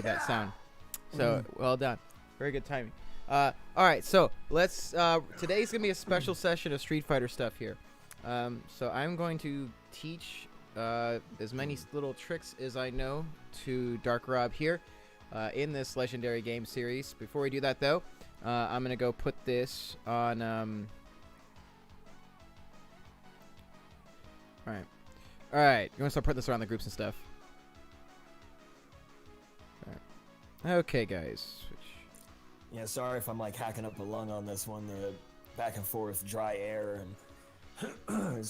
made that sound. So well done. Very good timing. All right, so let's. Today's gonna be a special session of Street Fighter stuff here. So I'm going to teach as many little tricks as I know to Dark Rob here in this legendary game series. Before we do that, though, I'm gonna go put this on. All right. You want to start putting this around the groups and stuff. All right. Okay, guys. Switch. Yeah, sorry if I'm like hacking up a lung on this one. The back and forth dry air and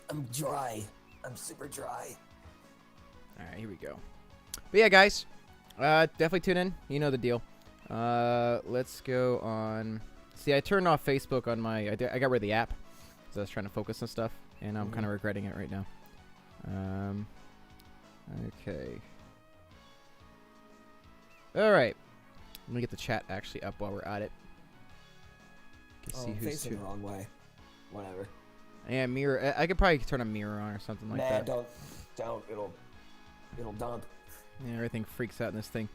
I'm dry. I'm super dry. All right, here we go. But yeah, guys, definitely tune in. You know the deal. Let's go on. See, I turned off Facebook on my. I got rid of the app because I was trying to focus on stuff, and I'm kind of regretting it right now. Okay. All right. Let me get the chat actually up while we're at it. Can see who's facing the wrong way. Whatever. Yeah, mirror. I could probably turn a mirror on or something like that. Don't. It'll dump. Yeah, everything freaks out in this thing.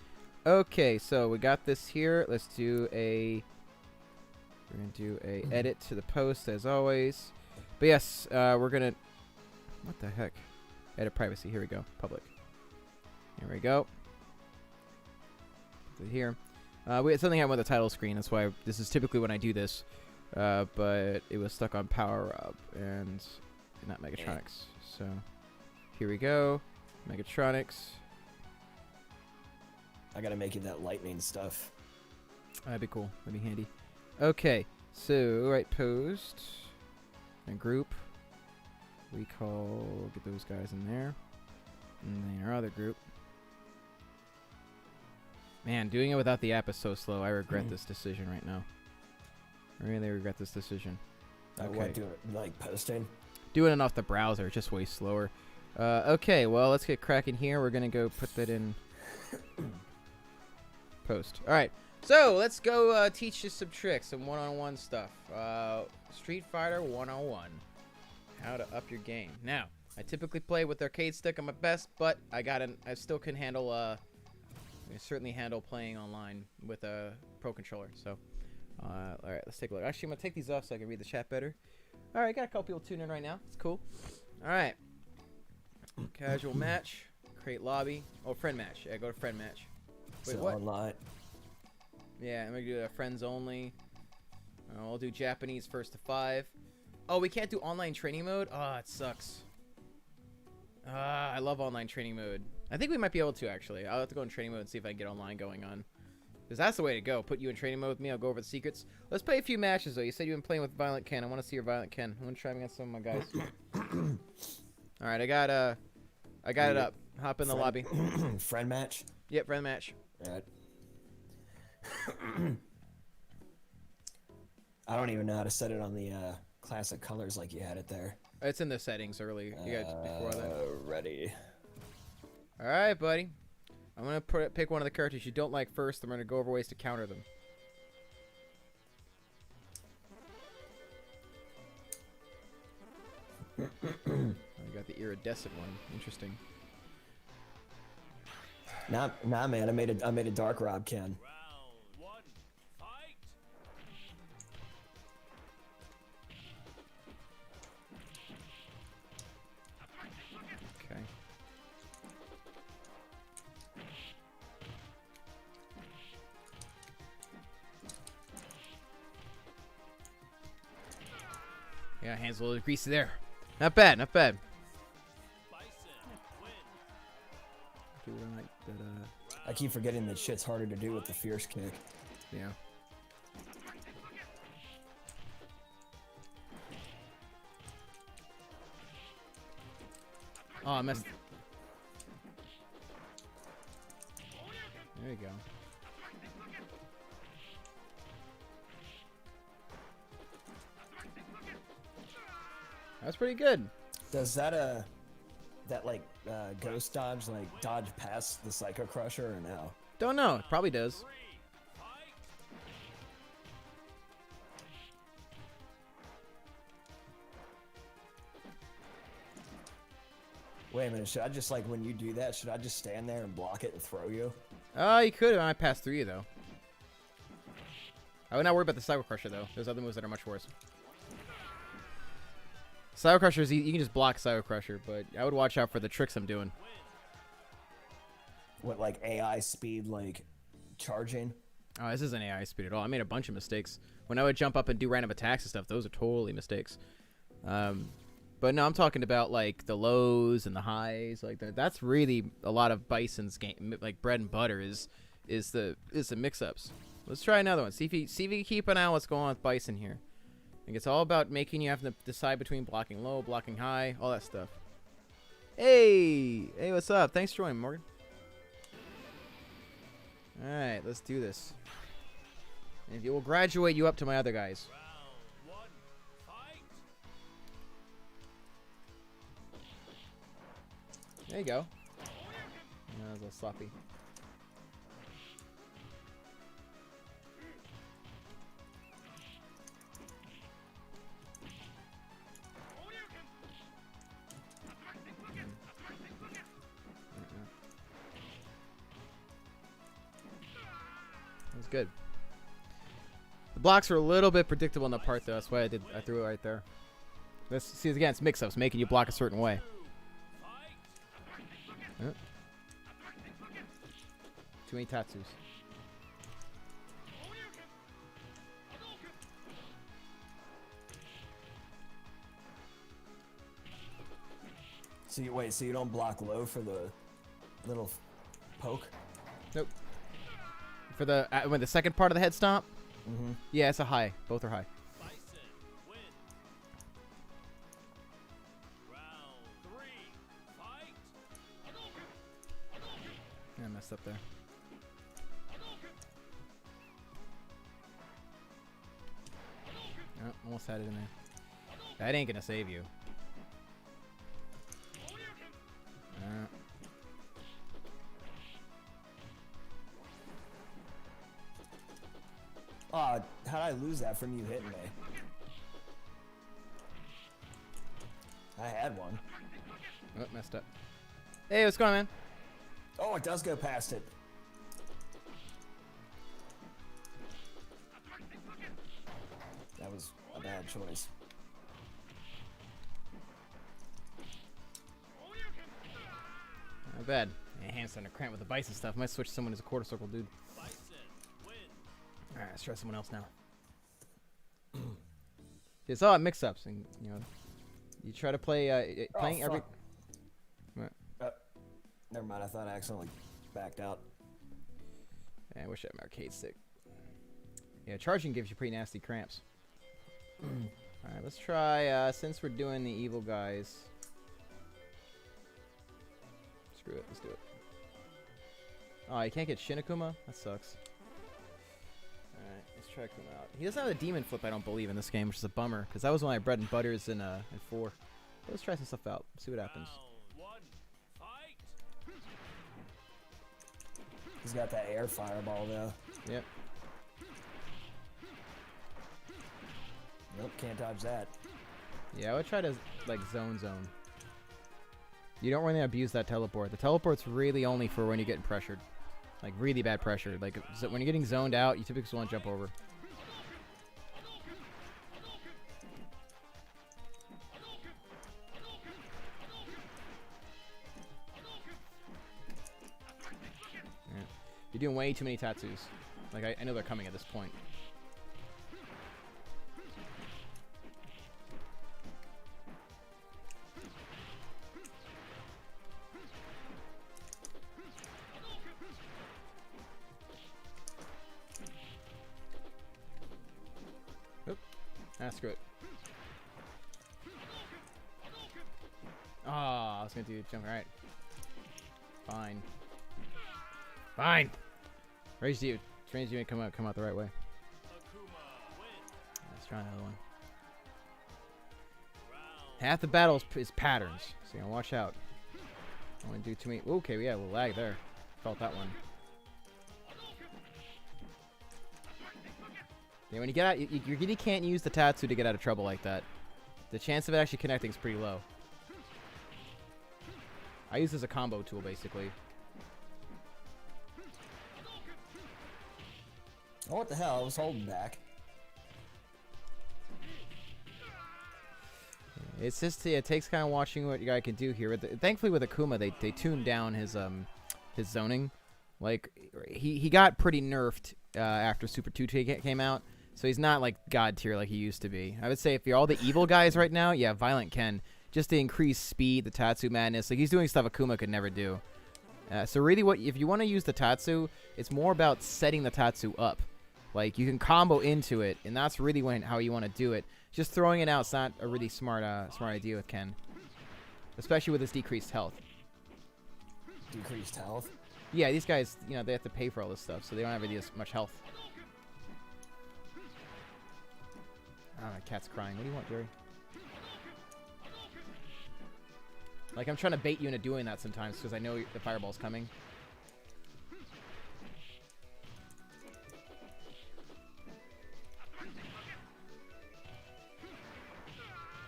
Okay, so we got this here. Let's do a. We're gonna do a edit to the post as always. But yes, we're gonna. What the heck? Edit privacy. Here we go. Public. Here we go. Put it here. We had something happened with the title screen. That's why this is typically when I do this. But it was stuck on Power Up and not Megatronics. So here we go. Megatronics. I gotta make you that lightning stuff. That'd be cool. That'd be handy. Okay. So right post and group. We get those guys in there. And then our other group. Man, doing it without the app is so slow. I regret this decision right now. I really regret this decision. Okay. What, do it like posting? Doing it off the browser, just way slower. Okay, well, let's get cracking here. We're going to go put that in post. All right, so let's go teach you some tricks, some one-on-one stuff. Street Fighter 101. How to up your game. Now, I typically play with arcade stick on my best, but I still can handle... I certainly handle playing online with a Pro Controller. So, all right, let's take a look. Actually, I'm going to take these off so I can read the chat better. All right, got a couple people tuning in right now. It's cool. All right. Casual match. Create lobby. Oh, friend match. Yeah, go to friend match. Wait, what? Online. Yeah, I'm going to do friends only. I'll do Japanese first to 5. Oh, we can't do online training mode? Oh, it sucks. I love online training mode. I think we might be able to, actually. I'll have to go in training mode and see if I can get online going on. Because that's the way to go. Put you in training mode with me. I'll go over the secrets. Let's play a few matches, though. You said you've been playing with Violent Ken. I want to see your Violent Ken. I want to try him against some of my guys. All right, I got it up. Hop in the lobby. Friend match? Yep, friend match. Right. I don't even know how to set it on the classic colors like you had it there. It's in the settings early. You got before that. Ready. All right, buddy. I'm going to pick one of the characters you don't like first. I'm going to go over ways to counter them. I got the iridescent one. Interesting. Nah, man. I made a Dark Rob Ken. Okay. Yeah, hands a little greasy there. Not bad, not bad. I keep forgetting that shit's harder to do with the fierce kick. Yeah. Oh, I missed. There you go. That's pretty good. Does that ghost dodge dodge past the Psycho Crusher or no? Don't know. It probably does. Wait a minute, should I just, like, when you do that, should I just stand there and block it and throw you? You could. I might pass through you, though. I would not worry about the Cyber Crusher, though. There's other moves that are much worse. Cyber Crusher is you can just block Cyber Crusher, but I would watch out for the tricks I'm doing. What, like, AI speed, like, charging? Oh, this isn't AI speed at all. I made a bunch of mistakes. When I would jump up and do random attacks and stuff, those are totally mistakes. But no, I'm talking about like the lows and the highs, like that. That's really a lot of Bison's game, like bread and butter is the mix-ups. Let's try another one. See if you can keep an eye on what's going on with Bison here. I think it's all about making you have to decide between blocking low, blocking high, all that stuff. Hey, what's up? Thanks for joining, Morgan. All right, let's do this. And we'll graduate you up to my other guys. There you go. That was a little sloppy. That was good. The blocks are a little bit predictable in the part, though. That's why I threw it right there. Let's see again. It's mix-ups, making you block a certain way. Too many tattoos. So you don't block low for the little poke? Nope. For the when the second part of the head stomp? Mm-hmm. Yeah, it's a high. Both are high. I messed up there. Oh, almost had it in there. That ain't gonna save you. How'd I lose that from you hitting me? I had one. Oh, messed up. Hey, what's going on, man? Oh, it does go past it. That was a bad choice. Not bad. My hand's starting to cramp with the Bison stuff. Might switch someone as a quarter circle dude. Alright, let's try someone else now. It's all mix-ups, and you know, you try to play playing every. What? Never mind. I thought I accidentally backed out. I wish I had my arcade stick. Yeah, charging gives you pretty nasty cramps. Alright, let's try, since we're doing the evil guys. Screw it, let's do it. Oh, you can't get Shinakuma? That sucks. Alright, let's try Kuma out. He doesn't have a demon flip, I don't believe, in this game, which is a bummer, because that was one of my bread and butters in 4. But let's try some stuff out, see what happens. He's got that air fireball though. Yep. Nope, can't dodge that. Yeah, I would try to, like, zone. You don't really abuse that teleport. The teleport's really only for when you're getting pressured. Like, really bad pressure. Like, when you're getting zoned out, you typically just want to jump over. Yeah. You're doing way too many tattoos. Like, I know they're coming at this point. Screw it. Ah, I was gonna do jump. Alright. Fine. Fine. Raise you. Trains you and come out the right way. Let's try another one. Half the battle is patterns, so you know, watch out. I don't want to do too many. Okay, we had a little lag there. Felt that one. Yeah, when you get out, you really can't use the Tatsu to get out of trouble like that. The chance of it actually connecting is pretty low. I use it as a combo tool, basically. Oh, what the hell? I was holding back. It's just, yeah, it takes kind of watching what your guy can do here. Thankfully, with Akuma, they tuned down his zoning. Like, he got pretty nerfed after Super 2 came out, so he's not, like, god tier like he used to be. I would say if you're all the evil guys right now, yeah, Violent Ken, just to increase speed, the Tatsu madness. Like, he's doing stuff Akuma could never do. So really, if you want to use the Tatsu, it's more about setting the Tatsu up. Like, you can combo into it, and that's really how you want to do it. Just throwing it out's not a really smart idea with Ken. Especially with his decreased health. Decreased health? Yeah, these guys, you know, they have to pay for all this stuff, so they don't have really as much health. Oh, my cat's crying. What do you want, Jerry? Like, I'm trying to bait you into doing that sometimes, because I know the fireball's coming.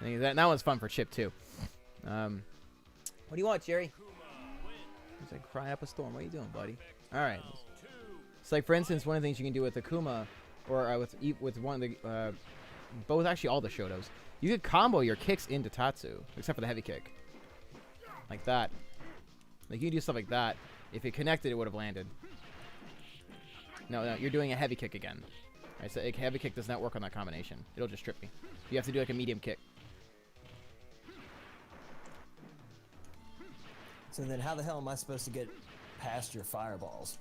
That one's fun for Chip, too. What do you want, Jerry? He's like, cry up a storm. What are you doing, buddy? All right. It's like, for instance, one of the things you can do with Akuma, or with one of the, both, actually all the Shotos, you could combo your kicks into Tatsu, except for the heavy kick. Like that. Like, you can do stuff like that. If it connected, it would have landed. No, you're doing a heavy kick again. All right, so a heavy kick does not work on that combination. It'll just trip me. You have to do like a medium kick. So then how the hell am I supposed to get past your fireballs?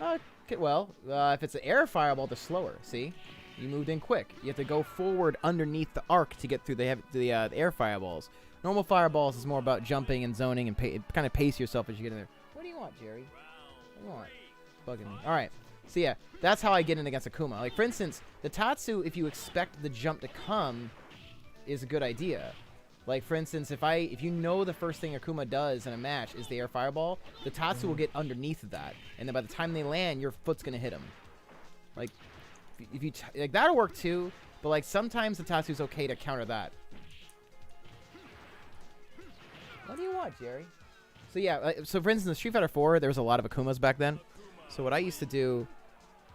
Okay, well, if it's an air fireball, they're slower. See? You moved in quick. You have to go forward underneath the arc to get through the air fireballs. Normal fireballs is more about jumping and zoning and kind of pace yourself as you get in there. What do you want, Jerry? What do you want? Bugging me. All right. So yeah, that's how I get in against Akuma. Like, for instance, the Tatsu, if you expect the jump to come, is a good idea. Like, for instance, if you know the first thing Akuma does in a match is the air fireball, the Tatsu will get underneath of that, and then by the time they land, your foot's gonna hit them. Like, if you like, that'll work too, but like sometimes the Tatsu's okay to counter that. What do you want, Jerry? So yeah, so for instance, Street Fighter 4, there was a lot of Akumas back then. So what I used to do,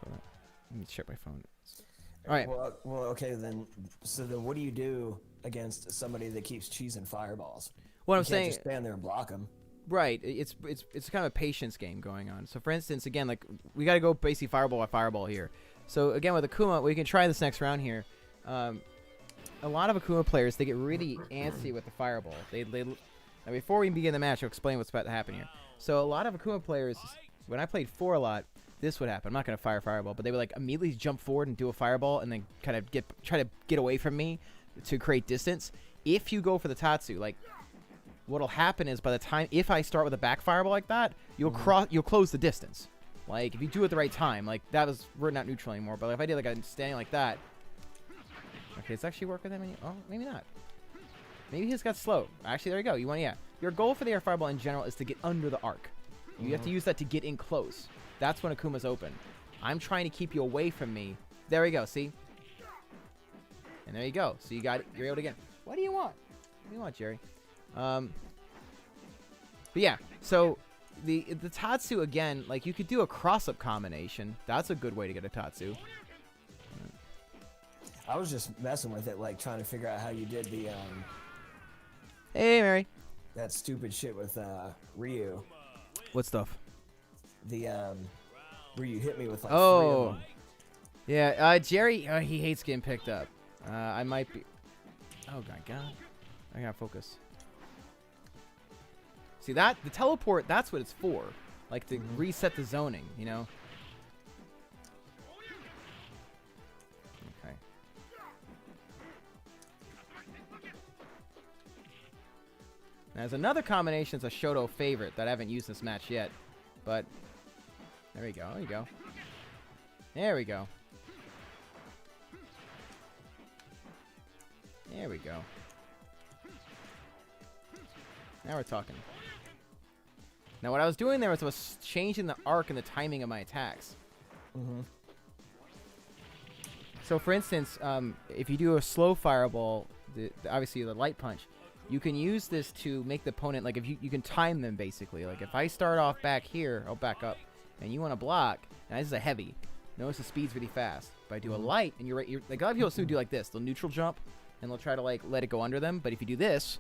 hold on, let me check my phone. All right. Well, okay then. So then, what do you do against somebody that keeps cheesing fireballs? What you I'm can't saying, just stand there and block them. Right. It's kind of a patience game going on. So for instance, again, like we got to go basically fireball by fireball here. So again, with Akuma, we can try this next round here. A lot of Akuma players, they get really antsy with the fireball. Now before we begin the match, I'll explain what's about to happen here. So a lot of Akuma players, when I played 4 a lot, this would happen. I'm not gonna fire fireball, but they would like immediately jump forward and do a fireball, and then kind of try to get away from me to create distance. If you go for the Tatsu, like what'll happen is by the time if I start with a back fireball like that, you'll close the distance. Like if you do it at the right time, like we're not neutral anymore. But if I did like a standing like that, okay, it's actually working. Oh, maybe not. Maybe he's got slow. Actually, there you go. Your goal for the air fireball in general is to get under the arc. You have to use that to get in close. That's when Akuma's open. I'm trying to keep you away from me. There we go, see? And there you go. So you're able to get. What do you want? What do you want, Jerry? But yeah, so the Tatsu, again, like you could do a cross-up combination. That's a good way to get a Tatsu. I was just messing with it, like trying to figure out how you did the Hey, Mary. that stupid shit with Ryu. What stuff? The where you hit me with like 3 Oh, of them. yeah. Jerry, he hates getting picked up. I might be. Oh my god, I gotta focus. See that the teleport? That's what it's for. Like to reset the zoning, you know. Okay. Now, there's another combination. It's a Shoto favorite that I haven't used this match yet, but there we go. There you go. There we go. There we go. Now we're talking. Now what I was doing there was I was changing the arc and the timing of my attacks. So for instance, if you do a slow fireball, obviously the light punch, you can use this to make the opponent, like, if you can time them, basically. Like, if I start off back here, I'll back up, and you want to block, and this is a heavy. Notice the speed's really fast. If I do a light, and you're right, like, a lot of people do like this. They'll neutral jump, and they'll try to, like, let it go under them. But if you do this,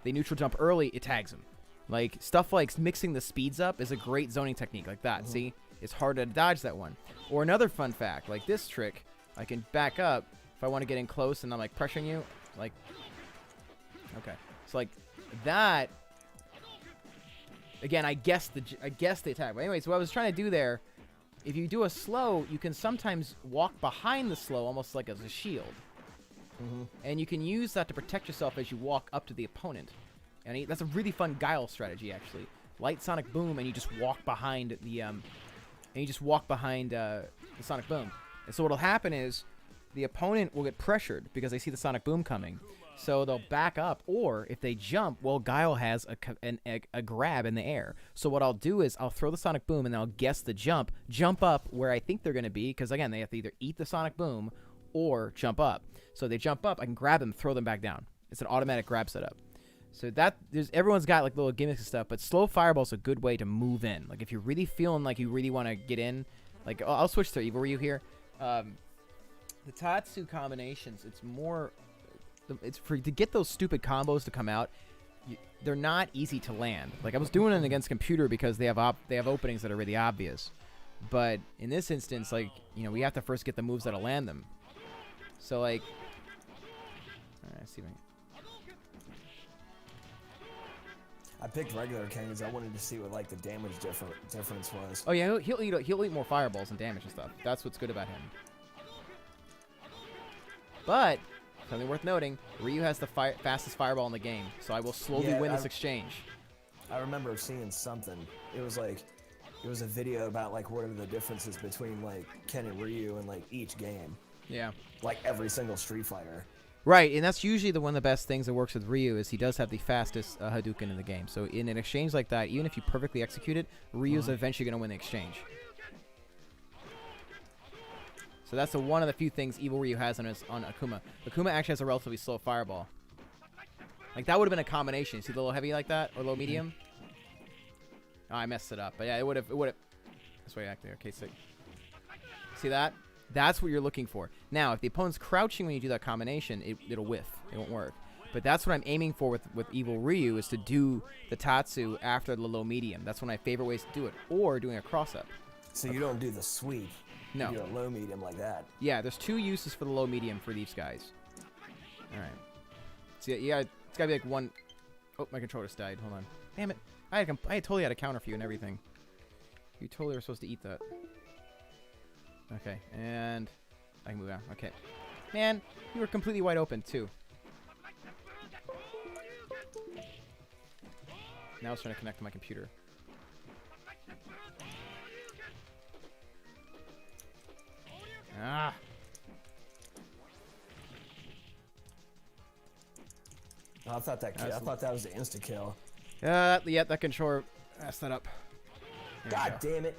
they neutral jump early, it tags them. Like, stuff like mixing the speeds up is a great zoning technique like that. See? It's hard to dodge that one. Or another fun fact, like this trick, I can back up if I want to get in close and I'm, like, pressuring you. Like, okay. So, like, that, again, I guessed the attack. But anyways, what I was trying to do there, if you do a slow, you can sometimes walk behind the slow almost like as a shield. And you can use that to protect yourself as you walk up to the opponent. And that's a really fun guile strategy, actually. Light Sonic Boom, and you just walk behind the Sonic Boom. And so what'll happen is the opponent will get pressured because they see the Sonic Boom coming. So they'll back up, or if they jump, well, Guile has a grab in the air. So what I'll do is I'll throw the Sonic Boom, and I'll guess the jump up where I think they're going to be, because, again, they have to either eat the Sonic Boom or jump up. So they jump up, I can grab them, throw them back down. It's an automatic grab setup. So everyone's got, like, little gimmicks and stuff, but slow fireball's a good way to move in. Like, if you're really feeling like you really want to get in, like, I'll switch to Evil Ryu here. The Tatsu combinations, it's more, to get those stupid combos to come out, they're not easy to land. Like, I was doing it against computer because they have openings that are really obvious. But in this instance, like, we have to first get the moves that'll land them. So, like, alright, see if I can. I picked regular King because I wanted to see what, like, the damage difference was. Oh yeah, he'll eat more fireballs and damage and stuff. That's what's good about him. But something worth noting: Ryu has the fastest fireball in the game, so I will slowly win this exchange. I remember seeing something. It was a video about, like, what are the differences between, like, Ken and Ryu in, like, each game. Yeah. Like every single Street Fighter. Right, and that's usually one of the best things that works with Ryu is he does have the fastest Hadouken in the game. So in an exchange like that, even if you perfectly execute it, Ryu's eventually going to win the exchange. So that's one of the few things Evil Ryu has on Akuma. Akuma actually has a relatively slow fireball. Like, that would have been a combination. See the little heavy like that? Or low medium? Oh, I messed it up. But yeah, it would have. That's why I acted. Okay, sick. See that? That's what you're looking for. Now, if the opponent's crouching when you do that combination, it'll whiff. It won't work. But that's what I'm aiming for with Evil Ryu, is to do the Tatsu after the low medium. That's one of my favorite ways to do it. Or doing a cross-up. So you don't do the sweep. No. You do a low medium like that. Yeah, there's two uses for the low medium for these guys. Alright. So yeah, it's gotta be like one... Oh, my controller just died. Hold on. Damn it. I totally had a counter for you and everything. You totally were supposed to eat that. Okay, and I can move on. Okay. Man, you were completely wide open, too. Now it's trying to connect to my computer. Ah! I thought that was the insta kill. Yeah, that controller messed that up. God damn it.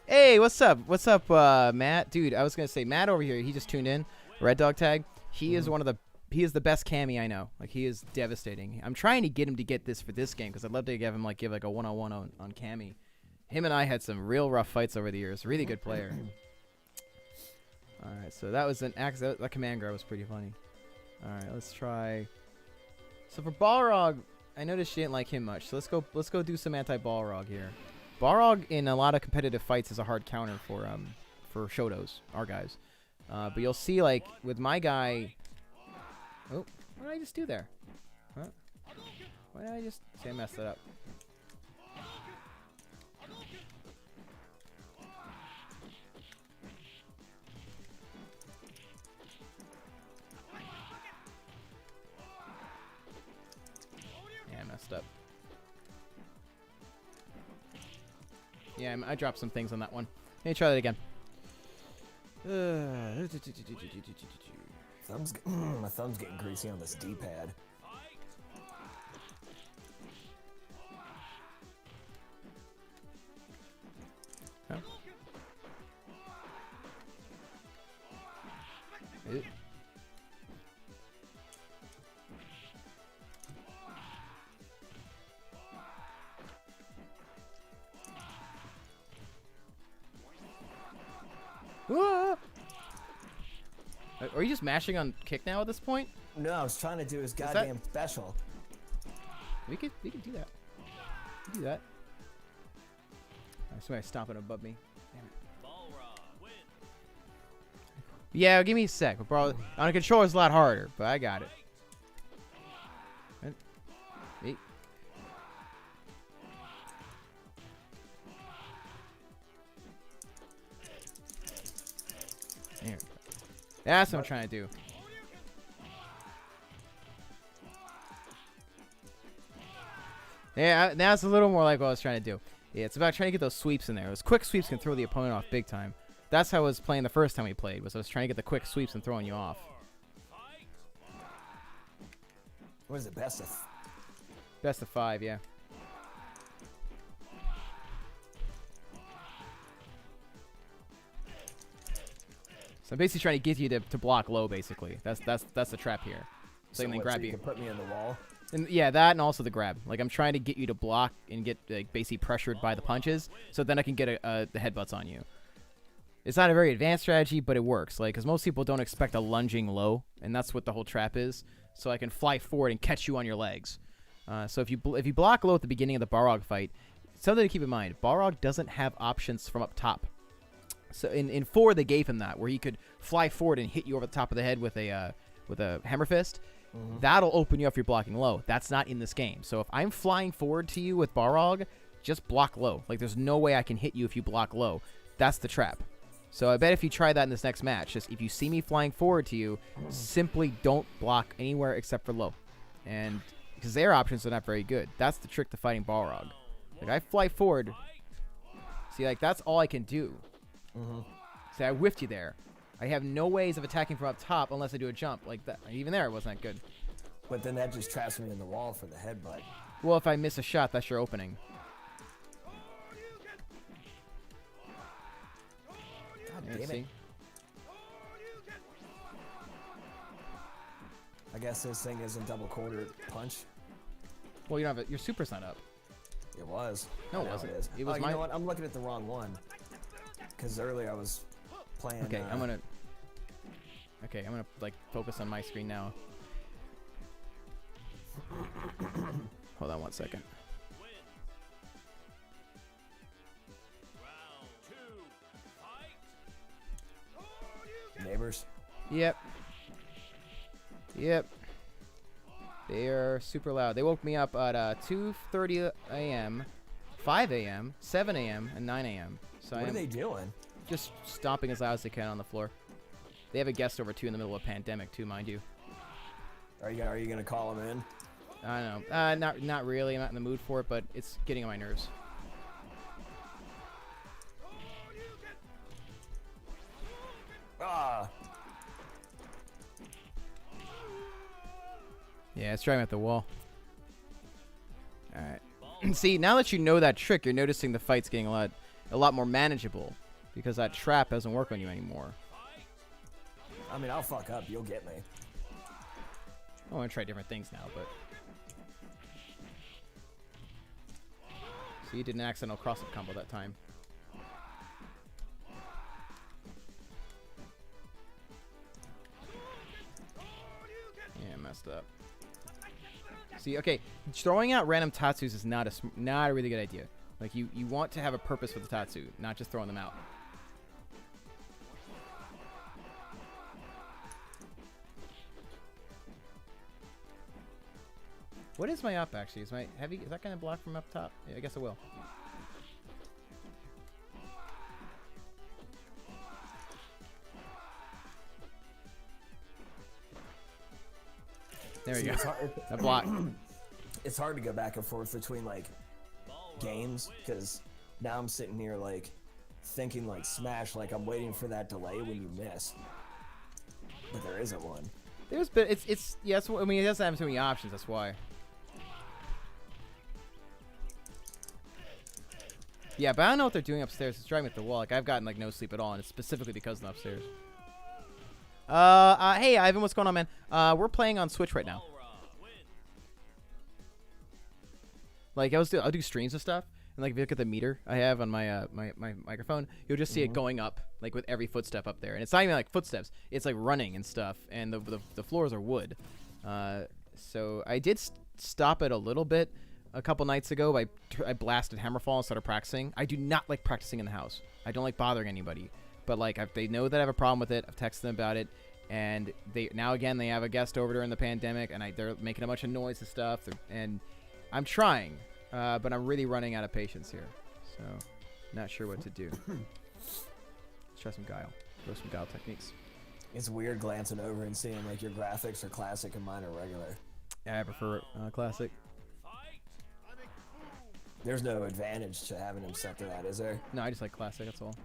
Hey, what's up? What's up, Matt? Dude, I was gonna say Matt over here. He just tuned in. Red Dog Tag. He is he is the best Cammy I know. Like, he is devastating. I'm trying to get him to get this for this game because I'd love to give him like a one-on-one on Cammy. Him and I had some real rough fights over the years. Really good player. All right, so that was an accident. That command grab was pretty funny. All right, let's try. So for Balrog, I noticed she didn't like him much. So let's go do some anti-Balrog here. Balrog in a lot of competitive fights is a hard counter for Shotos, our guys. But you'll see, like, with my guy... Oh, what did I just do there? Huh? Why did I just... See, I messed that up. Yeah, I messed up. Yeah, I dropped some things on that one. Let me try that again. My thumb's getting greasy on this D-pad. Huh? Ah! Are you just mashing on kick now at this point? No, I was trying to do his goddamn special. We could do that. We could do that. Somebody's stomping above me. Damn it. Yeah, give me a sec. On a controller, it's a lot harder, but I got it. Eight. There we go. That's what I'm trying to do. Yeah, now it's a little more like what I was trying to do. Yeah, it's about trying to get those sweeps in there. Those quick sweeps can throw the opponent off big time. That's how I was playing the first time we played, was I was trying to get the quick sweeps and throwing you off. What is it, best of? Best of 5, yeah. So I'm basically trying to get you to block low, basically. That's the trap here. So I can then grab you. You can put me in the wall? And yeah, that and also the grab. Like, I'm trying to get you to block and get like, basically pressured by the punches, so then I can get the headbutts on you. It's not a very advanced strategy, but it works. Like, because most people don't expect a lunging low, and that's what the whole trap is. So I can fly forward and catch you on your legs. So if you block low at the beginning of the Balrog fight, something to keep in mind: Balrog doesn't have options from up top. So in 4 they gave him that, where he could fly forward and hit you over the top of the head with a hammer fist. Mm-hmm. That'll open you up if you're blocking low. That's not in this game. So if I'm flying forward to you with Balrog, just block low. Like, there's no way I can hit you if you block low. That's the trap. So I bet if you try that in this next match, just if you see me flying forward to you, simply don't block anywhere except for low. And because their options are not very good. That's the trick to fighting Balrog. Like, I fly forward. See, like, that's all I can do. Mm-hmm. See, I whiffed you there. I have no ways of attacking from up top unless I do a jump. Like that. Even there, it wasn't that good. But then that just traps me in the wall for the headbutt. Well, if I miss a shot, that's your opening. God damn it. I guess this thing isn't double quarter punch. Well, you don't have it. Your super's not up. It was. No, it wasn't. It was you know what? I'm looking at the wrong one. Because earlier I was playing. Okay, I'm gonna like focus on my screen now. Hold on 1 second. Neighbors. Yep. They are super loud. They woke me up at 2:30 a.m., 5 a.m., 7 a.m., and 9 a.m. So what are they doing? Just stomping as loud as they can on the floor. They have a guest over too in the middle of a pandemic too, mind you. Are you gonna call them in? I don't know. Not really. I'm not in the mood for it, but it's getting on my nerves. Ah. Yeah, it's driving at the wall. All right. See, now that you know that trick, you're noticing the fight's getting a lot more manageable because that trap doesn't work on you anymore. I mean, I'll fuck up. You'll get me. I want to try different things now, but... See, you did an accidental cross-up combo that time. Yeah, messed up. See, okay, throwing out random Tatsus is not a really good idea. Like, you want to have a purpose for the Tatsu, not just throwing them out. What is my up, actually? Is my heavy... Is that going to block from up top? Yeah, I guess it will. There we go. That block. It's hard to go back and forth between, like, games, because now I'm sitting here, like, thinking, like, Smash, like I'm waiting for that delay when you miss. But there isn't one. There's been... Yeah, I mean, it doesn't have too many options, that's why. Yeah, but I don't know what they're doing upstairs. It's driving me at the wall. Like, I've gotten, like, no sleep at all, and it's specifically because of the upstairs. Hey, Ivan, what's going on, man? We're playing on Switch right now. Like, I'll do streams and stuff, and like if you look at the meter I have on my my microphone, you'll just see it going up like with every footstep up there, and it's not even like footsteps; it's like running and stuff, and the floors are wood. So I did stop it a little bit a couple nights ago. I blasted Hammerfall and started practicing. I do not like practicing in the house. I don't like bothering anybody, but like they know that I have a problem with it. I've texted them about it. And they have a guest over during the pandemic, and they're making a bunch of noise and stuff. And I'm trying, but I'm really running out of patience here. So, not sure what to do. Let's try some Guile. Throw some Guile techniques. It's weird glancing over and seeing like your graphics are classic and mine are regular. Yeah, I prefer classic. There's no advantage to having him set to that, is there? No, I just like classic. That's all.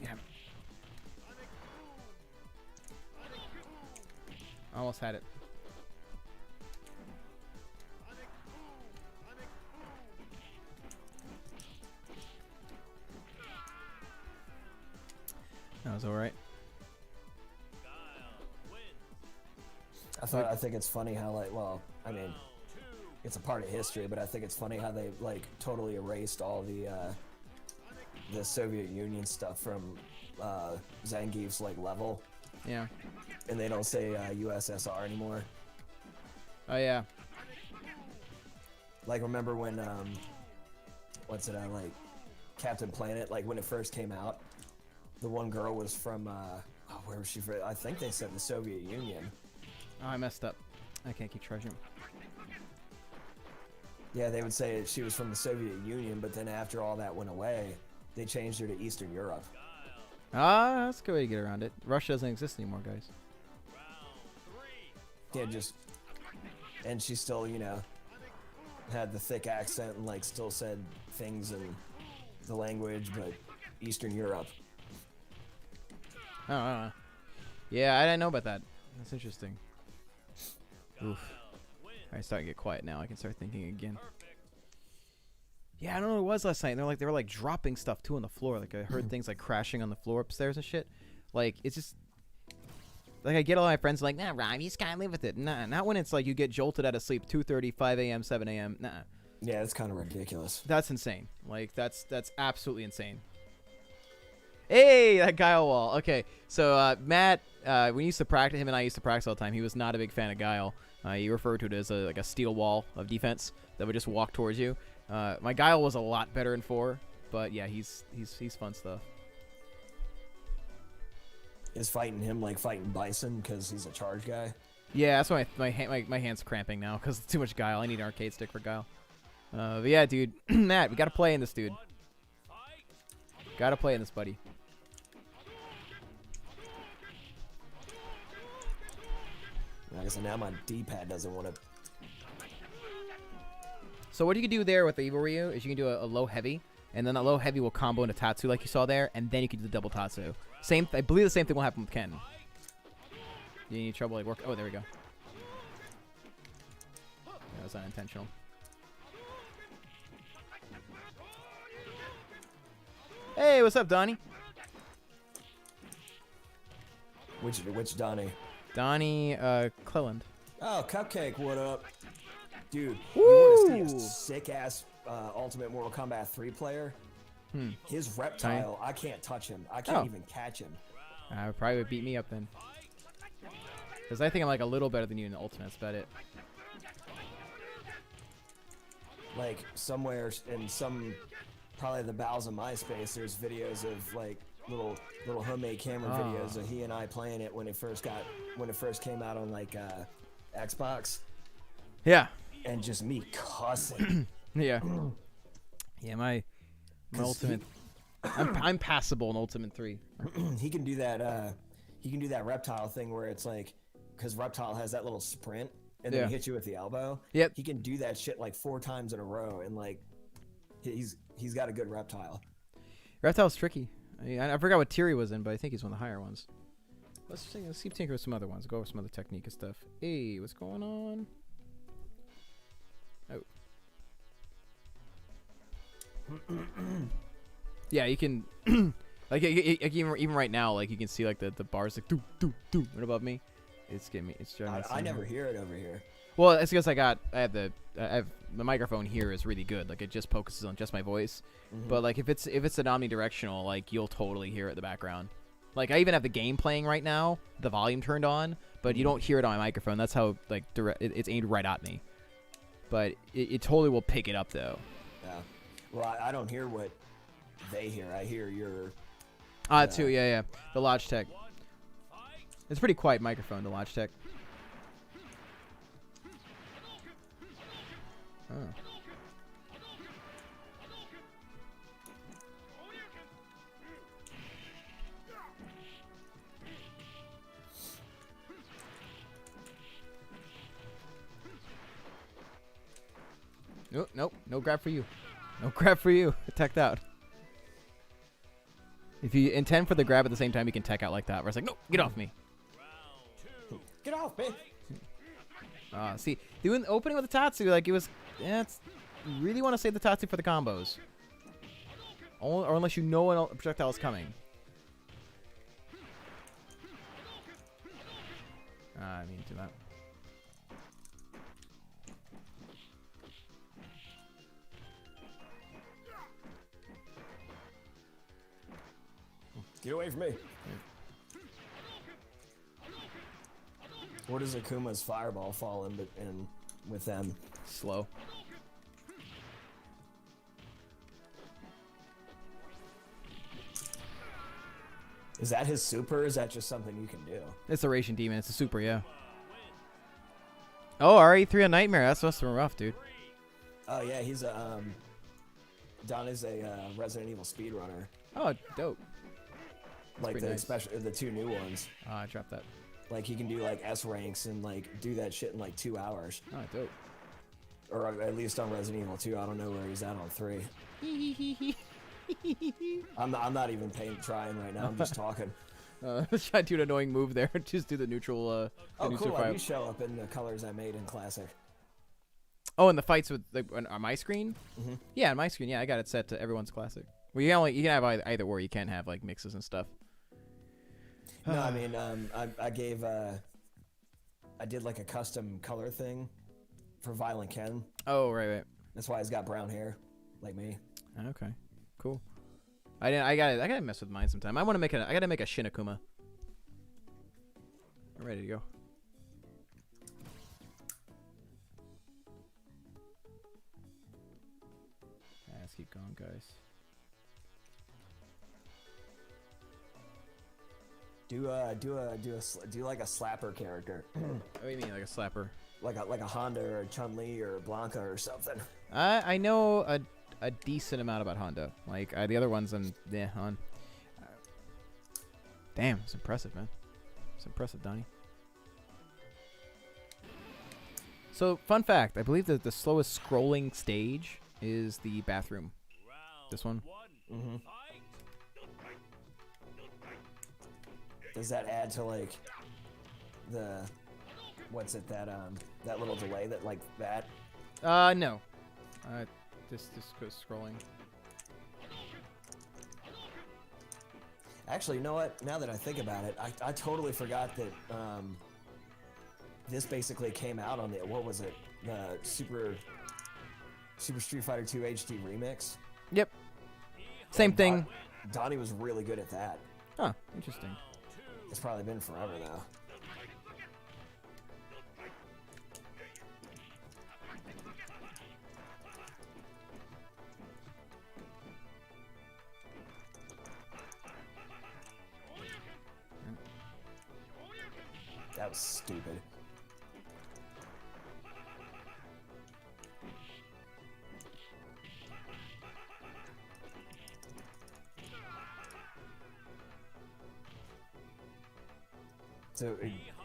Yeah. Almost had it. That was alright. I think it's funny how like, well, I mean, it's a part of history, but I think it's funny how they like totally erased all the Soviet Union stuff from Zangief's like level. Yeah. And they don't say USSR anymore. Oh yeah. Like remember when what's it like Captain Planet, like when it first came out, the one girl was from where was she from? I think they said the Soviet Union. Oh, I messed up. I can't keep treasure. Yeah, they would say she was from the Soviet Union, but then after all that went away, they changed her to Eastern Europe. Ah, that's a good way to get around it. Russia doesn't exist anymore, guys. Yeah, just, and she still, you know, had the thick accent and like still said things in the language, but Eastern Europe. Oh, I don't know. Yeah, I didn't know about that. That's interesting. Oof. Alright, starting to get quiet now. I can start thinking again. Yeah, I don't know what it was last night. They were like dropping stuff too on the floor. Like I heard things like crashing on the floor upstairs and shit. Like it's just like I get all my friends like, nah, Ryan, you just gotta live with it. Nah, not when it's like you get jolted out of sleep 2:30, 5 a.m., 7 a.m. Nah. Yeah, it's kind of ridiculous. That's insane. Like that's absolutely insane. Hey, that Guile wall. Okay, so Matt, we used to practice him, and I used to practice all the time. He was not a big fan of Guile. He referred to it as like a steel wall of defense that would just walk towards you. My Guile was a lot better in 4, but yeah, he's fun stuff. Is fighting him like fighting Bison because he's a charge guy? Yeah, that's why my hand's cramping now because too much Guile. I need an arcade stick for Guile. But yeah, dude, Matt, we gotta play in this, dude. Gotta play in this, buddy. Like I said, now my D-pad doesn't want to. So what you can do there with the Evil Ryu is you can do a low heavy, and then that low heavy will combo into Tatsu like you saw there, and then you can do the double Tatsu. I believe the same thing will happen with Ken. You need trouble like work. Oh, there we go. That was unintentional. Hey, what's up, Donnie? Which Donnie? Donnie Cleland. Oh, Cupcake, what up? Dude, Woo! you want to see a sick-ass Ultimate Mortal Kombat 3 player? His reptile, I can't touch him. I can't even catch him. Probably would beat me up then. Because I think I'm like a little better than you in the Ultimate. That's about it. Like, somewhere in probably the bowels of MySpace, there's videos of like little homemade camera videos of he and I playing it when it first came out on like Xbox. Yeah. And just me cussing. Yeah. Yeah, my Ultimate. I'm passable in Ultimate 3. He can do that. He can do that reptile thing where it's like, because reptile has that little sprint and then he hits you with the elbow. Yep. He can do that shit like 4 times in a row, and like he's got a good reptile. Reptile's tricky. I forgot what tier he was in, but I think he's one of the higher ones. Let's keep tinker with some other ones. Go over some other technique and stuff. Hey, what's going on? Oh. Yeah, you can like even right now, like you can see like the bars like do right above me, It's getting me. It's driving me I never insane. hear it over here. Well, it's because I have the microphone here is really good. Like it just focuses on just my voice. But like if it's an omnidirectional, like you'll totally hear it in the background. Like I even have the game playing right now, the volume turned on, but you don't hear it on my microphone. That's how like it's aimed right at me. But it totally will pick it up though. Yeah. Well, I don't hear what they hear. I hear your. Too. Yeah. The Logitech. It's a pretty quiet microphone, the Logitech. Oh. Nope. No grab for you. No grab for you. Teched out. If you intend for the grab at the same time, you can tech out like that. Where it's like, no, get off me. Get off me. See, doing opening with the Tatsu, like it was, you really want to save the Tatsu for the combos. Or unless you know a projectile is coming. I mean, do that. Get away from me. Where does Akuma's fireball fall in with them? Slow. Is that his super, or is that just something you can do? It's a Ration Demon. It's a super, yeah. Oh, RE3 on Nightmare. That's must have been rough, dude. Oh yeah, he's a Don is a Resident Evil speedrunner. Oh, dope. Like pretty the nice. the two new ones. I dropped that. Like he can do like S ranks and like do that shit in like 2 hours. Oh, dope. Or at least on Resident Evil 2. I don't know where he's at on 3. I'm not even trying right now. I'm just talking. Try to do an annoying move there. Just do the neutral. Oh, neutral cool! fire. You show up in the colors I made in Classic. Oh, and the fights with on my screen. Mm-hmm. Yeah, on my screen. Yeah, I got it set to everyone's classic. Well, you can have either or. You can't have like mixes and stuff. No, I mean, I gave I did like a custom color thing for Violent Ken. Oh, right. That's why he's got brown hair, like me. Okay, cool. I gotta mess with mine sometime. I gotta make a Shin Akuma. I'm ready to go. Let's keep going, guys. Do like a slapper character, What do you mean, like a slapper? like a Honda or a Chun-Li or Blanca or something. I know a decent amount about Honda. Like the other ones, I'm on. Damn, it's impressive, man. It's impressive, Donnie. So, fun fact: I believe that the slowest scrolling stage is the bathroom. This one. Mm-hmm. Does that add to like the that little delay that like that? No. Just goes scrolling. Actually, you know what? Now that I think about it, I totally forgot that this basically came out on the what was it? The Super Street Fighter 2 HD remix. Yep. Same thing. Donnie was really good at that. Huh. Interesting. It's probably been forever though. That was stupid. So,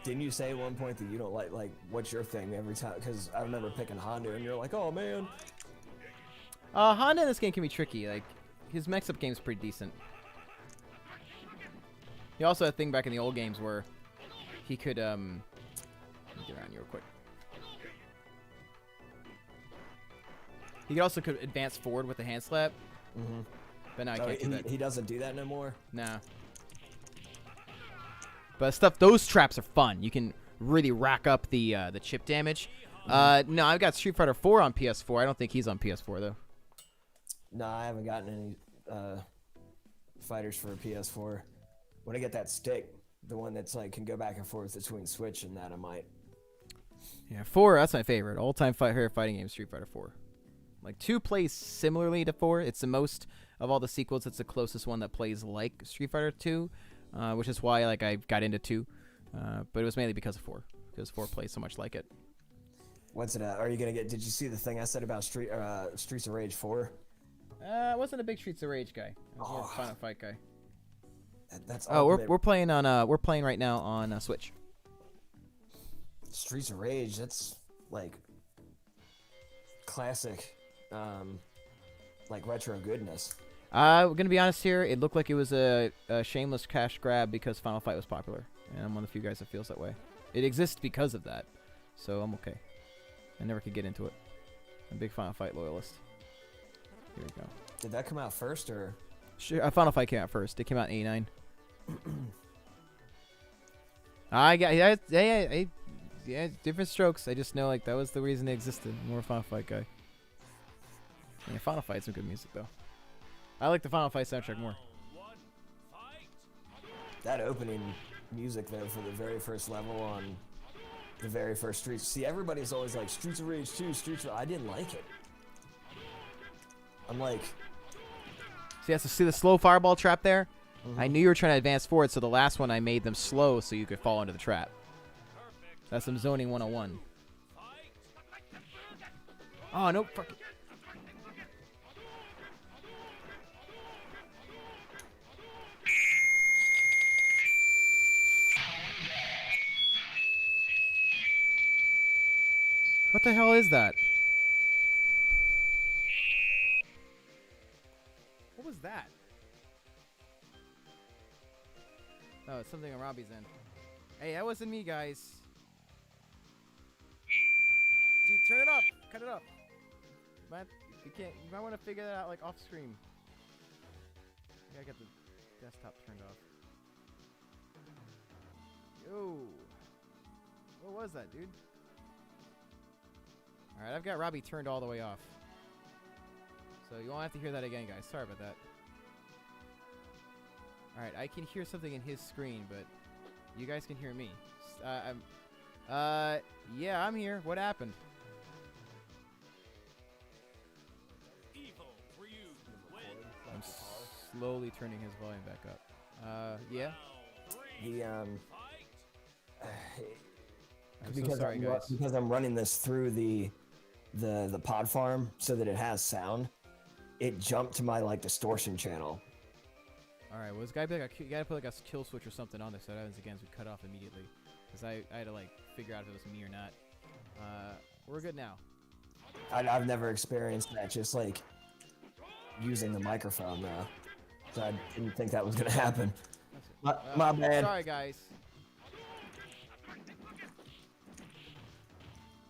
didn't you say at one point that you don't like what's your thing every time? Because I remember picking Honda and you're like, oh man. Honda in this game can be tricky. Like, his mix-up game's pretty decent. He also had a thing back in the old games where he could, let me get around you real quick. He also could advance forward with the hand slap. Mm-hmm. But now I can't do that. He doesn't do that no more? Nah. But those traps are fun. You can really rack up the chip damage. No, I've got Street Fighter 4 on PS4. I don't think he's on PS4 though. No, I haven't gotten any fighters for a PS4. When I get that stick, the one that's like can go back and forth between Switch and that, I might. Yeah, 4. That's my favorite all-time favorite fighting game. Street Fighter 4. Like 2 plays similarly to 4. It's the most of all the sequels. It's the closest one that plays like Street Fighter 2, which is why like I got into 2. But it was mainly because of 4, because 4 plays so much like it. What's it? Are you gonna get? Did you see the thing I said about Streets of Rage 4? I wasn't a big Streets of Rage guy. I was more of a Final Fight guy. That's we're playing on we're playing right now on Switch. Streets of Rage. That's like classic, like retro goodness. I'm gonna be honest here. It looked like it was a shameless cash grab because Final Fight was popular, and I'm one of the few guys that feels that way. It exists because of that, so I'm okay. I never could get into it. I'm a big Final Fight loyalist. Here we go. Did that come out first or? Sure, Final Fight came out first. It came out in '89. I got yeah, different strokes. I just know like that was the reason it existed. I'm more a Final Fight guy. Yeah, Final Fight's some good music though. I like the Final Fight soundtrack more. That opening music though for the very first level on the very first Streets. See, everybody's always like Streets of Rage 2, Streets of... I didn't like it. I'm like... See the slow fireball trap there? Mm-hmm. I knew you were trying to advance forward, so the last one I made them slow so you could fall into the trap. That's some zoning 101. Oh, no. Fuck it. What the hell is that? What was that? Oh, it's something on Robbie's end. Hey, that wasn't me, guys. Dude, turn it up. Cut it up. Man, you can't. You might want to figure that out, like, off screen. I gotta get the desktop turned off. Yo. What was that, dude? Alright, I've got Robbie turned all the way off. So you won't have to hear that again, guys. Sorry about that. Alright, I can hear something in his screen, but you guys can hear me. Yeah, I'm here. What happened? I'm slowly turning his volume back up. Yeah? Because I'm running this through the pod farm so that it has sound, it jumped to my like distortion channel. All right, well, this guy you gotta put like a kill switch or something on there so that happens again. So we cut off immediately because I had to like figure out if it was me or not. We're good now. I've never experienced that. Just like using the microphone though, so I didn't think that was gonna happen. My bad. Sorry, guys.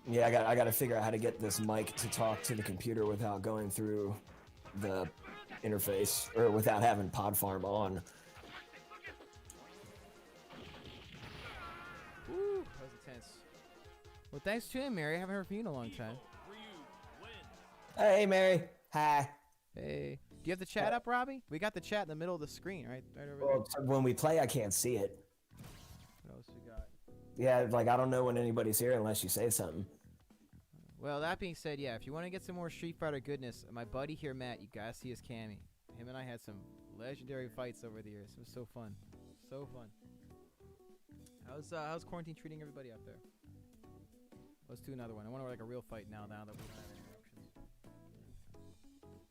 Yeah, I got to figure out how to get this mic to talk to the computer without going through the interface or without having pod farm on. Woo, that was intense. Well, thanks to him, Mary. I haven't heard from you in a long time. Hey, Mary. Hi. Hey. Do you have the chat up, Robbie? We got the chat in the middle of the screen, right over there. When we play, I can't see it. What else we got? Yeah, like I don't know when anybody's here unless you say something. Well, that being said, yeah, if you want to get some more Street Fighter goodness, my buddy here, Matt, you gotta see his Cammy. Him and I had some legendary fights over the years. It was so fun. So fun. How's quarantine treating everybody out there? Let's do another one. I want to like a real fight now that we don't have interruptions.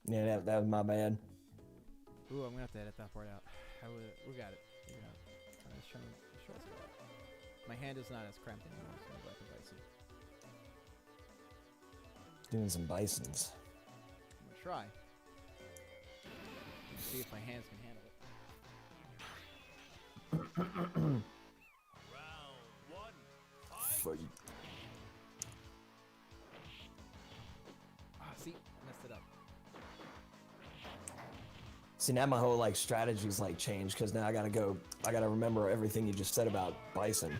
Yeah, that was my bad. Ooh, I'm gonna have to edit that part out. We got it. We got it. Let's show us that. My hand is not as cramped anymore, so I'm glad to bite some. Doing some bisons. I'm gonna try. Let's see if my hands can handle it. Fight. See, I messed it up. See, now my whole like strategy's like changed because now I gotta remember everything you just said about bison.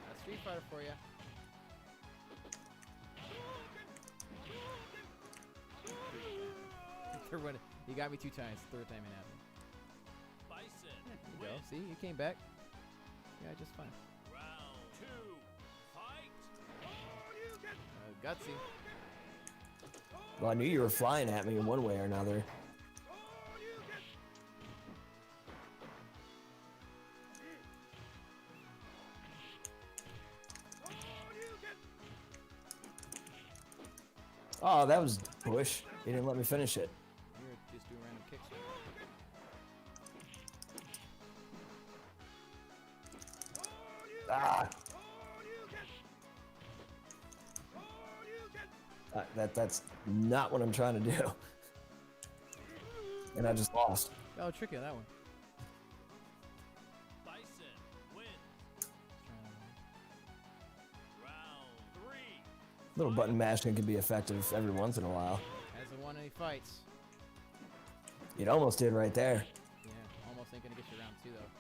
That's Fighter for you. You got me 2 times. Third time it happened. There you go. See, you came back. Yeah, just fine. Round 2, fight! Gutsy. Well, I knew you were flying at me in one way or another. Oh, that was Bush. He didn't let me finish it. You were just doing random kicks. Ah! That's not what I'm trying to do. And I just lost. Oh, tricky on that one. Bison wins. Round 3. Little button mashing can be effective every once in a while. Hasn't won any fights. It almost did right there. Yeah, almost ain't gonna get you round 2 though.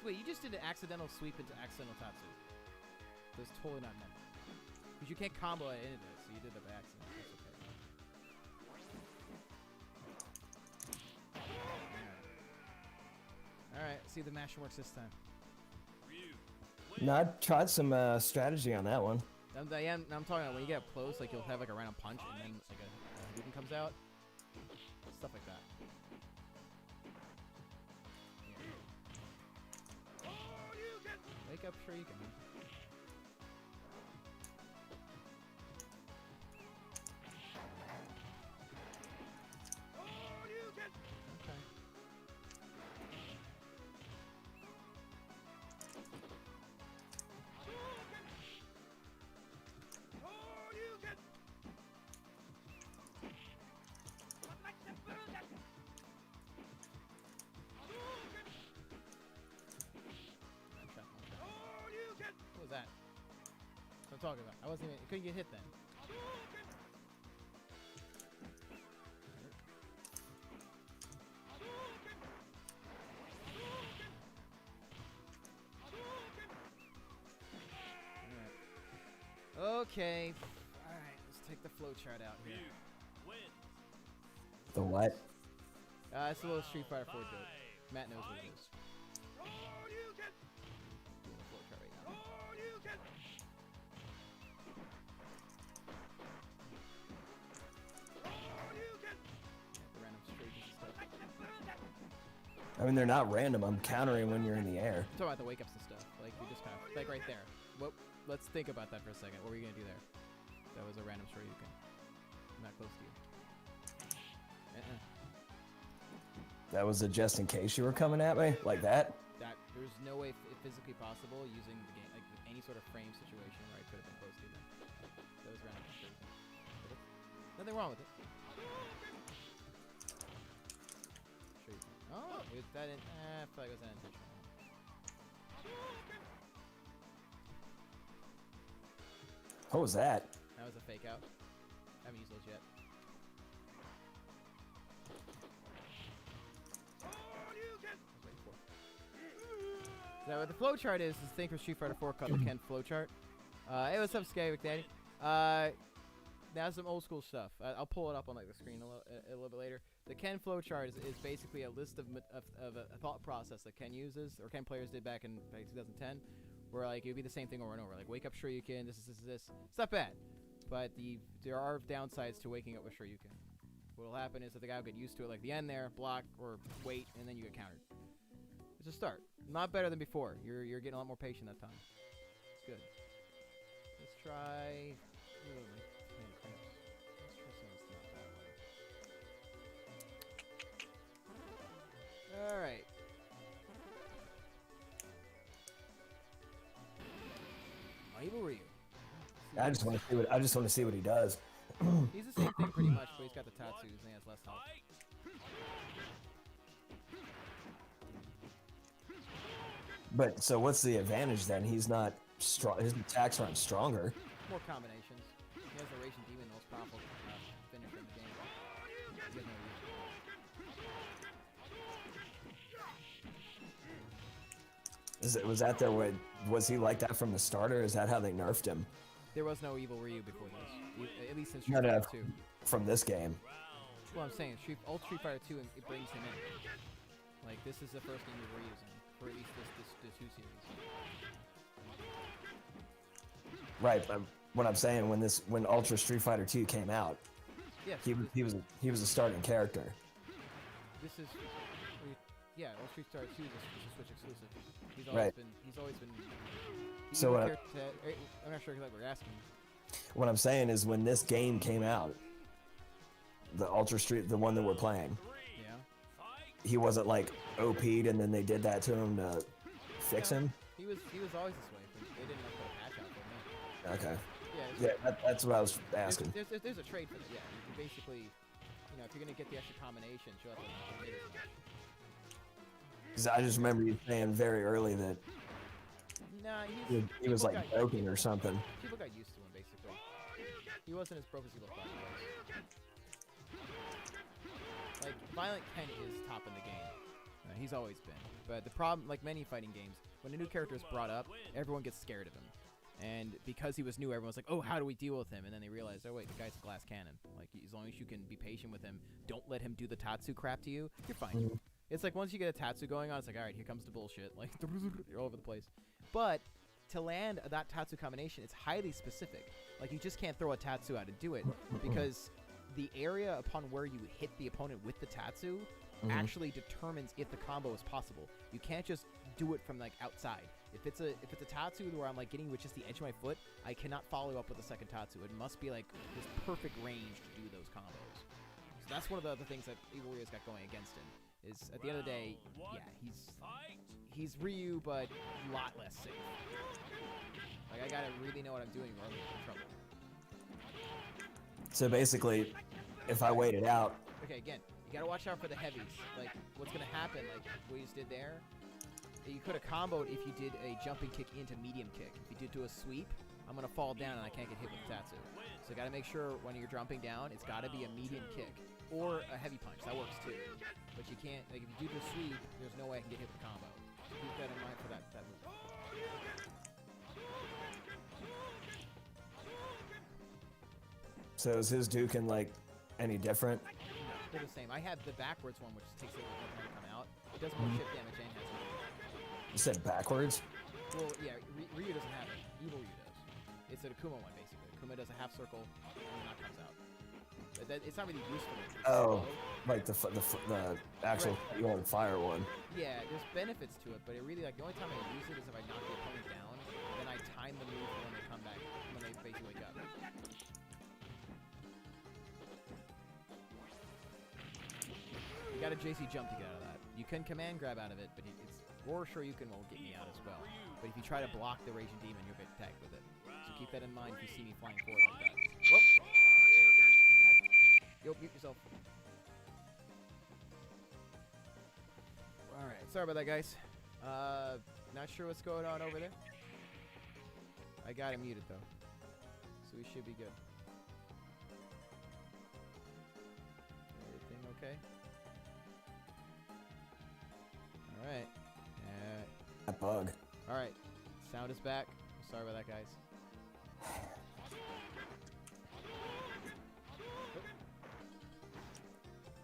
Wait, you just did an accidental sweep into accidental Tatsu. That's totally not meant. Because you can't combo it into it, so you did it by accident. That's okay. Alright, see if the mashing works this time. No, I tried some strategy on that one. I'm talking about when you get up close, like you'll have like a random punch and then like a Hadouken comes out. Stuff like that. Wake up, sure you can. Okay. What was that? That's what I'm talking about. I wasn't even. Couldn't get hit then. Alright. Okay. Alright, let's take the flowchart out here. The what? It's a little Street Fighter 4 joke. Matt knows what it is. Doing the flowchart right now. The random straight and stuff. I mean, they're not random. I'm countering when you're in the air. I'm talking about the wake ups and stuff. Like you just kind of like right there. What? Let's think about that for a second. What were you gonna do there? That was a random straight. You can. I'm not close to you. That was a just in case you were coming at me like that. That there's no way physically possible using the game like any sort of frame situation where I could have been close to them. That was random straight. Nothing wrong with it. Sure you can. Oh, that didn't. I feel like it was unintentional. What was that? That was a fake out. I haven't used those yet. So what the flowchart is this thing from Street Fighter 4 called the Ken flowchart. Hey, what's up, Skywik Daddy? That's some old school stuff. I'll pull it up on like the screen a little bit later. The Ken flowchart is basically a list of a thought process that Ken uses, or Ken players did back in 2010, where like it would be the same thing over and over. Like wake up Shoryuken, this. It's not bad, but there are downsides to waking up with Shoryuken. What'll happen is that the guy will get used to it, like the end there, block or wait, and then you get countered. It's a start. Not better than before. You're getting a lot more patient that time. It's good. Let's try. Let's try something that's not that way. All right. Able Ryu. I just want to see what he does. He's the same thing pretty much, but he's got the tattoos and he has less health. But so what's the advantage then? He's not strong. His attacks aren't stronger. More combinations. He has the Raging Demon, the most powerful finisher in the game. He has no Was that there? Was he like that from the start, or is that how they nerfed him There was no evil Ryu before this, at least in No, Street no. Fighter 2. from this game? Well, I'm saying Old Street Fighter 2, it brings him in. Like, this is the first game of Ryu's in, for at least the 2 series. Right, but what I'm saying when Ultra Street Fighter 2 came out, Yes, he was a starting character. this is, yeah, Old Street Fighter 2 is a Switch exclusive. He's Right. always been. So what I'm not sure exactly what you're asking. What I'm saying is when this game came out, the Ultra Street, the one that we're playing, Yeah. he wasn't like OP'd and then they did that to him to fix him. He was always this way. They didn't have to put a patch out for him. Okay. Yeah. Yeah, that's what I was asking. There's a trade for that. Yeah. You basically, if you're gonna get the extra combinations, you'll have to pay as much. Because I just remember you saying very early that Nah, he was people like got- broken or something. People got used to him basically. He wasn't as broke as he looked like. Like Violent Ken is top in the game. He's always been. But the problem, like many fighting games, when a new character is brought up, everyone gets scared of him. And because he was new, everyone's like, "Oh, how do we deal with him?" And then they realize, "Oh wait, the guy's a glass cannon. Like as long as you can be patient with him, don't let him do the Tatsu crap to you. You're fine." It's like once you get a Tatsu going on, it's like, all right, here comes the bullshit. Like you're all over the place. But to land that Tatsu combination, it's highly specific. Like you just can't throw a Tatsu out and do it because the area upon where you hit the opponent with the Tatsu actually determines if the combo is possible. You can't just do it from like outside. If it's a Tatsu where I'm like getting with just the edge of my foot, I cannot follow up with a second Tatsu. It must be like this perfect range to do those combos. So that's one of the other things that Evil Ryu's got going against him. Is at the end of the day, yeah, he's Ryu, but a lot less safe. Like I gotta really know what I'm doing or I'm in trouble. So basically, if I wait it out, Okay, again, you gotta watch out for the heavies. Like what's gonna happen, like what you just did there. You could have comboed if you did a jumping kick into medium kick. If you did do a sweep, I'm gonna fall down and I can't get hit with the Tatsu. So you gotta make sure when you're jumping down, it's gotta be a medium kick or a heavy punch. That works too. But you can't, like if you do the sweep, there's no way I can get hit with a combo. So keep that in mind for that move. so is his Dukin like any different? They're the same. I have the backwards one, which takes a little bit more time to come out. It does more chip damage and has You said backwards? Well, yeah, Ryu doesn't have it. Evil Ryu does. It's an Akuma one, basically. Akuma does a half circle, and then that comes out. But it's not really useful. It's Oh, slow. like the actual fire one. Yeah, there's benefits to it, but it really, like, the only time I use it is if I knock the opponent down, then I time the move for when they come back, when they basically wake up. You got a JC jump to get out of that. You can command grab out of it, but it's or Shoryuken will get me out as well. But if you try to block the Raging Demon, you'll get tagged with it. So keep that in mind if you see me flying forward like that. Whoop! Yo, mute yourself. Alright, sorry about that, guys. Not sure what's going on over there. I got him muted, though. So we should be good. Everything okay? Alright. That bug. Alright. Sound is back. Sorry about that, guys.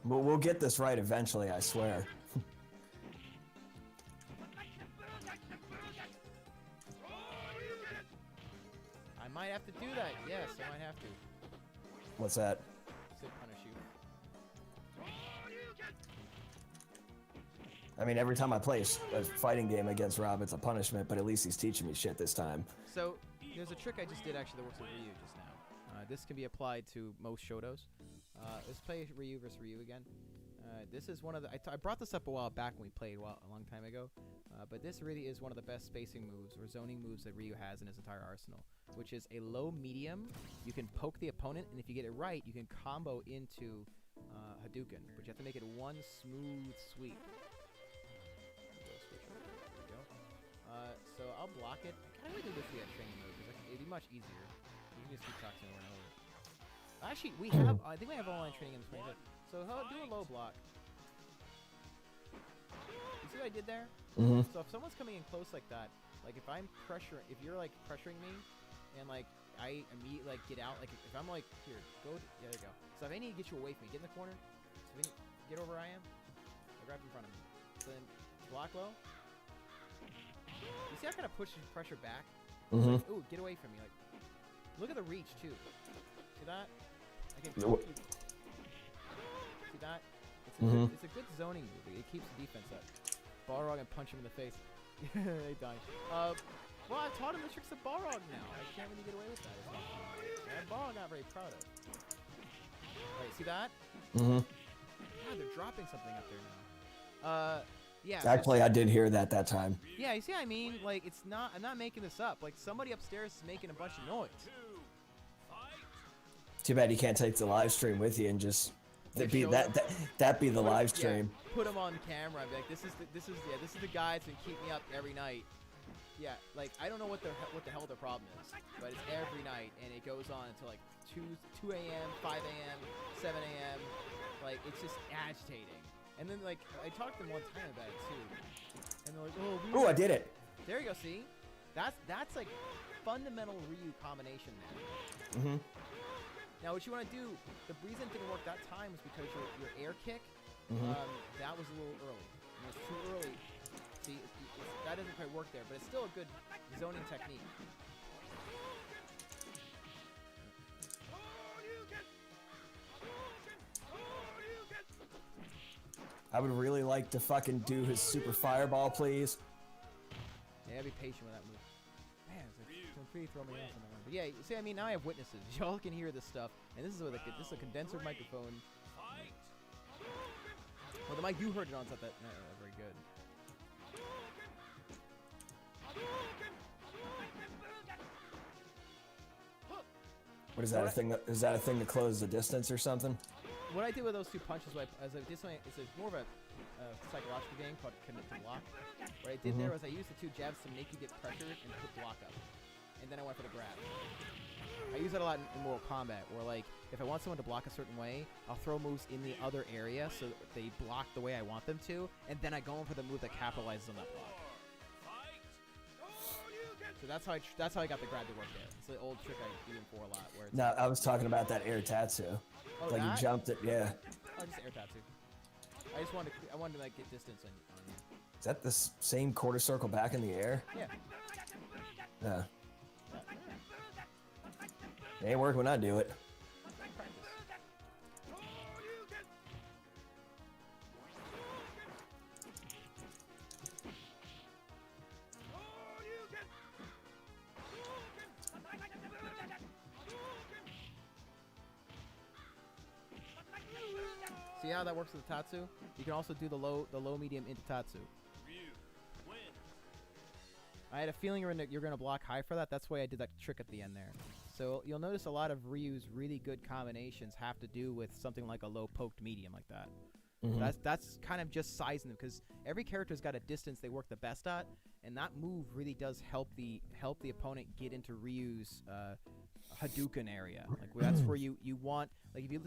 We'll get this right eventually, I swear. I might have to do that. Yes, I might have to. What's that? Sit punish you. I mean, every time I play a fighting game against Rob, it's a punishment, but at least he's teaching me shit this time. So, there's a trick I just did actually that works with Ryu just now. This can be applied to most Shotos. Let's play Ryu versus Ryu again. This is one of the... I brought this up a while back when we played a long time ago. But this really is one of the best spacing moves or zoning moves that Ryu has in his entire arsenal, which is a low-medium. You can poke the opponent, and if you get it right, you can combo into Hadouken. But you have to make it one smooth sweep. So I'll block it. I kind of wish this we had training mode because it'd be much easier. You can just keep practicing over and over. Actually, we have. I think we have online training in this 25th. So do a low block. You see what I did there? Mm-hmm. So if someone's coming in close like that, like if you're like pressuring me, and like I immediately like get out, like if I'm like here, there you go. So if I need to get you away from me, get in the corner. So if get over where I am, grab in front of me. So then block low. You see how I kind of push pressure back? Mm-hmm. Like, ooh, get away from me. Like, look at the reach too. See that? I can. No. See that? Mm-hmm. It's a good zoning movie. It keeps the defense up. Balrog and punch him in the face. They die. Well, I've taught him the tricks of Balrog now. I can't really get away with that. Balrog not very proud of. Right, see that? Mm-hmm. God, they're dropping something up there now. Yeah. Actually, I did hear that time. Yeah, you see what I mean? Like, it's not. I'm not making this up. Like, somebody upstairs is making a bunch of noise. Too bad you can't take the live stream with you and just that'd be the live stream. Yeah, put them on camera. I'd be like, this is the guy that's gonna keep me up every night. Yeah, like I don't know what the hell their problem is, but it's every night and it goes on until like 2 a.m., 5 a.m., 7 a.m. Like it's just agitating. And then like I talked to them one time about it too, and they're like, oh, I did it. There you go. See, that's like fundamental Ryu combination there. Mm-hmm. Now, what you want to do, the reason it didn't work that time was because your air kick, that was a little early. It was too early. See, that doesn't quite work there, but it's still a good zoning technique. I would really like to fucking do his super fireball, please. Yeah, be patient with that move. Man, it's pretty throw me off on that one. But yeah, see, I mean, now I have witnesses. Y'all can hear this stuff, and this is with this is a condenser microphone. Well, the mic you heard it on is not that very good. What is that a thing? Is that a thing to close the distance or something? What I did with those two punches, it's more of a psychological game called commit to block. What I did there was I used the two jabs to make you get pressured and put block up, and then I went for the grab. I use that a lot in Mortal Kombat, where like if I want someone to block a certain way, I'll throw moves in the other area so that they block the way I want them to, and then I go in for the move that capitalizes on that block. So that's how I got the grab to work there. It's the old trick I do in 4 a lot. Where it's No, I was talking about that air tatsu. Oh, Like that? you jumped it, yeah. Oh, just air tattoo. I wanted to like get distance on you. Is that the same quarter circle back in the air? Yeah. Yeah. It ain't work when I do it. Practice. See how that works with the Tatsu? You can also do the low medium into Tatsu. I had a feeling you're gonna block high for that. That's why I did that trick at the end there. So you'll notice a lot of Ryu's really good combinations have to do with something like a low poked medium like that. That's kind of just sizing them, because every character's got a distance they work the best at, and that move really does help the opponent get into Ryu's Hadouken area. Like that's where you want, like if you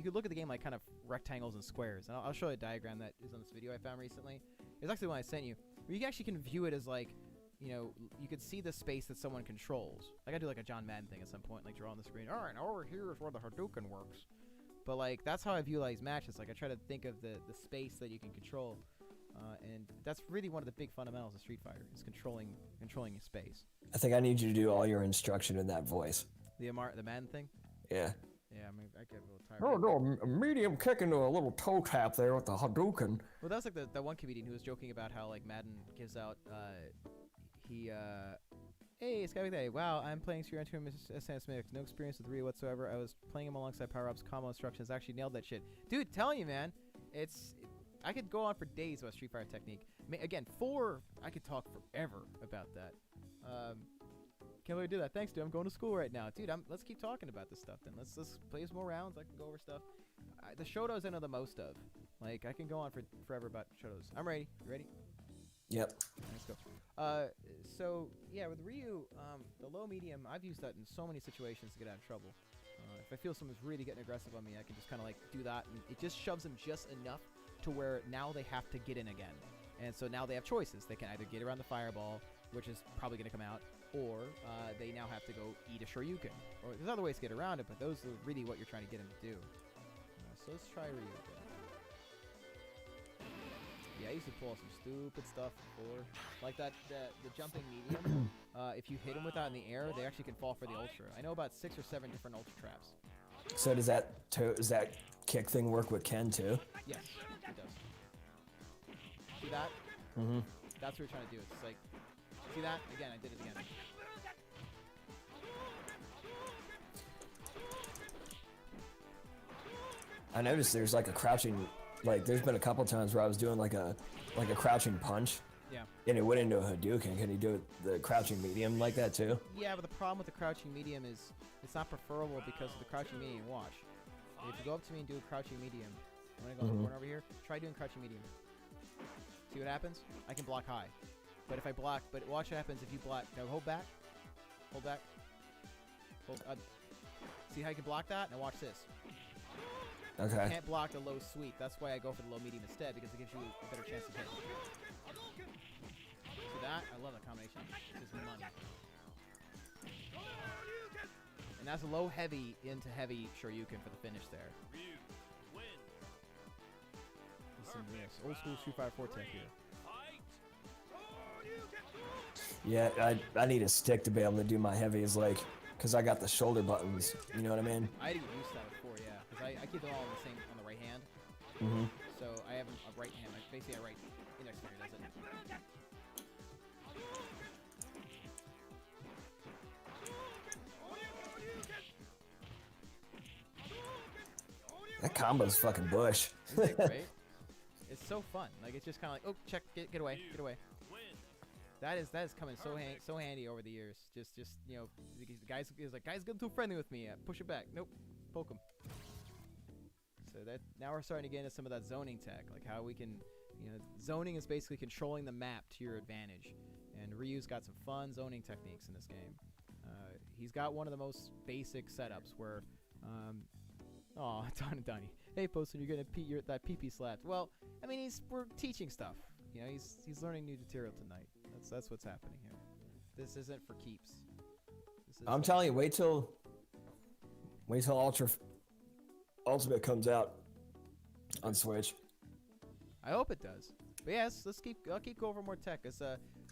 could look at the game like kind of rectangles and squares. And I'll show you a diagram that is on this video I found recently. It's actually the one I sent you, where you actually can view it as like, you know, you could see the space that someone controls. Like I do like a John Madden thing at some point, like draw on the screen. All right, now over here is where the Hadouken works. But like that's how I view these matches. Like I try to think of the space that you can control, and that's really one of the big fundamentals of Street Fighter is controlling your space. I think I need you to do all your instruction in that voice. The Madden thing. Yeah. Yeah, I mean I get a little tired. Oh no, a medium kick into a little toe tap there with the Hadouken. Well, that was like the one comedian who was joking about how like Madden gives out hey, it's Sky Day. Wow, I'm playing Street Fighter 2 SNS Mix. No experience with Ryu whatsoever. I was playing him alongside power-ups, combo instructions. Actually nailed that shit. Dude, telling you, man. I could go on for days about Street Fighter technique. Again, 4, I could talk forever about that. Can't really do that. Thanks, dude. I'm going to school right now. Dude, let's keep talking about this stuff then. Let's play some more rounds. I can go over stuff. The Shotos I know the most of. Like, I can go on for forever about Shotos. I'm ready. You ready? Yep. Let's go. So yeah, with Ryu, the low medium, I've used that in so many situations to get out of trouble. If I feel someone's really getting aggressive on me, I can just kind of like do that, and it just shoves them just enough to where now they have to get in again. And so now they have choices. They can either get around the fireball, which is probably going to come out, or they now have to go eat a Shoryuken. Or there's other ways to get around it, but those are really what you're trying to get them to do. So let's try Ryuken. Yeah, I used to pull some stupid stuff before. Like the jumping medium. If you hit them with that in the air, they actually can fall for the ultra. I know about 6 or 7 different ultra traps. So does that kick thing work with Ken too? Yes, it does. See that? Mm-hmm. That's what you're trying to do. It's like, see that? Again, I did it again. I noticed there's like a crouching, like there's been a couple times where I was doing like a crouching punch, Yeah. and it went into a Hadouken. Can you do the crouching medium like that too? Yeah, but the problem with the crouching medium is it's not preferable because of the crouching medium. Watch. If you go up to me and do a crouching medium, I'm going to go in the corner over here. Try doing crouching medium. See what happens? I can block high. But if I block, but watch what happens if you block. Now hold back. Hold back. Hold. See how you can block that? Now watch this. You Okay. can't block the low sweep. That's why I go for the low medium instead, because it gives you a better chance to hit. See that? I love that combination. It's just money. And that's low heavy into heavy Shoryuken for the finish there. Ryu, win. Some yes, old school Street Fighter 4 tech here. Fight. Yeah, I need a stick to be able to do my heavies, like, cause I got the shoulder buttons. You know what I mean? I had to get used to that before, yeah, because I keep them all on the same on the right hand. Mm-hmm. So I have a right hand. Like basically, a right index finger does it. That combo's fucking bush. Isn't it great? It's so fun. Like it's just kind of like, oh, check, get away, get away. Win. That is so handy over the years. Just you know, the guys is like, guys, get too friendly with me. Push it back. Nope, poke him. So that now we're starting to get into some of that zoning tech, like how we can, you know, zoning is basically controlling the map to your advantage. And Ryu's got some fun zoning techniques in this game. He's got one of the most basic setups where, oh, Donnie. Hey, Poston, you're gonna that pee slapped. Well, I mean, we're teaching stuff. You know, he's learning new material tonight. That's what's happening here. This isn't for keeps. This is I'm telling you, wait till Ultimate comes out on Switch. I hope it does. But yes, I'll keep go over more tech.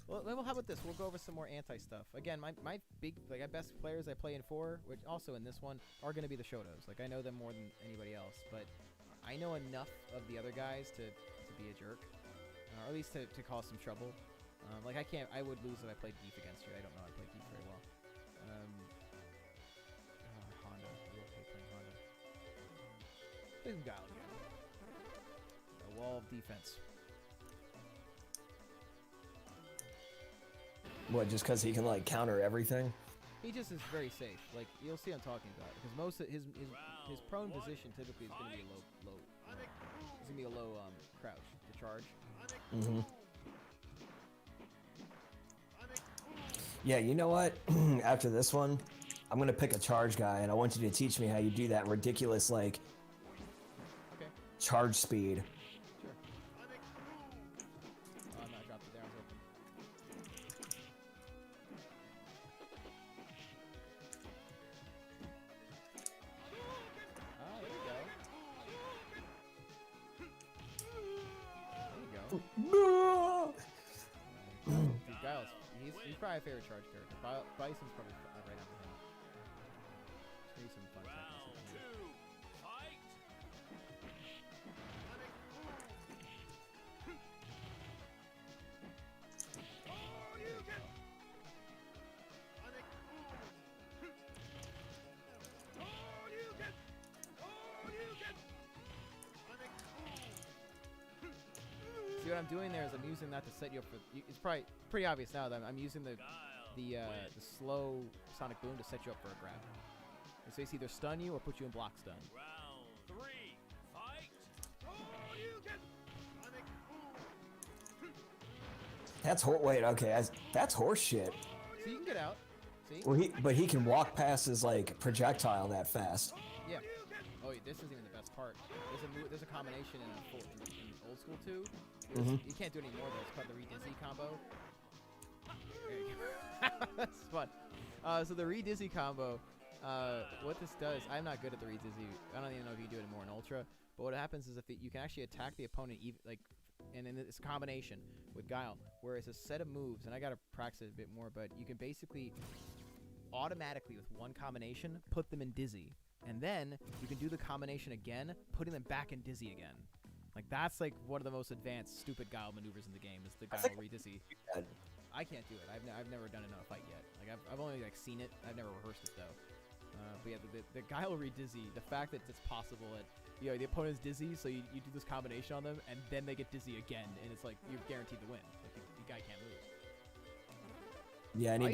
Well, how about this? We'll go over some more anti stuff. Again, my big best players I play in 4, which also in this one are going to be the Shotos. Like I know them more than anybody else, but I know enough of the other guys to be a jerk, or at least to cause some trouble. Like I would lose if I played Geef against you. I don't know how to play Geef very well. Honda, I will play playing Honda. Play some Guile again. A wall of defense. What? Just because he can like counter everything? He just is very safe. Like you'll see, I'm talking about because most of his prone position typically is going to be a low. It's going to be a low crouch to charge. Mm-hmm. Yeah, you know what? After this one, I'm gonna pick a charge guy, and I want you to teach me how you do that ridiculous like Okay, charge speed. sure. Oh, I'm not dropped it there. I was open. Ah, there you go. There you go. Dude, Giles, he's probably a favorite charge character. Bison's probably right after him. Maybe some fun Round techniques. 2. Fight. See what I'm doing there is I'm using that to set you up for. It's probably pretty obvious now that I'm using the slow sonic boom to set you up for a grab. So it's either stun you or put you in block stun. Round 3. Fight. Wait, okay, that's horse shit. So you can get out. See? Well, he can walk past his like projectile that fast. Yeah. Oh, yeah, this isn't even the best part. There's a combination in old school too. You can't do it anymore though. It's called the Redizzy combo. There you go. That's fun. So the Redizzy combo, what this does, I'm not good at the Redizzy. I don't even know if you do it more in Ultra. But what happens is you can actually attack the opponent and in this combination with Guile, where it's a set of moves, and I gotta practice it a bit more. But you can basically automatically with one combination put them in Dizzy. And then you can do the combination again, putting them back in Dizzy again. Like that's like one of the most advanced stupid Guile maneuvers in the game is the Guile Redizzy. I can't do it. I've never done it in a fight yet. Like I've only like seen it. I've never rehearsed it though. But yeah, the Guile Redizzy, the fact that it's possible that the opponent's dizzy, so you do this combination on them, and then they get dizzy again, and it's like you're guaranteed to win. Like the guy can't lose. Yeah, I need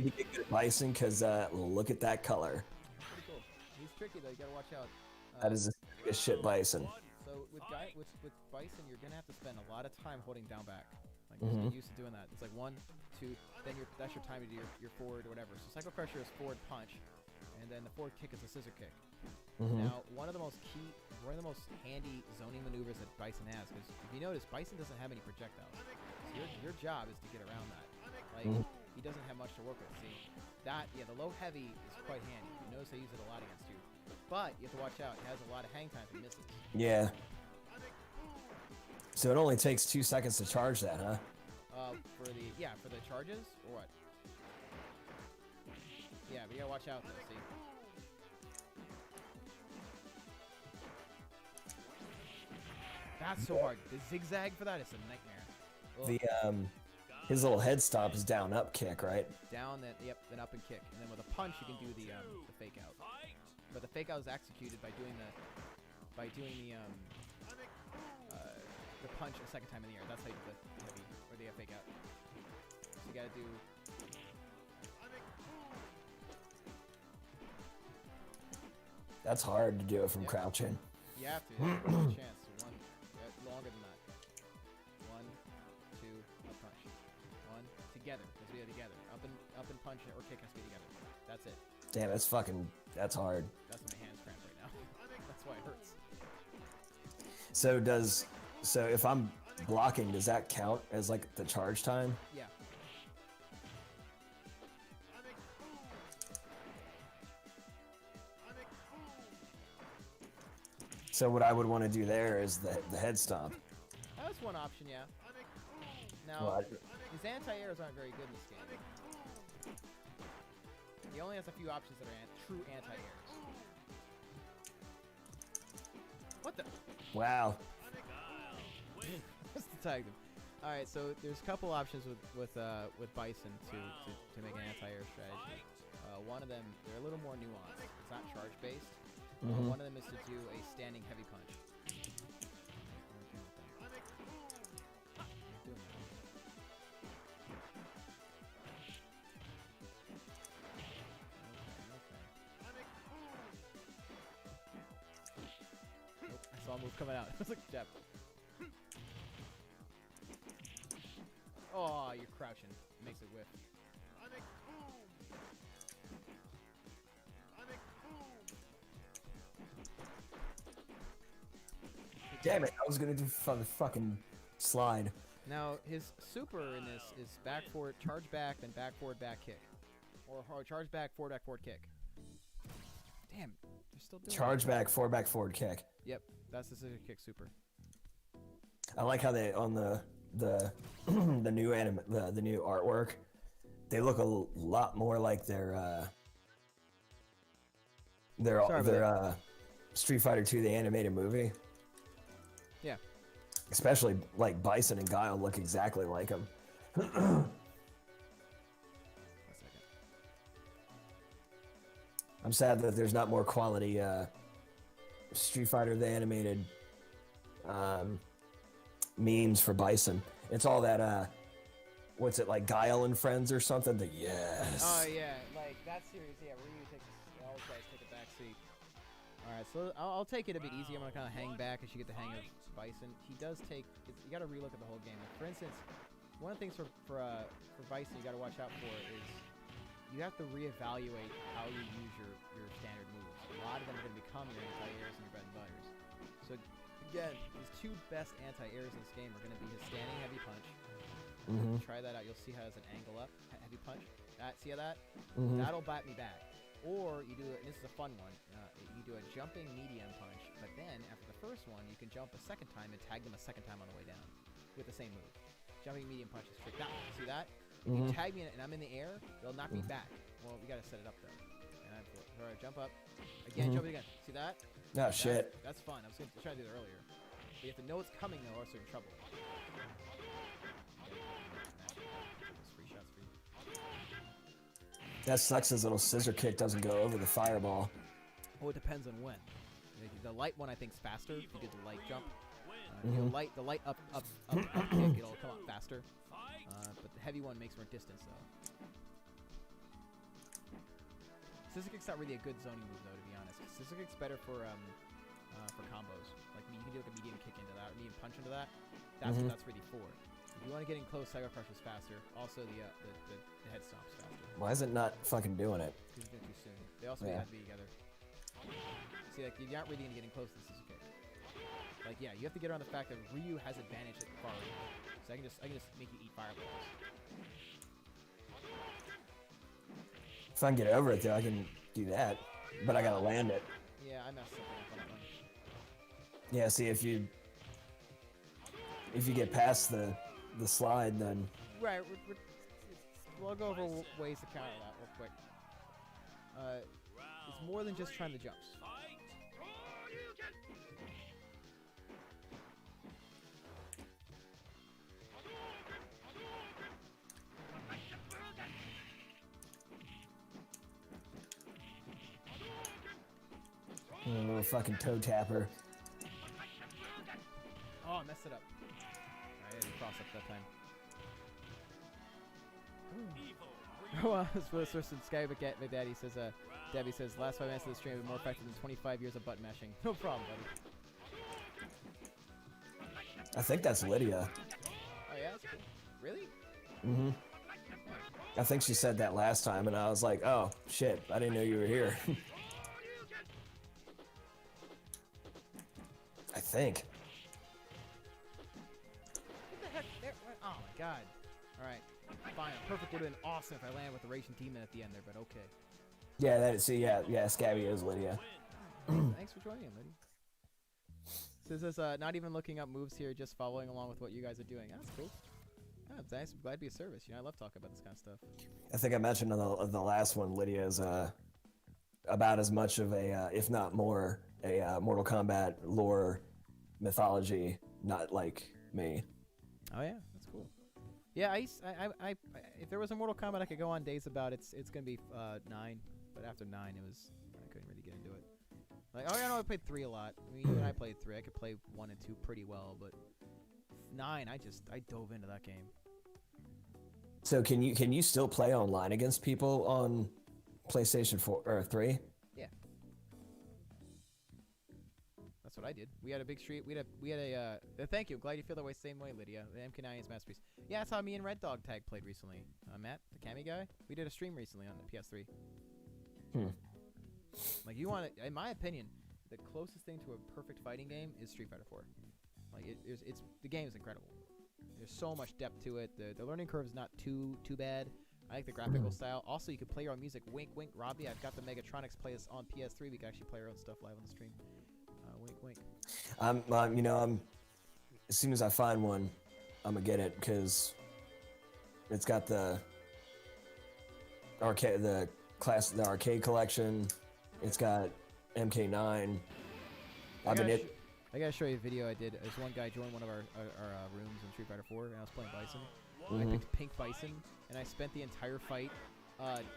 to get good at Bison because look at that color. Pretty cool. He's tricky though. You gotta watch out. That is a shit Bison. So with Bison, you're gonna have to spend a lot of time holding down back. Like just get used to doing that. It's like 1, 2, then that's your time to do your forward or whatever. So Psycho Crusher is forward punch, and then the forward kick is a scissor kick. Now, one of the most handy zoning maneuvers that Bison has, because if you notice, Bison doesn't have any projectiles. So your job is to get around that. Like he doesn't have much to work with. See that? Yeah, the low heavy is quite handy. You notice I use it a lot against you, but you have to watch out. It has a lot of hang time and misses. Yeah. So it only takes 2 seconds to charge that, huh? For the charges or what? Yeah, but you gotta watch out though. See. That's so hard. The zigzag for that is a nightmare. Ugh. The his little head stomp is down up kick, right? Down, then up and kick, and then with a punch you can do the fake out. But the fake out is executed by doing the punch a second time in the air. That's how you do the heavy or the fake out. So you gotta do. That's hard to do it from crouching. You have to. There's no chance. Longer than that. 1, 2, up punch. 1 together. Let's do it together. Up and punch or kick has to be together. That's it. Damn, that's hard. That's my hands cramp right now. That's why it hurts. So if I'm blocking, does that count as like the charge time? Yeah. So what I would want to do there is the head stomp. That's one option, yeah. Now, Well, his anti-airs aren't very good in this game. He only has a few options that are true anti-airs. What the? Wow. Just to tag them. All right, so there's a couple options with Bison to make an anti-air strategy. One of them, they're a little more nuanced. It's not charge-based. One of them is to do a standing heavy punch. Nope, I saw a move coming out. I was like, jab. Oh, you're crouching. Makes it whiff. Damn it! I was gonna do the fucking slide. Now his super in this is back forward, charge back, then back forward, back kick, or charge back forward, kick. Damn, they're still doing Charge back, forward kick. Yep, that's the scissor kick super. I like how they on the the new the new artwork. They look a lot more like their Street Fighter 2, the animated movie. Yeah. Especially like Bison and Guile look exactly like him. A second. I'm sad that there's not more quality Street Fighter the animated memes for Bison. It's all that what's it like, Guile and Friends or something? Yes. Oh yeah, like that series. Yeah, Ryu takes all those guys take a back seat. All right, so I'll take it a bit easy. I'm gonna kind of hang back as you get the hang of Bison. He does take. You got to relook at the whole game. Like, for instance, one of the things for Bison you got to watch out for is you have to reevaluate how you use your standard moves. A lot of them are going to become your anti-airs and your bread and butters. So again, his two best anti-airs in this game are going to be his standing heavy punch. Try that out. You'll see how it's an angle up heavy punch. See how that? That'll bat me back. Or you do, and this is a fun one, you do a jumping medium punch, but then after the first one, you can jump a second time and tag them a second time on the way down with the same move. Jumping medium punch is trick. That one, see that? If you tag me and I'm in the air, they'll knock me back. Well, we gotta set it up though. And alright, jump up. Again, jump it again. See that? Oh, shit. That's fun. I was gonna try to do that earlier. But you have to know it's coming though, or else you're in trouble. Free shots for you. That sucks. His little scissor kick doesn't go over the fireball. Oh, it depends on when. The light one I think is faster. If you did the light jump, the light up kick, it'll come up faster. But the heavy one makes more distance though. Scissor kick's not really a good zoning move though, to be honest. Scissor kick's better for combos. Like you can do like a medium kick into that, or medium punch into that. That's what that's really for. If you want to get in close, Cyber Crush is faster. Also, the head stomp's faster. Why is it not fucking doing it? Because it's too soon. They also have to be together. See, like you're not really gonna get in close to the scissor kick. Like, yeah, you have to get around the fact that Ryu has advantage at far range. So I can just make you eat fireballs. If I can get over it, though, I can do that. But I gotta land it. Yeah, I messed something up on that one. Yeah, see, if you get past the slide, then Right, we'll go over ways to counter that real quick. It's more than just trying the jumps. a little fucking toe tapper. Oh, I messed it up. I had to cross up that time. Well, this person Sky McDaddy says, Debbie says, last 5 minutes of the stream have been more effective than 25 years of butt mashing. No problem, buddy. I think that's Lydia. Oh yeah, that's cool. Really? I think she said that last time, and I was like, oh, shit, I didn't know you were here. I think. What the heck? Oh my god. Alright. Fine. Perfect would have been awesome if I landed with the Raging Demon at the end there, but okay. Yeah, that is, see, yeah, Scabby is Lydia. Thanks for joining in, Liddy. This is not even looking up moves here, just following along with what you guys are doing. That's cool. Yeah, it's nice. I'm glad to be of service. You know, I love talking about this kind of stuff. I think I mentioned on the last one, Lydia is about as much of a, if not more, a Mortal Kombat lore mythology, not like me. Oh yeah, that's cool. Yeah, I if there was a Mortal Kombat I could go on days about, it's gonna be 9, but after 9 I couldn't really get into it. Like, oh yeah, no, I played 3 a lot. I mean, you and I played 3. I could play 1 and 2 pretty well, but 9, I dove into that game. So can you still play online against people on PlayStation 4 or 3? Yeah. That's what I did. We had a big street. We had a thank you. I'm glad you feel that way. Same way, Lydia. The MK9 is masterpiece. Yeah, that's how me and Red Dog Tag played recently. Matt, the Cammy guy. We did a stream recently on the PS3. Like, you want to, in my opinion, the closest thing to a perfect fighting game is Street Fighter 4. Like, the game is incredible. There's so much depth to it. The learning curve is not too bad. I like the graphical style. Also, you can play your own music. Wink, wink, Robbie. I've got the Megatronics playlist on PS3. We can actually play our own stuff live on the stream. Wink, wink. I'm as soon as I find one, I'm gonna get it because it's got the arcade collection. It's got MK9. I gotta show you a video I did. There's one guy joined one of our rooms in Street Fighter 4, and I was playing Bison. I picked Pink Bison, and I spent the entire fight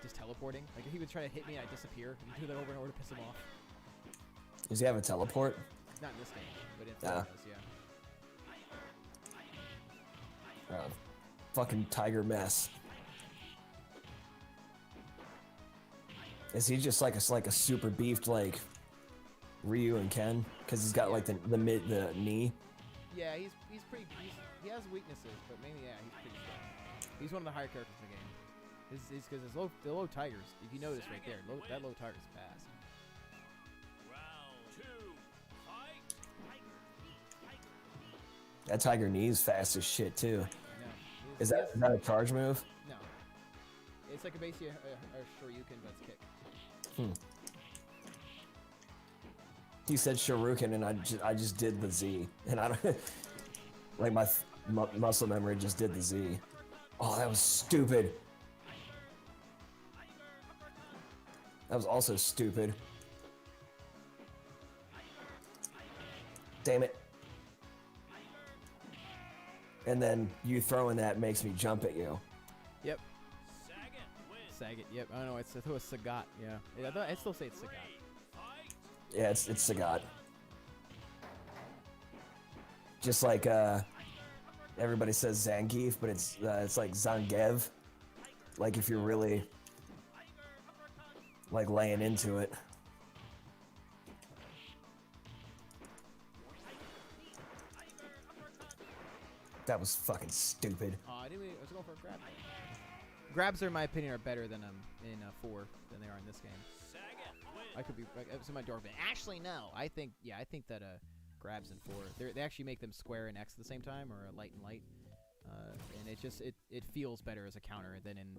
just teleporting. Like, he would try to hit me, and I'd disappear. He'd do that over and over to piss him off. Does he have a teleport? Not in this game, but in does, yeah. Fucking Tiger Mess. Is he just like a super beefed like Ryu and Ken? Because he's got like the knee. Yeah, he's pretty. He has weaknesses, but mainly he's pretty strong. He's one of the higher characters in the game. Is because the low tigers. If you notice right there, that low tiger's fast. Round 2. Fight. That Tiger Knee's fast as shit too. No, Is that a charge move? No. It's like basically a Shoryuken, but it's kick. You said Shuriken, and I just did the Z, and I don't like my muscle memory just did the Z. Oh, that was stupid. That was also stupid. Damn it. And then you throwing that makes me jump at you. Yep. Sagat wins. Sagat. Yep. I don't know. I thought it was Sagat. Yeah. I still say it's Sagat. Fight. Yeah, it's Sagat. Just like everybody says Zangief, but it's like Zangev. Like if you're really like laying into it. That was fucking stupid. I didn't. I was going for a grab. Grabs, are, in my opinion, are better than in 4 than they are in this game. Sagat wins. I could be. It's in my door. Actually, no. I think that grabs in 4. They actually make them square and X at the same time, or light and light. And it feels better as a counter than in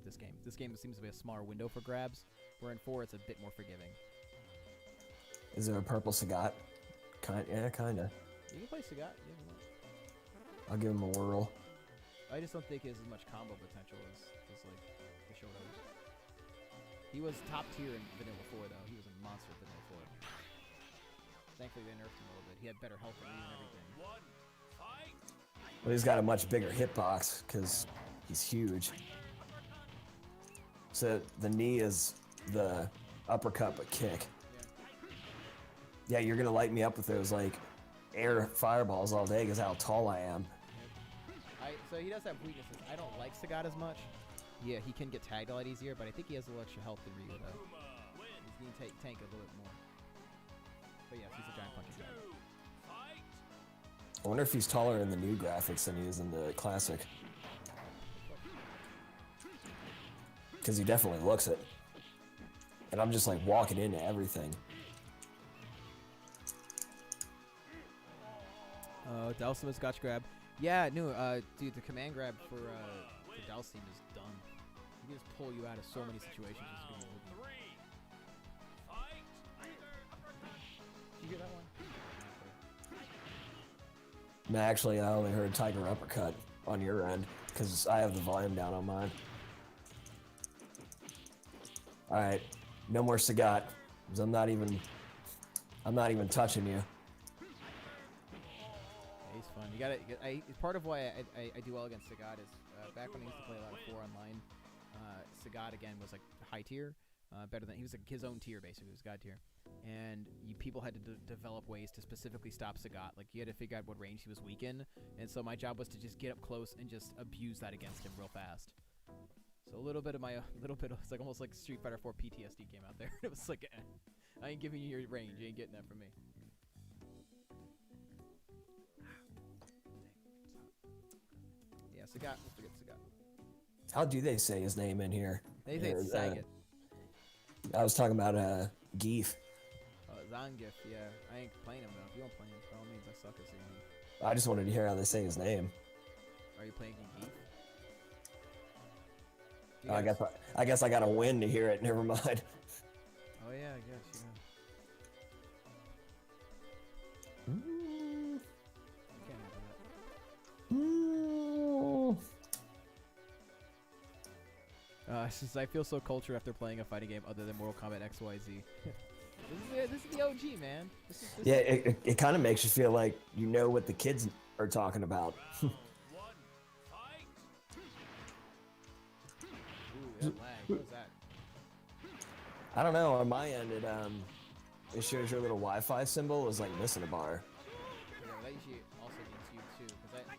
this game. This game seems to be a smaller window for grabs, where in 4 it's a bit more forgiving. Is there a purple Sagat? Yeah, kinda. You can play Sagat. Yeah, if you want. I'll give him a whirl. I just don't think he has as much combo potential as like the Shotos. He was top tier in Vanilla 4 though. He was a monster in Vanilla 4. Thankfully they nerfed him a little bit. He had better health than me and everything. 1. Fight. Well, he's got a much bigger hitbox because he's huge. So the knee is the uppercut but kick. Yeah, you're gonna light me up with those like air fireballs all day because how tall I am. So he does have weaknesses. I don't like Sagat as much. Yeah, he can get tagged a lot easier, but I think he has a little extra health than Ryu though. Kuma wins. He's gonna tank a little bit more. But yeah, he's a giant punching guy. 2. Fight. I wonder if he's taller in the new graphics than he is in the classic. Because he definitely looks it. And I'm just like walking into everything. Dhalsim is Scotch grab. Yeah, no, dude, the command grab for Dhalsim is dumb. He can just pull you out of so many situations. Just gonna hold 3. you. Fight. Did you hear that one? No, actually, I only heard Tiger Uppercut on your end because I have the volume down on mine. All right, no more Sagat. 'Cause I'm not even touching you. Yeah, he's fun. You gotta. Part of why I do well against Sagat is back when I used to play a lot of 4 online. Sagat again was like high tier, better than he was like his own tier basically. He was God tier, and people had to develop ways to specifically stop Sagat. Like you had to figure out what range he was weak in, and so my job was to just get up close and just abuse that against him real fast. So a little bit of it's like almost like Street Fighter 4 PTSD came out there. It was like, I ain't giving you your range. You ain't getting that from me. Yeah, Sagat. Let's forget Sagat. How do they say his name in here? They say it's Or, Sagat. I was talking about Geef. Zangief, yeah. I ain't playing him though. If you don't play him, by all means, I suck at saying him. I just wanted to hear how they say his name. Are you playing Geef? I guess I gotta win to hear it. Never mind. Oh yeah, I guess, yeah. Mm, I can't handle that. It's just, I feel so cultured after playing a fighting game other than Mortal Kombat XYZ. This is the OG, man. This yeah, it kind of makes you feel like you know what the kids are talking about. 1. Fight. Ooh, that lag. What was that? I don't know. On my end, it shows your little Wi-Fi symbol is like missing a bar. Yeah, that usually also means you too, because I.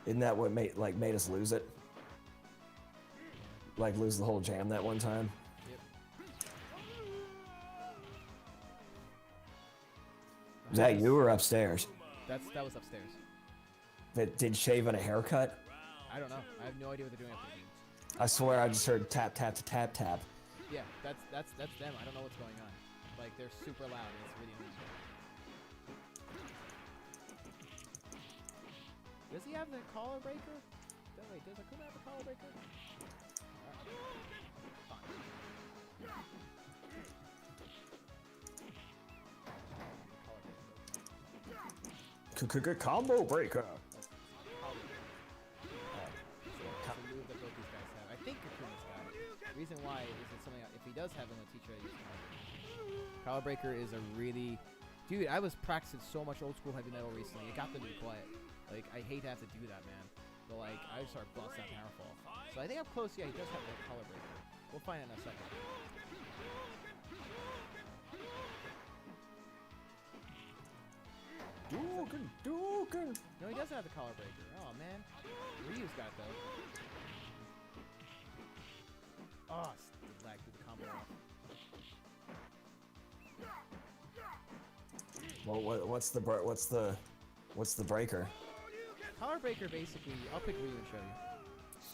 Isn't that what made us lose it? Like lose the whole jam that one time? Yep. Was that you or upstairs? That was upstairs. That did shave on a haircut? I don't know. I have no idea what they're doing up there. I swear I just heard tap tap to tap tap. Yeah, that's them. I don't know what's going on. Like they're super loud. And it's really annoying. Does he have the collar breaker? Wait, does Akuma have the collar breaker? Combo breaker. It's a move that both these guys have. I think Akuma's got it. The reason why is it's something if he does have him, he'll teach you how to use collar breaker. Collar breaker is a really, dude. I was practicing so much old school heavy metal recently. It got them to be quiet. Like I hate to have to do that, man. But like I just start busting out Powerfall. So I think I'm close. Yeah, he does have the collar breaker. We'll find out in a second. Duken. No, he doesn't have the collar breaker. Oh man, Ryu's got it though. Oh, lag through the combo off. Well, what's the breaker? Collar breaker basically, I'll pick Ryu and show you.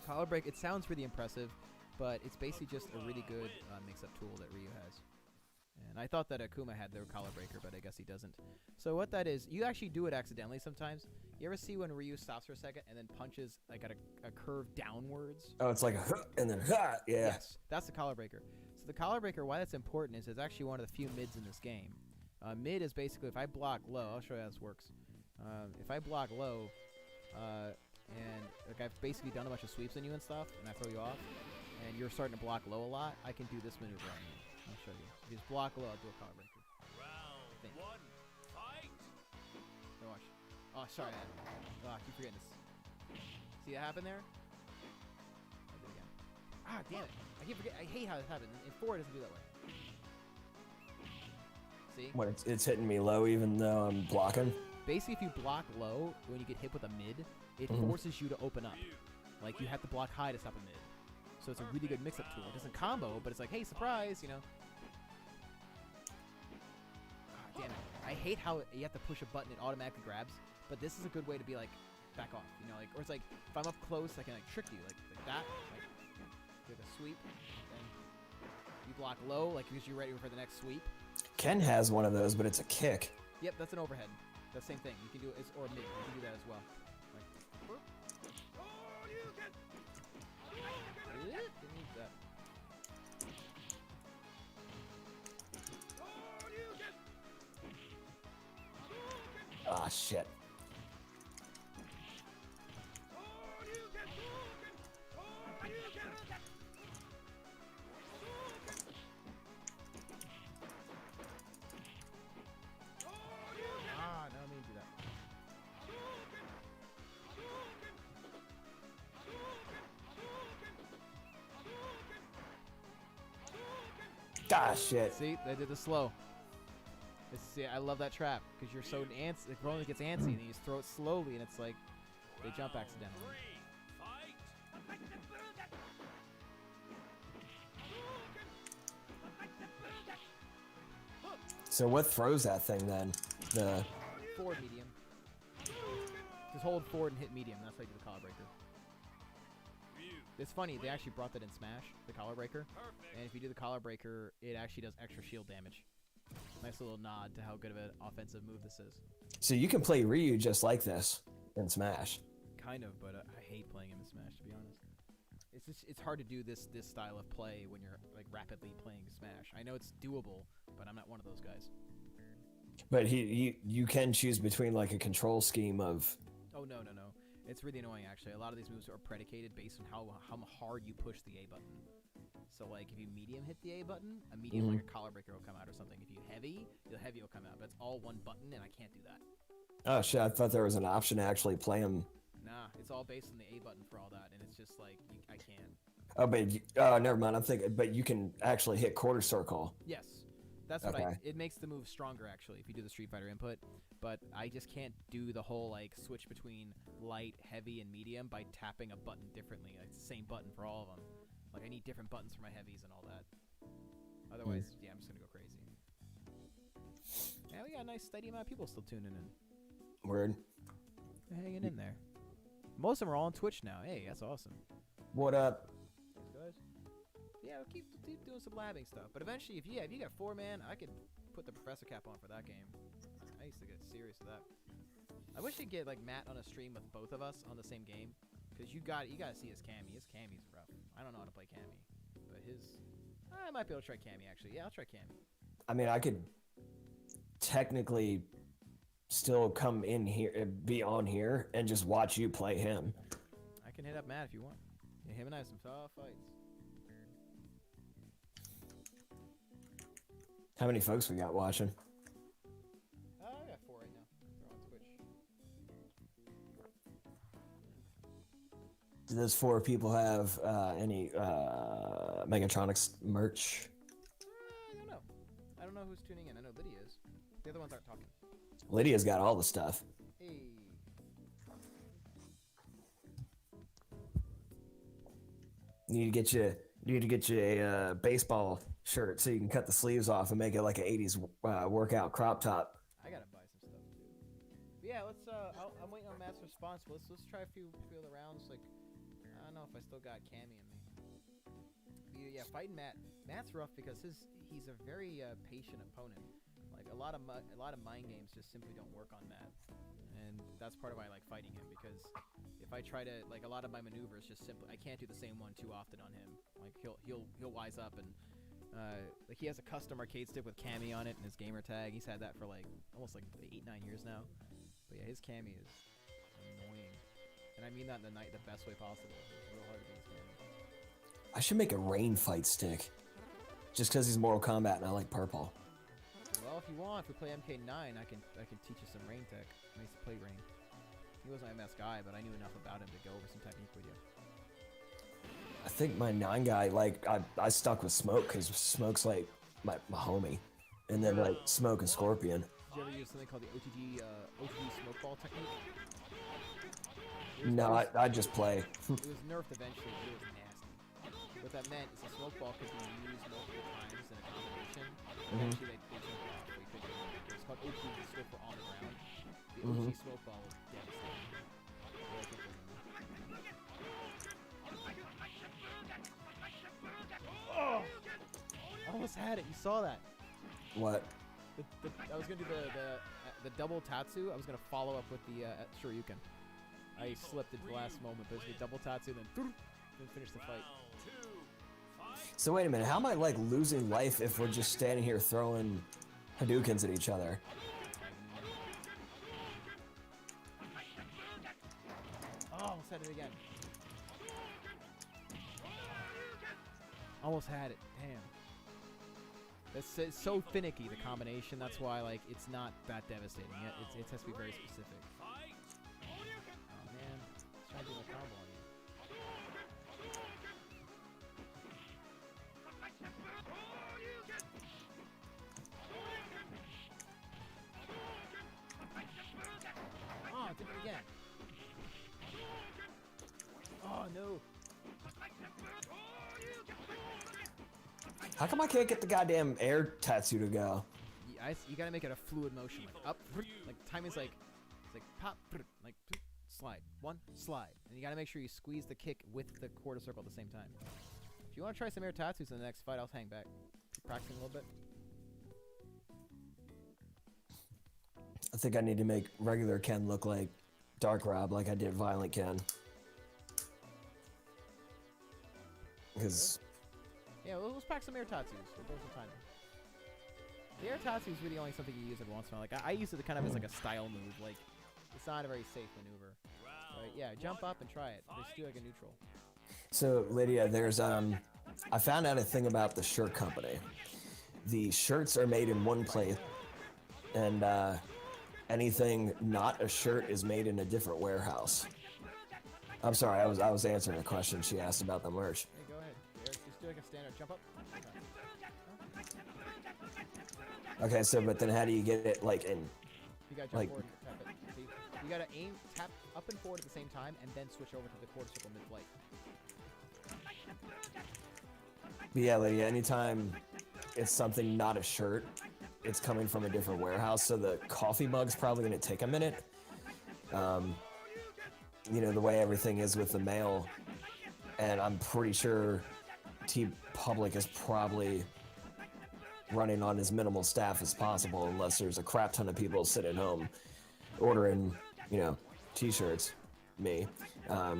Collar break, it sounds really impressive, but it's basically just a really good mix-up tool that Ryu has. And I thought that Akuma had their collar breaker, but I guess he doesn't. So what that is, you actually do it accidentally sometimes. You ever see when Ryu stops for a second and then punches like at a curve downwards? Oh, it's like a huh, and then huh, yeah. Yes, that's the collar breaker. So the collar breaker, why that's important is it's actually one of the few mids in this game. Mid is basically if I block low, I'll show you how this works. If I block low, and like I've basically done a bunch of sweeps on you and stuff, and I throw you off, and you're starting to block low a lot, I can do this maneuver on you. I'll show you. If you just block low, I'll do a collar breaker. Round one, fight! Now watch. Oh, sorry, man. Oh, I keep forgetting this. See that happen there? I'll do it again. Ah, damn it. I keep forgetting. I hate how this happens. In 4, it doesn't do that way. See? When it's hitting me low, even though I'm blocking. Basically, if you block low, when you get hit with a mid, it forces you to open up. Like, you have to block high to stop a mid. So it's a really good mix-up tool. It doesn't combo, but it's like, hey, surprise, you know. Ah, damn it. I hate how you have to push a button, it automatically grabs. But this is a good way to be like, back off, you know, like, or it's like, if I'm up close, I can like trick you, like that, like, give a sweep, then you block low, like, because you're ready for the next sweep. Ken has one of those, but it's a kick. Yep, that's an overhead. That's the same thing. You can do it, or mid. You can do that as well. Like, didn't need that. Ah, shit. Ah, no, I mean do that. Ah, shit. See, they did the slow. See, I love that trap because you're so antsy. The opponent gets antsy, and you just throw it slowly, and it's like they jump accidentally. Fight! So what throws that thing then? The Forward medium. Just hold forward and hit medium. That's how you do the collar breaker. It's funny, they actually brought that in Smash, the collar breaker. And if you do the collar breaker, it actually does extra shield damage. Nice little nod to how good of an offensive move this is. so you can play Ryu just like this in Smash. Kind of, but I hate playing him in Smash, to be honest. It's hard to do this style of play when you're like rapidly playing Smash. I know it's doable, but I'm not one of those guys. But you can choose between like a control scheme of. Oh no. It's really annoying actually. A lot of these moves are predicated based on how hard you push the A button. So like if you medium hit the A button, a medium like a collar breaker will come out or something. If you heavy, the heavy will come out. But it's all one button, and I can't do that. Oh shit! I thought there was an option to actually play them. Nah, it's all based on the A button for all that, and it's just like I can't. Oh, but never mind. I'm thinking, but you can actually hit quarter circle. Yes, that's what Okay. it makes the move stronger actually if you do the Street Fighter input. But I just can't do the whole like switch between light, heavy, and medium by tapping a button differently. Like, it's the same button for all of them. Like I need different buttons for my heavies and all that. Otherwise, yeah, I'm just gonna go crazy. Yeah, we we got a nice steady amount of people still tuning in. Word. They're hanging in there. Most of them are all on Twitch now. Hey, that's awesome. What up? Thanks, guys. Yeah, we'll keep doing some labbing stuff. But eventually, if you got 4-man, I could put the Professor Cap on for that game. I used to get serious with that. I wish you'd get like Matt on a stream with both of us on the same game, because you gotta see his Cammy. His Cammy's rough. I don't know how to play Cammy, but I might be able to try Cammy actually. Yeah, I'll try Cammy. I mean, I could technically still come in here, be on here, and just watch you play him. I can hit up Matt if you want. Yeah, him and I have some tough fights. How many folks we got watching? I got 4 right now. They're on Twitch. Do those 4 people have any Megatronics merch? I don't know. I don't know who's tuning in. I know Lydia is. The other ones aren't talking. Lydia's got all the stuff. Hey. Need to get you a baseball shirt so you can cut the sleeves off and make it like an 80s workout crop top. I gotta buy some stuff too. But yeah, let's. I'm waiting on Matt's response. But let's try a few other rounds. Like, I don't know if I still got Cammy in me. Yeah, fighting Matt. Matt's rough because he's a very patient opponent. Like a lot of mind games just simply don't work on Matt, and that's part of why I like fighting him, because if I try to, like, a lot of my maneuvers just simply I can't do the same one too often on him. Like he'll wise up, and like he has a custom arcade stick with Cammy on it and his gamer tag. He's had that for like almost like 8-9 years now. But yeah, his Cammy is annoying, and I mean that in the best way possible. It's real hard to beat his Cammy. I should make a Rain fight stick. Just because he's Mortal Kombat and I like purple. Well, if you want, if we play MK9, I can teach you some Rain tech. I used to play Rain. He wasn't my MS guy, but I knew enough about him to go over some technique with you. I think my 9 guy, like, I stuck with Smoke because Smoke's like my homie. And then like Smoke and Scorpion. Did you ever use something called the OTG smoke ball technique? No, I just play. It was nerfed eventually, but it was nasty. What that meant is the smoke ball could be used multiple times in a combination. Eventually, they took it off. We couldn't do it. It was called OG, the smoke ball on the ground. The OG smoke ball was devastating. Oh! I almost had it. You saw that. What? I was gonna do the double Tatsu. I was gonna follow up with the Shoryuken. I slipped at the last moment, but it was a double Tatsu, then finish the fight. So wait a minute, how am I like losing life if we're just standing here throwing Hadoukens at each other? Oh, almost had it again. Almost had it. Damn. It's so finicky, the combination. That's why, like, it's not that devastating. It has to be very specific. Oh man, it's trying to do a combo on you. Oh, I did it again. Oh no. How come I can't get the goddamn air tattoo to go? You gotta make it a fluid motion, like up, like timing's like, it's like pop, like slide, one slide, and you gotta make sure you squeeze the kick with the quarter circle at the same time. If you want to try some air tattoos in the next fight, I'll hang back. Keep practicing a little bit. I think I need to make regular Ken look like Dark Rob, like I did Violent Ken. Because yeah, let's practice some air tattoos. We'll throw some time in. The air tattoo is really only something you use every once in a while. Like I use it kind of as like a style move. Like it's not a very safe maneuver. But yeah, jump up and try it. Just do like a neutral. so Lydia, there's I found out a thing about the shirt company. The shirts are made in one place, and anything not a shirt is made in a different warehouse. I'm sorry, I was answering a question she asked about the merch. Hey, go ahead. Just do like a standard jump up. Okay, so but then how do you get it like in? You gotta jump Like- forward and tap it. See? You gotta aim, tap up and forward at the same time, and then switch over to the quarter circle mid-flight. But yeah, Lydia, anytime it's something not a shirt, it's coming from a different warehouse, so the coffee mug's probably going to take a minute. You know, the way everything is with the mail, and I'm pretty sure T-Public is probably running on as minimal staff as possible, unless there's a crap ton of people sitting at home ordering, you know, t-shirts. Me. I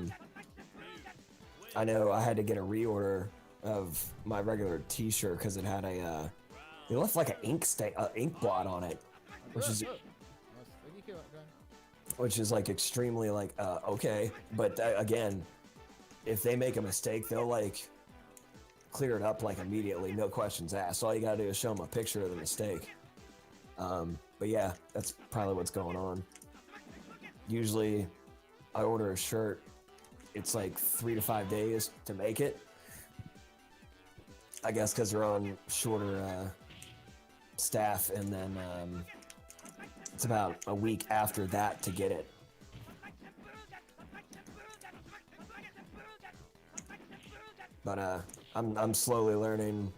know I had to get a reorder of my regular t-shirt because it had a, it left like an ink blot on it, which is like extremely like, okay. But again, if they make a mistake, they'll like clear it up like immediately, no questions asked. All you gotta do is show them a picture of the mistake. But yeah, that's probably what's going on. Usually I order a shirt, it's like 3 to 5 days to make it. I guess because they're on shorter staff, and then it's about a week after that to get it. But I'm slowly learning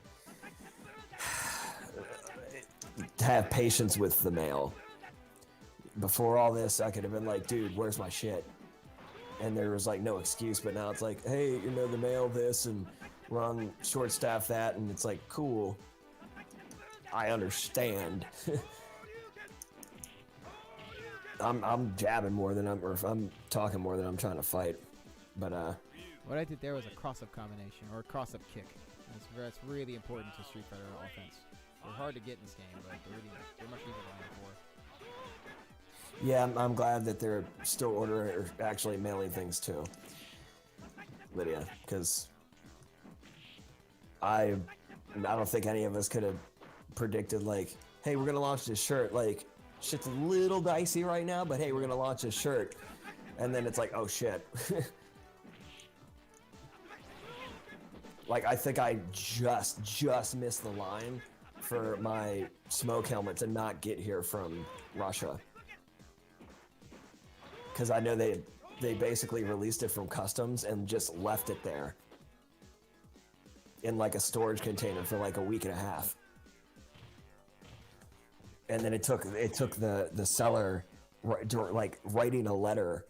to have patience with the mail. Before all this, I could have been like, dude, where's my shit? And there was like no excuse, but now it's like, hey, you know, the mail this, and we're on short staff that, and it's like, cool. I understand. I'm jabbing more than I'm talking more than I'm trying to fight. But what I did there was a cross-up combination, or a cross-up kick. That's really important to Street Fighter offense. They're hard to get in this game, but they're much easier to aim for. Yeah, I'm glad that they're still ordering or actually mailing things to Lydia, because I don't think any of us could have predicted, like, hey, we're gonna launch this shirt. Like, shit's a little dicey right now, but hey, we're gonna launch this shirt, and then it's like, oh shit. Like, I think I just missed the line for my smoke helmet to not get here from Russia. Because I know they basically released it from customs and just left it there in like a storage container for like a week and a half. And then it took the seller like writing a letter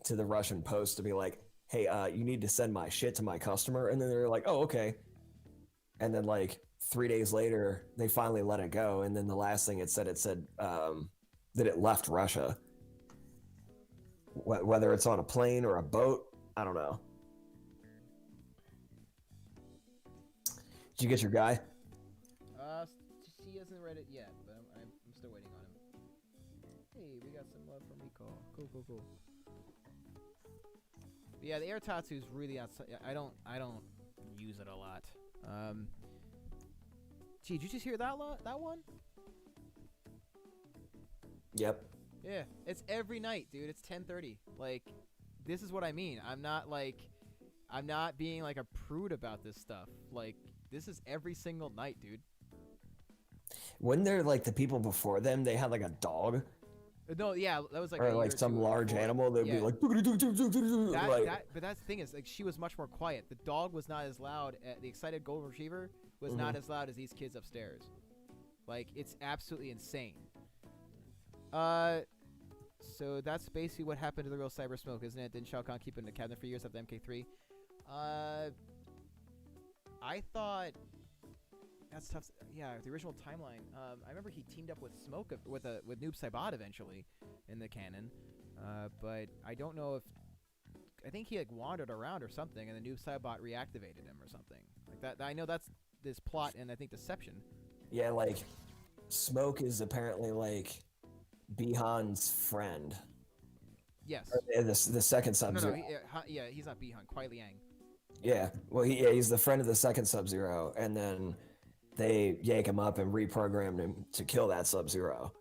to the Russian post to be like, hey, you need to send my shit to my customer. And then they're like, oh, okay. And then like 3 days later, they finally let it go. And then the last thing it said that it left Russia. Whether it's on a plane or a boat, I don't know. Did you get your guy? He hasn't read it yet, but I'm still waiting on him. Hey, we got some love from Recall. Cool. But yeah, the Air Tatsu is really outside. I don't use it a lot. Gee, did you just hear that one? Yep. Yeah, it's every night, dude. It's 10:30. Like, this is what I mean. I'm not being like a prude about this stuff. Like, this is every single night, dude. When they're like the people before them, they had like a dog. No, yeah, that was like or like some large animal. They'd be like, but that's the thing is, like, she was much more quiet. The dog was not as loud. The excited golden retriever was not as loud as these kids upstairs. Like, it's absolutely insane. So that's basically what happened to the real Cyber Smoke, isn't it? Didn't Shao Kahn keep it in the cabinet for years after MK3? I thought that's tough. Yeah, the original timeline. I remember he teamed up with Smoke with Noob Saibot eventually in the canon. But I don't know if I think he like wandered around or something, and then Noob Saibot reactivated him or something like that. I know that's this plot and I think Deception. Yeah, like Smoke is apparently like Bihan's friend. Yes. The second Sub-Zero. No, yeah, he's not Bihan. Kuai Liang. Yeah, well, he's the friend of the second Sub-Zero, and then they yank him up and reprogrammed him to kill that Sub-Zero.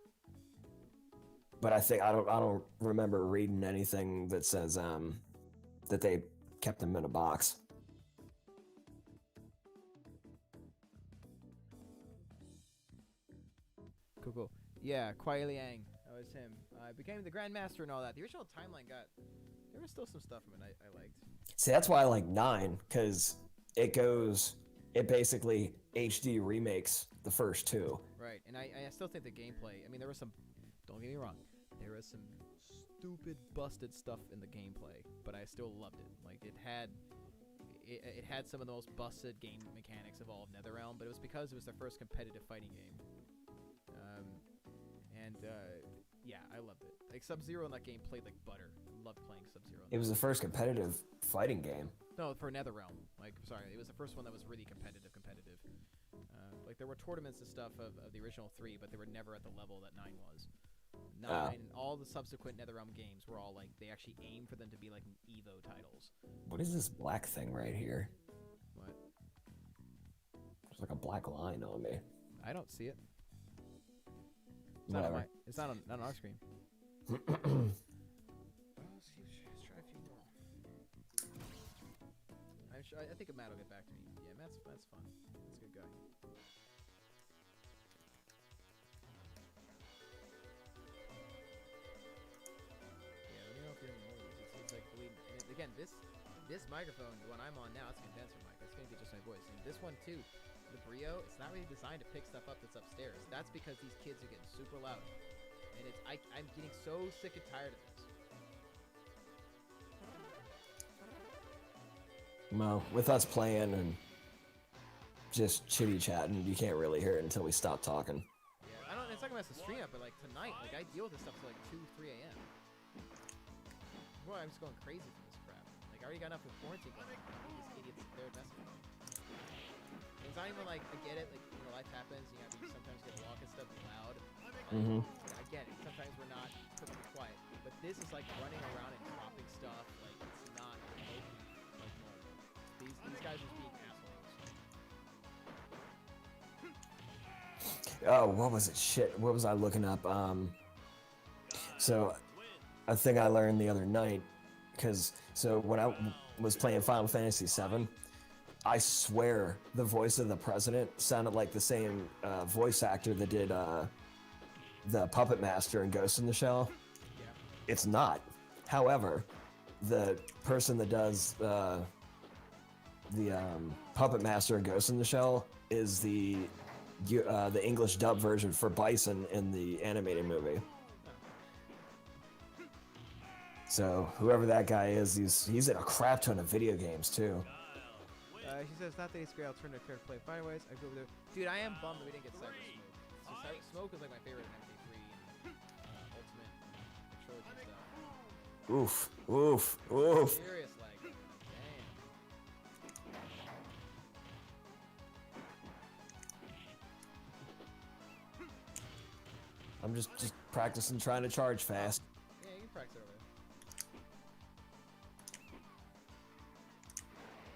But I don't remember reading anything that says that they kept him in a box. Cool. Yeah, Kuai Liang. That was him. Became the Grandmaster and all that. The original timeline there was still some stuff from it I liked. See, that's why I like 9, because it basically HD remakes the first 2. Right, and I still think the gameplay. I mean, there was some. Don't get me wrong. There was some stupid, busted stuff in the gameplay, but I still loved it. Like it had some of the most busted game mechanics of all of NetherRealm, but it was because it was their first competitive fighting game. Yeah, I loved it. Like Sub-Zero in that game played like butter. I loved playing Sub-Zero. It was the first competitive fighting game. No, for NetherRealm. Like, sorry, it was the first one that was really competitive. Like there were tournaments and stuff of the original 3, but they were never at the level that 9 was. 9 and all the subsequent NetherRealm games were all like they actually aimed for them to be like Evo titles. What is this black thing right here? What? There's like a black line on me. I don't see it. Whatever. It's not on our screen. Let's try a few more. I think Matt will get back to me. Yeah, Matt's fun. That's a good guy. Yeah, let me know if you're hearing noise. It seems like again, this microphone, the one I'm on now, it's a condenser mic. It's gonna be just my voice. And this one too, the Brio, it's not really designed to pick stuff up that's upstairs. That's because these kids are getting super loud, and I'm getting so sick and tired of this. Well, with us playing and just chitty chatting, you can't really hear it until we stop talking. Yeah, it's not gonna mess the stream up, but like tonight, like I deal with this stuff till like 2, 3 a.m. Boy, I'm just going crazy for this crap. Like I already got enough with quarantine going on. These idiots, they're messing with me. It's not even like I get it. Like life happens. You know, you sometimes get a walk and stuff loud. I get it. Sometimes we're not perfectly quiet, but this is like running around and dropping stuff. Like it's not like normal. These guys are just being assholes. Oh, what was it? Shit, what was I looking up? So I think I learned the other night, so when I was playing Final Fantasy VII, I swear the voice of the president sounded like the same voice actor that did the Puppet Master in Ghost in the Shell. Yeah. It's not. However, the person that does the Puppet Master in Ghost in the Shell is the English dub version for Bison in the animated movie. So whoever that guy is, he's in a crap ton of video games too. She says, not that it's a great alternative fair to play Fireways. I go over there. Dude, I am bummed that we didn't get Cyber Smoke. So Cyber Smoke is like my favorite in MK3 and Ultimate Trilogy stuff. Oof. Serious, like, damn. I'm just practicing trying to charge fast. Yeah, you can practice it over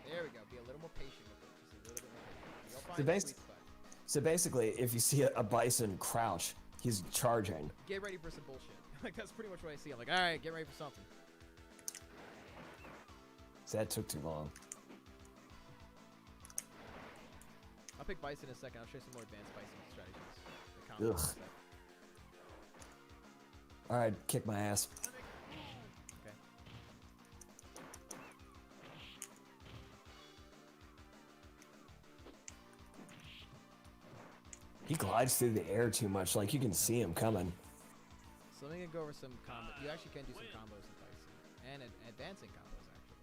there. There we go. Be a little more patient with it. Just a little bit more patient. You'll find the sweet spot. So basically, if you see a bison crouch, he's charging. Get ready for some bullshit. Like, that's pretty much what I see. I'm like, alright, get ready for something. So that took too long. I'll pick Bison in a second. I'll show you some more advanced Bison strategies. The combos Ugh. and stuff. Alright, kick my ass. Okay. He glides through the air too much, like you can see him coming. So let me go over some combo. You actually can do some combos in Bison. And advancing combos, actually.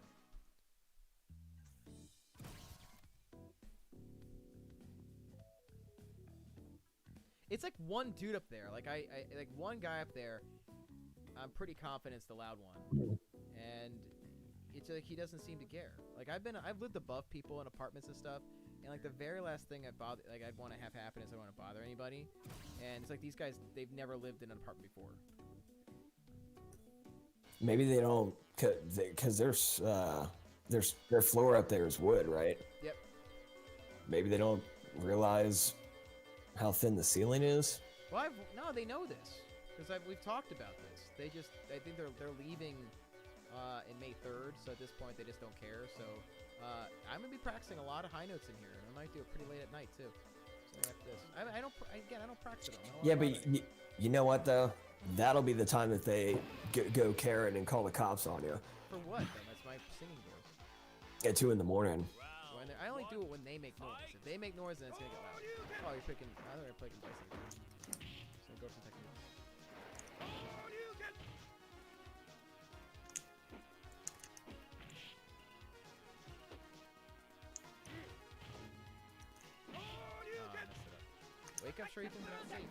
It's like one dude up there. Like I like one guy up there. I'm pretty confident it's the loud one. And it's like he doesn't seem to care. Like I've lived above people in apartments and stuff. And like the very last thing I'd want to have happen is I don't want to bother anybody. And it's like these guys, they've never lived in an apartment before. Maybe they don't, because their floor up there is wood, right? Yep. Maybe they don't realize how thin the ceiling is. Well, no, they know this because we've talked about this. I think they're leaving in May 3rd, so at this point they just don't care. So I'm gonna be practicing a lot of high notes in here, and I might do it pretty late at night too. So after this, I don't practice it. Yeah, but you know what though? That'll be the time that they go Karen and call the cops on you. For what? Then? That's my singing voice. At 2 in the morning. I only do it when they make noise. If they make noise, then it's gonna get loud. Oh, you're picking. I thought you were picking Bison. So go for techniques. Oh, I messed it up. Wake up, Shuriken. Not safe.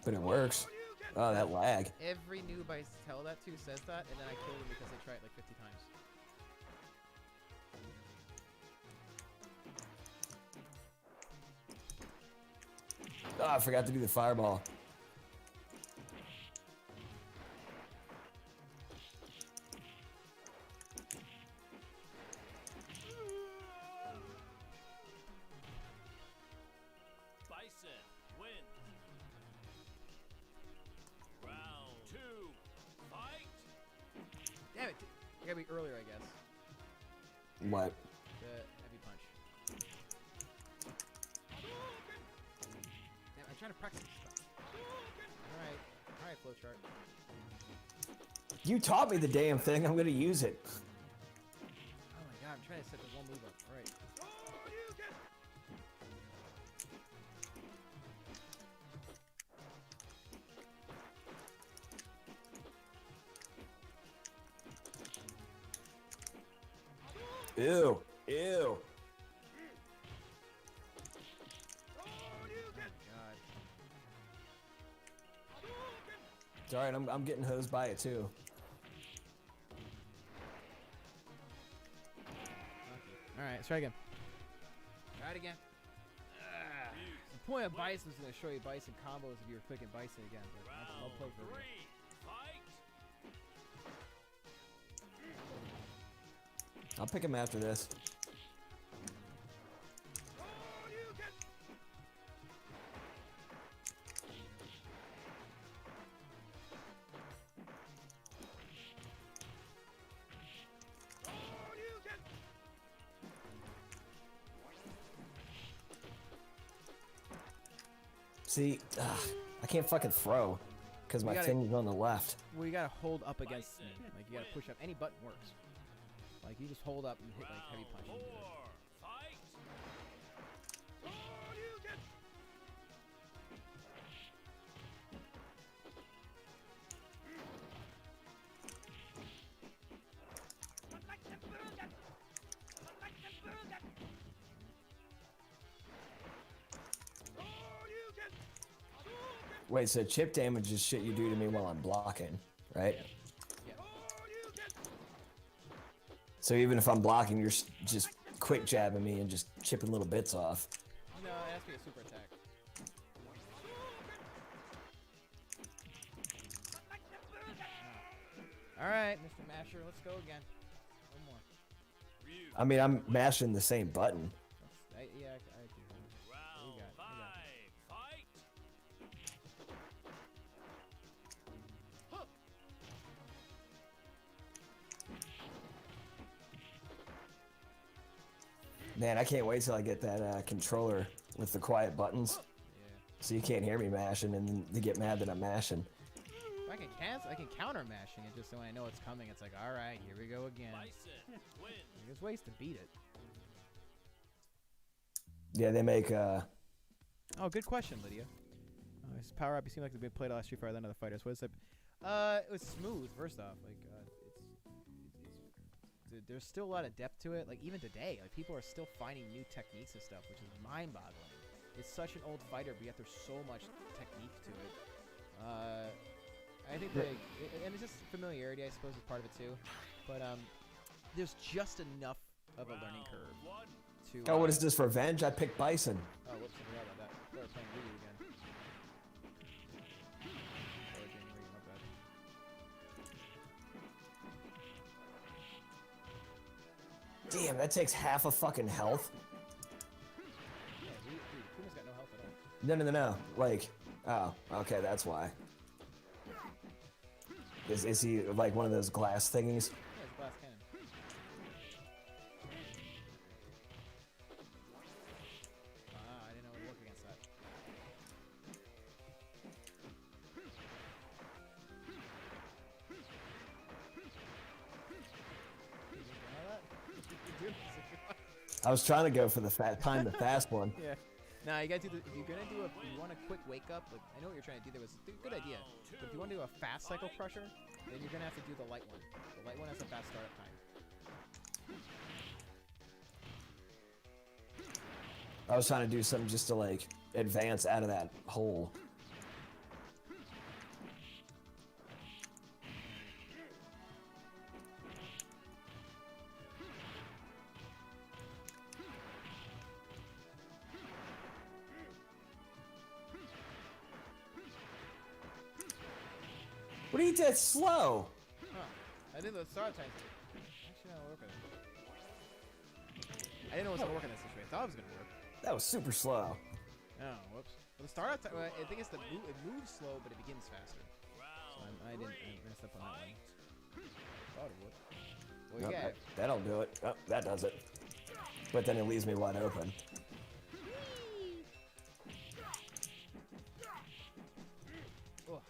But it works. Oh, that lag. Every noob I tell that to says that, and then I kill them because they try it like 50 times. Oh, I forgot to do the fireball. Bison wins. Round 2. Fight. Damn it! I gotta be earlier, I guess. What? The heavy punch. Damn, I'm trying to practice stuff. Alright, flowchart. You taught me the damn thing. I'm gonna use it. Oh my god, I'm trying to set the one move up. Alright. Ew. Ew. Oh god. It's alright, I'm getting hosed by it too. Alright, let's try again. Try it again. The point of Bison is going to show you Bison combos if you're clicking Bison again. But I'll play Round for 3. you. Fight. I'll pick him after this. See, I can't fucking throw because my gotta- finger's on the left. Well, you gotta hold up against me. Like, you gotta push up. Any button works. Like, you just hold up and hit, like, heavy punch. And do 4. it. Fight. Wait, so chip damage is shit you do to me while I'm blocking, right? Yeah. So even if I'm blocking, you're just quick jabbing me and just chipping little bits off. No, it has to be a super attack. Alright, Mr. Masher, let's go again. One more. Ryu. I mean, I'm mashing the same button. Yeah, I do. Round got it, 5. Fight. Man, I can't wait till I get that controller with the quiet buttons, Yeah. so you can't hear me mashing, and then they get mad that I'm mashing. I can counter mashing it just so when I know it's coming, it's like, alright, here we go again. Bison wins. There's ways to beat it. Yeah, they make Oh, good question, Lydia. His power up, you seem like the big played last Street Fighter than other fighters. What is it? It was smooth, first off. Like, there's still a lot of depth to it. Like, even today, like, people are still finding new techniques and stuff, which is mind-boggling. It's such an old fighter, but yet there's so much technique to it. I think and it's just familiarity, I suppose, is part of it too. But there's just enough of a learning curve Round 1. to. oh, what is this, revenge? I picked Bison. Oh, whoops! I forgot about that. We're playing Ryu again. Or January, my bad. Damn, that takes half a fucking health. Yeah, Kuma's got no health at all. No. Like, oh, okay, that's why. Is he like one of those glass thingies? Yeah, it's a glass cannon. I didn't know it would work against that. You can do that? You can do this if you want. I was trying to go for the the fast one. Yeah. Nah, you gotta do the. If you're gonna do a, you want a quick wake up. Like I know what you're trying to do. There was a good idea. But if you want to do a fast cycle crusher, then you're gonna have to do the light one. The light one has a fast startup time. I was trying to do something just to like advance out of that hole. What are you that slow? Huh. I think the startup time. Actually, not working. I didn't know it was gonna work in this situation. I thought it was gonna work. That was super slow. Oh, whoops. Well, the startup time. I think it's the it moves slow, but it begins faster. So I messed up on that one. Thought it would. Well, Oh, yeah. that'll do it. Oh, that does it. But then it leaves me wide open. Ugh.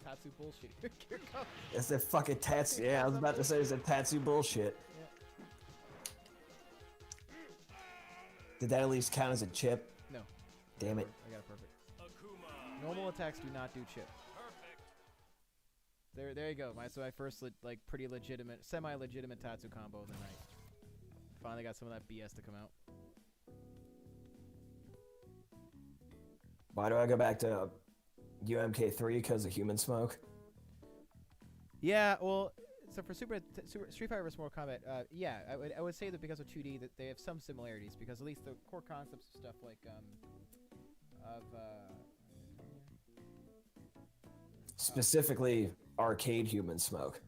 Tatsu bullshit. Here it comes. It's a fucking Tatsu. Yeah, I was about to say it's a Tatsu bullshit. Yeah. Did that at least count as a chip? No. Damn it. I got it perfect. Akuma. Normal attacks do not do chip. Perfect. There you go. My first like pretty legitimate, semi-legitimate Tatsu combo of the night. Finally got some of that BS to come out. Why do I go back to UMK3 because of human smoke? Yeah, well, so for Super Street Fighter vs. Mortal Kombat, yeah, I would say that because of 2D that they have some similarities because at least the core concepts of stuff like Specifically, arcade human smoke.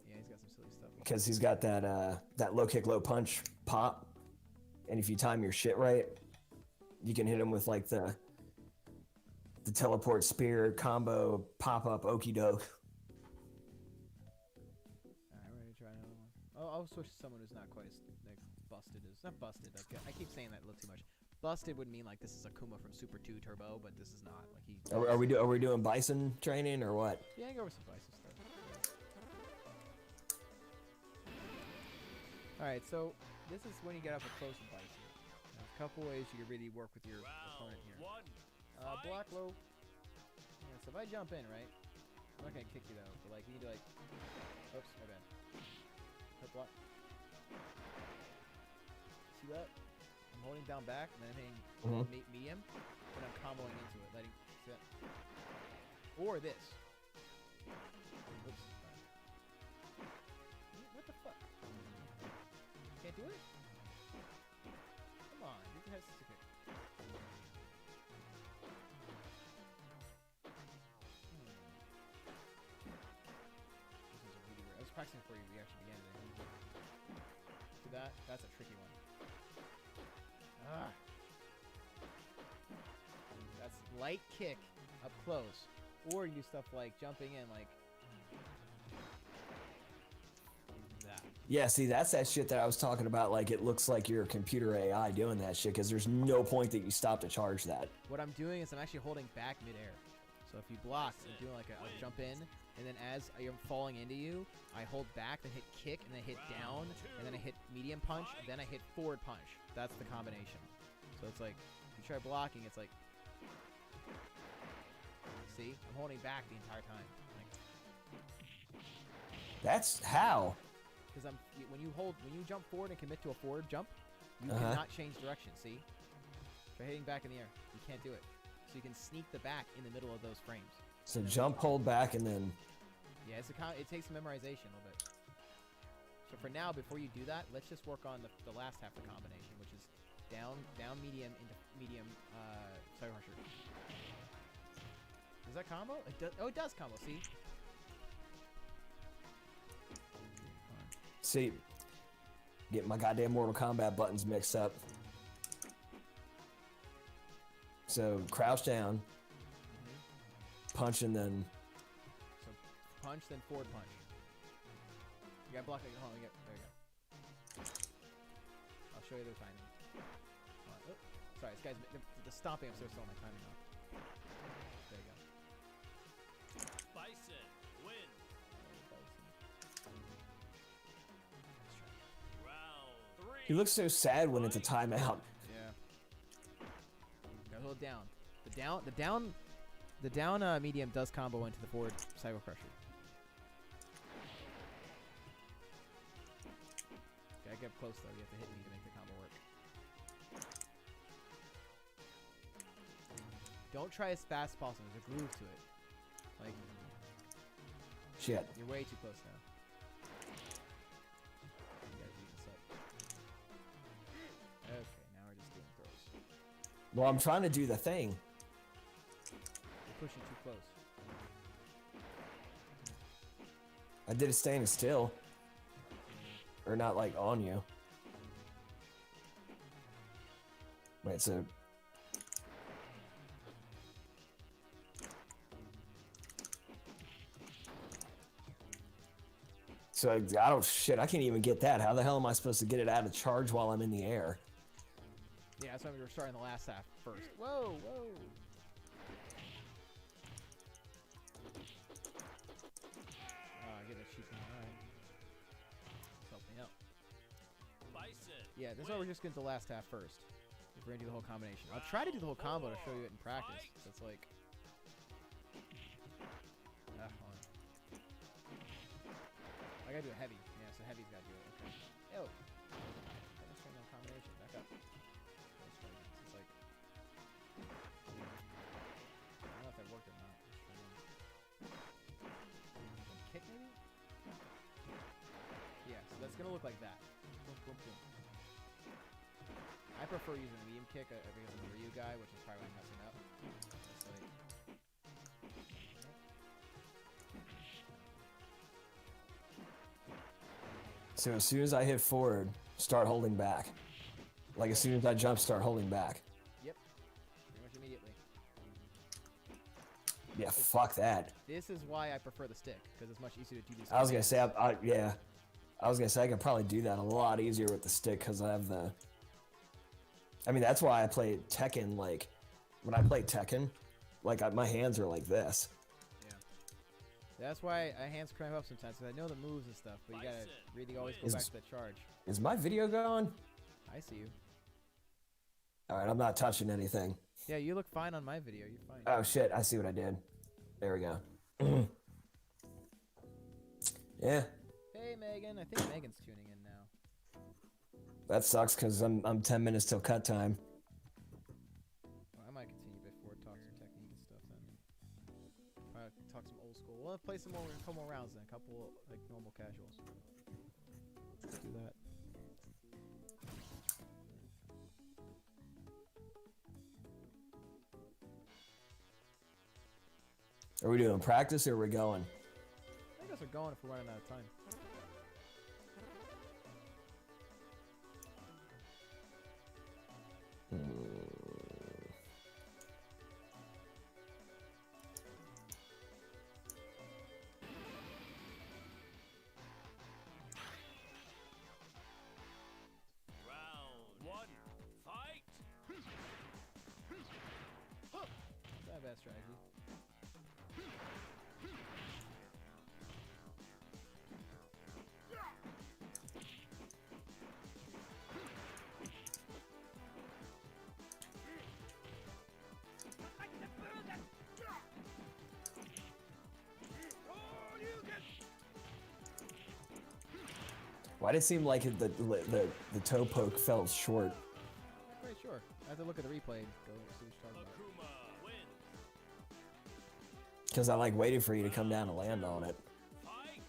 yeah, he's got some silly stuff. Because he's got that low kick, low punch pop. And if you time your shit right, you can hit him with like the teleport spear combo pop up okie doke. Alright, we're gonna try another one. I'll switch to someone who's not quite as like busted as not busted. Okay, I keep saying that a little too much. Busted would mean like this is Akuma from Super 2 Turbo, but this is not. Like he. Are we doing bison training or what? Yeah, go over some bison stuff. Alright, so this is when you get up close to bison. There's a couple ways you can really work with your opponent here. One. Block low. Yeah, so if I jump in, right? I'm not gonna kick you though, but like you need to like. Oops, my bad. Hit block. See that? I'm holding down back, and then I'm hitting medium, and I'm comboing into it, letting. See that? Or this. Oops. What the fuck? Can't do it? Come on, you can have kick. I was practicing before we actually began today. See that? That's a tricky one. Ah. That's light kick up close. Or you do stuff like jumping in like that. Yeah, see, that's that shit that I was talking about. Like, it looks like you're a computer AI doing that shit because there's no point that you stop to charge that. What I'm doing is I'm actually holding back midair. So if you block, I'm doing like a jump in, and then as I'm falling into you, I hold back, then hit kick, and then hit down, and then I hit medium punch, and then I hit forward punch. That's the combination. So it's like, if you try blocking, it's like, see? I'm holding back the entire time. Like, That's how. because when you jump forward and commit to a forward jump, you cannot change direction. See? Try hitting back in the air. You can't do it. So you can sneak the back in the middle of those frames. So jump, hold back, and then... Yeah, it takes some memorization a little bit. So for now, before you do that, let's just work on the last half of the combination, which is down, medium, into medium, side crusher. Does that combo? It does. Oh, it does combo. See? See, get my goddamn Mortal Kombat buttons mixed up. So crouch down, punch, and then So punch, then forward punch. You gotta block it. Hold on, there you go. I'll show you the timing. Oh, sorry, this guy's the stomping. I'm so still my timing off. There you go. Bison. Win. Round He looks so sad when it's a timeout. Yeah. Gotta hold down. The down medium does combo into the forward Psycho Crusher. Gotta get up close though. You have to hit me to make the combo work. Don't try as fast as possible. There's a groove to it. Like, Shit. you're way too close now. You gotta beat this up. Okay, now we're just doing throws. Well, I'm trying to do the thing. You're pushing too close. I did it staying still. Or not like on you. Wait, so I don't shit, I can't even get that. How the hell am I supposed to get it out of charge while I'm in the air? Yeah, that's why we were starting the last half first. Whoa, whoa. I get a cheap one. Alright. Help me out. Bison. Yeah, this is why we're just getting to the last half first. If we're gonna do the whole combination. I'll try to do the whole combo to show you it in practice. So it's like. Hold on. I gotta do a heavy. Yeah, so heavy's gotta do it. Okay. Ew. Let's try no combination. Back up. Let's try again. So it's like. I don't know if that worked or not. Let's try again. Kick maybe? Yeah, so that's gonna look like that. Boom, boom, boom. I prefer using a medium kick because I'm a Ryu guy, which is probably why I'm messing up. It's like, So as soon as I hit forward, start holding back. Like as soon as I jump, start holding back. yep, pretty much immediately. Yeah, fuck that. This is why I prefer the stick because it's much easier to do these. I was gonna say, yeah. I was gonna say I could probably do that a lot easier with the stick because I have the. I mean, that's why I play Tekken. Like, when I play Tekken, like my hands are like this. Yeah. That's why I hands cramp up sometimes because I know the moves and stuff, but you gotta really always go back to that charge. Is my video going? I see you. All right, I'm not touching anything. Yeah, you look fine on my video. You're fine. Oh shit! I see what I did. There we go. Yeah, Hey, Megan. I think Megan's tuning in now. that sucks because I'm 10 minutes till cut time. Well, I might continue before talk some technique and stuff then. Probably talk some old school. We'll play some more, a couple more rounds then. A couple like normal casuals. Let's do that. Are we doing practice or are we going? I guess we're going if we're running out of time. Round one. Fight. Not a bad strategy. Why did it seem like the toe poke fell short? Not quite sure. I have to look at the replay and go see what you're talking about. Akuma wins. Because I like waited for you to come down and land on it. Fight.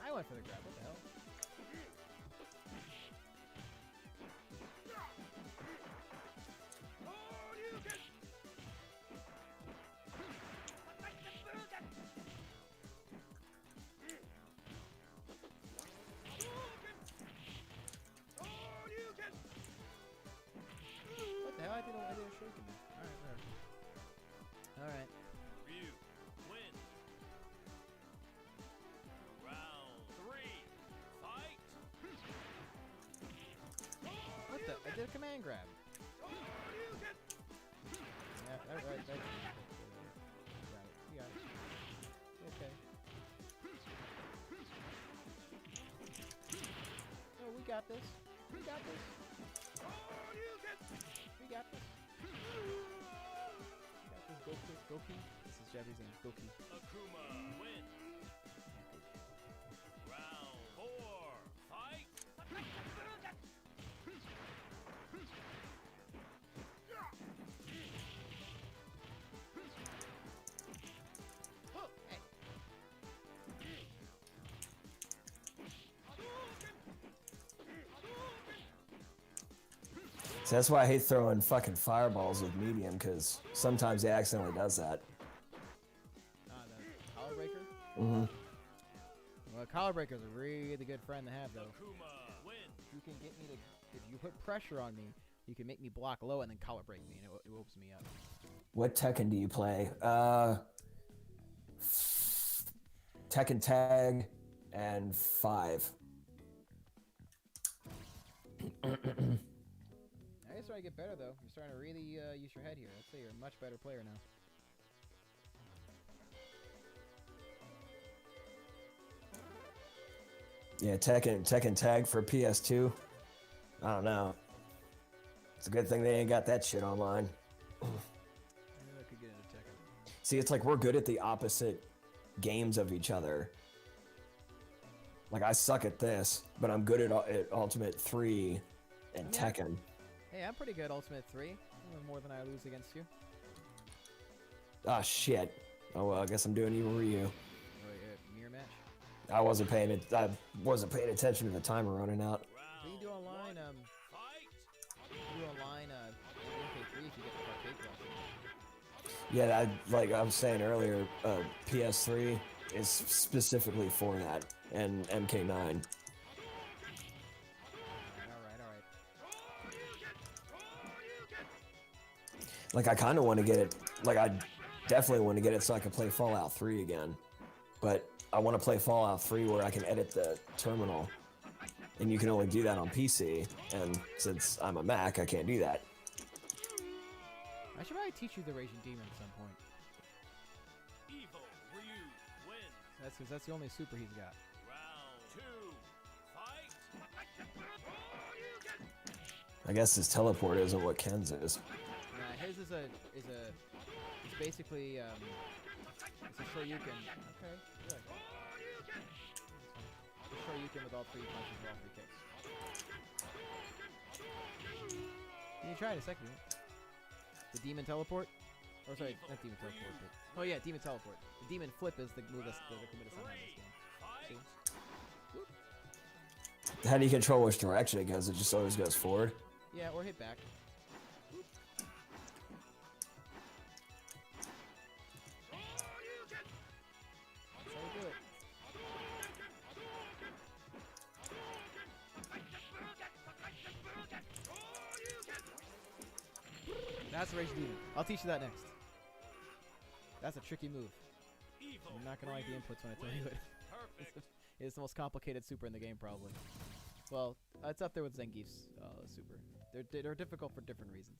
I went for the grab. What the hell? What the hell? I did a shuriken there. Alright, whatever. Alright. Ryu wins. Round three. Fight. What the? I did a command grab. Yeah, right. You got it. Okay. we got this. We got this. We got this. Goki. This is Japanese name. Goki. Akuma wins. Round 4. Fight. So that's why I hate throwing fucking fireballs with medium, because sometimes he accidentally does that. The collar breaker. Mm-hmm. Well, collar breaker is a really good friend to have, though. Akuma wins. You can get me to, if you put pressure on me, you can make me block low and then collar break me, and it opens me up. What Tekken do you play? Tekken Tag and 5. I guess I get better though. You're starting to really use your head here. I'd say you're a much better player now. Yeah, Tekken Tag for PS2. I don't know. It's a good thing they ain't got that shit online. Maybe I could get into Tekken. See, it's like we're good at the opposite games of each other. Like I suck at this, but I'm good at Ultimate 3 and Yeah. Tekken. Hey, I'm pretty good at Ultimate 3. More than I lose against you. Ah, shit. Oh well, I guess I'm doing Evil Ryu. Oh, yeah, mirror match. I wasn't paying attention to the timer running out. So you can do online, Fight. you can do online, MK3 if you get the arcade version. Yeah, like I was saying earlier, PS3 is specifically for that, and MK9. Alright. Like I kind of want to get it. Like I definitely want to get it so I can play Fallout 3 again. But I want to play Fallout 3 where I can edit the terminal, and you can only do that on PC. And since I'm a Mac, I can't do that. I should probably teach you the Raging Demon at some point. Evil Ryu wins. That's because that's the only super he's got. Round 2. Fight. I guess his teleport isn't what Ken's is. His is basically it's a Shoryuken. Okay, good. It's a Shoryuken with all 3 punches and all 3 kicks. You can try it in a second. The demon teleport? Or sorry, not demon teleport, but... Oh yeah, demon teleport. The demon flip is the move that's the recommended somehow in this game. See? How do you control which direction it goes? It just always goes forward. Yeah, or hit back. That's how you do it. That's Rage Demon. I'll teach you that next. That's a tricky move. Evil You're not gonna like the Ryu inputs when I tell you it. Perfect. It's the most complicated super in the game, probably. Well, it's up there with Zangief's super. They're difficult for different reasons.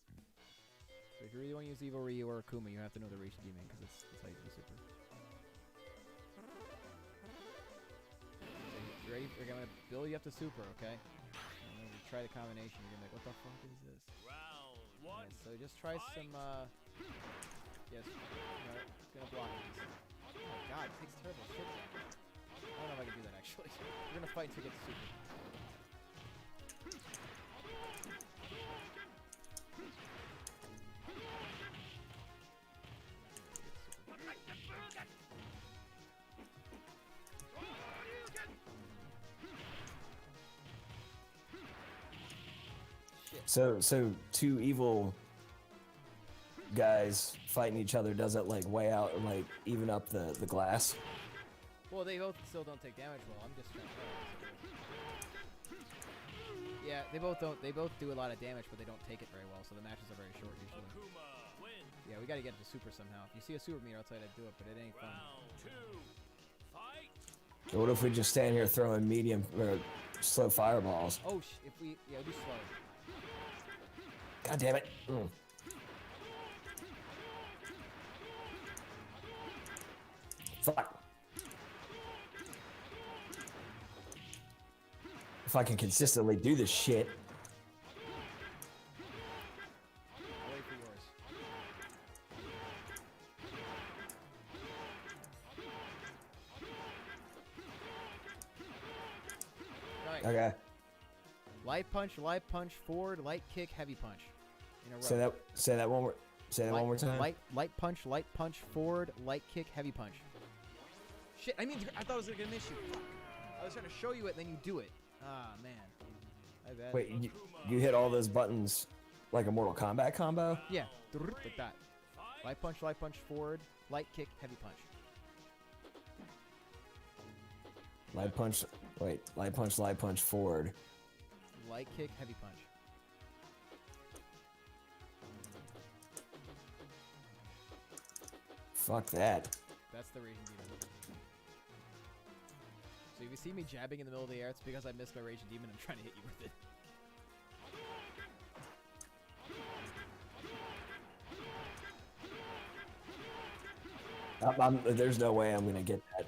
So if you really want to use Evil Ryu or Akuma, you have to know the Rage Demon, because that's how you do super. Okay, you ready? We're gonna build you up to super, okay? And then we try the combination. You're gonna be like, what the fuck is this? Round 1. Alright, so just try some, yes, it's gonna block these. Oh my god, it takes terrible shit damage. I don't know if I can do that, actually. We're gonna fight until we get to super. So two evil guys fighting each other doesn't like weigh out and like even up the glass. Well, they both still don't take damage well. I'm just trying to. Yeah, they both don't. They both do a lot of damage, but they don't take it very well. So the matches are very short usually. Akuma wins. Yeah, we gotta get to super somehow. If you see a super meter outside, I'd do it, but it ain't fun. Round 2. Fight. What if we just stand here throwing medium or slow fireballs? Oh, if we do slow. God damn it! Mm. Fuck. If I can consistently do this shit. I'll wait for yours. Alright. Okay. Light punch, forward, light kick, heavy punch. In a row. Say that one more. Say that one more time. Light punch, forward, light kick, heavy punch. Shit, I thought I was gonna miss you. Fuck. I was trying to show you it, and then you do it. Ah, man. I bet. Wait, you hit all those buttons like a Mortal Kombat combo? Yeah, like that. Light punch, forward, light kick, heavy punch. Light punch. Wait, light punch forward. Light kick, heavy punch. Fuck that. That's the Raging Demon. So if you see me jabbing in the middle of the air, it's because I missed my Raging Demon. I'm trying to hit you with it. There's no way I'm gonna get that.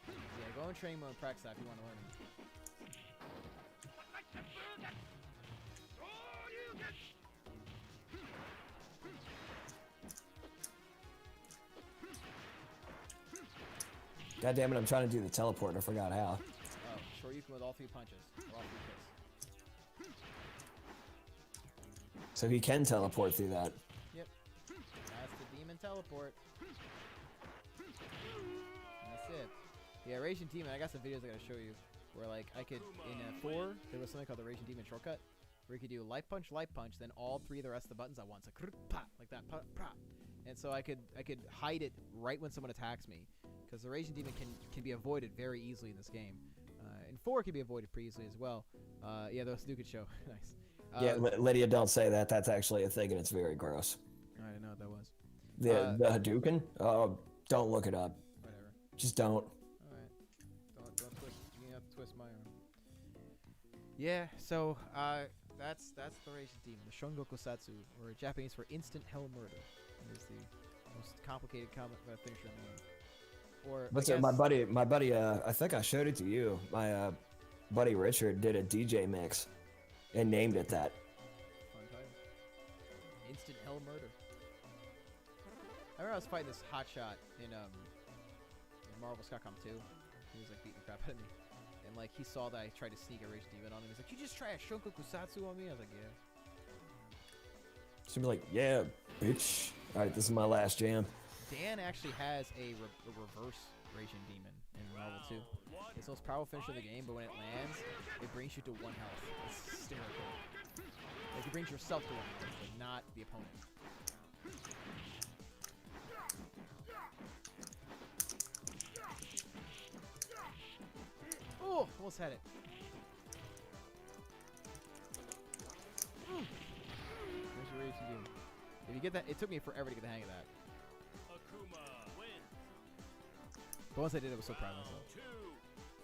Yeah, go in training mode and practice that if you want to learn it. God damn it, I'm trying to do the teleport and I forgot how. Oh, Shoryuken with all 3 punches. Or all 3 kicks. So he can teleport through that. Yep. That's the demon teleport. That's it. Yeah, Raging Demon, I got some videos I gotta show you. Where like I could in a 4, there was something called the Raging Demon shortcut. Where you could do light punch, then all 3 of the rest of the buttons at once. Like pop, like that, pop, pop. And so I could hide it right when someone attacks me. Because the Raging Demon can be avoided very easily in this game. In 4 it can be avoided pretty easily as well. Yeah, the Snookin show. Nice. Yeah, Lydia, don't say that. That's actually a thing and it's very gross. I didn't know what that was. The Hadouken? Oh, don't look it up. Whatever. Just don't. Alright. Don't twist. You have to twist my arm. Yeah, so that's the Raging Demon, the Shungoku Satsu, or Japanese for instant hell murder. It is the most complicated finisher in the world. Or But I guess, my buddy, I think I showed it to you. My buddy Richard did a DJ mix and named it that. fun title. Instant hell murder. I remember I was fighting this hotshot in Marvel vs. Capcom 2. He was like beating the crap out of me. And like he saw that I tried to sneak a Raging Demon on him. He's like, "You just try a Shungoku Satsu on me?" I was like, "Yeah." She'd be like, yeah, bitch. Alright, this is my last jam. Dan actually has a reverse Raging Demon in Marvel 2. It's the most powerful finisher in the game, but when it lands, it brings you to 1 health. It's hysterical. Like, it brings yourself to 1 health, but not the opponent. Oh, almost had it. There's your Raging Demon. If you get that, it took me forever to get the hang of that. Akuma wins. But once I did, I was so proud of myself. 2,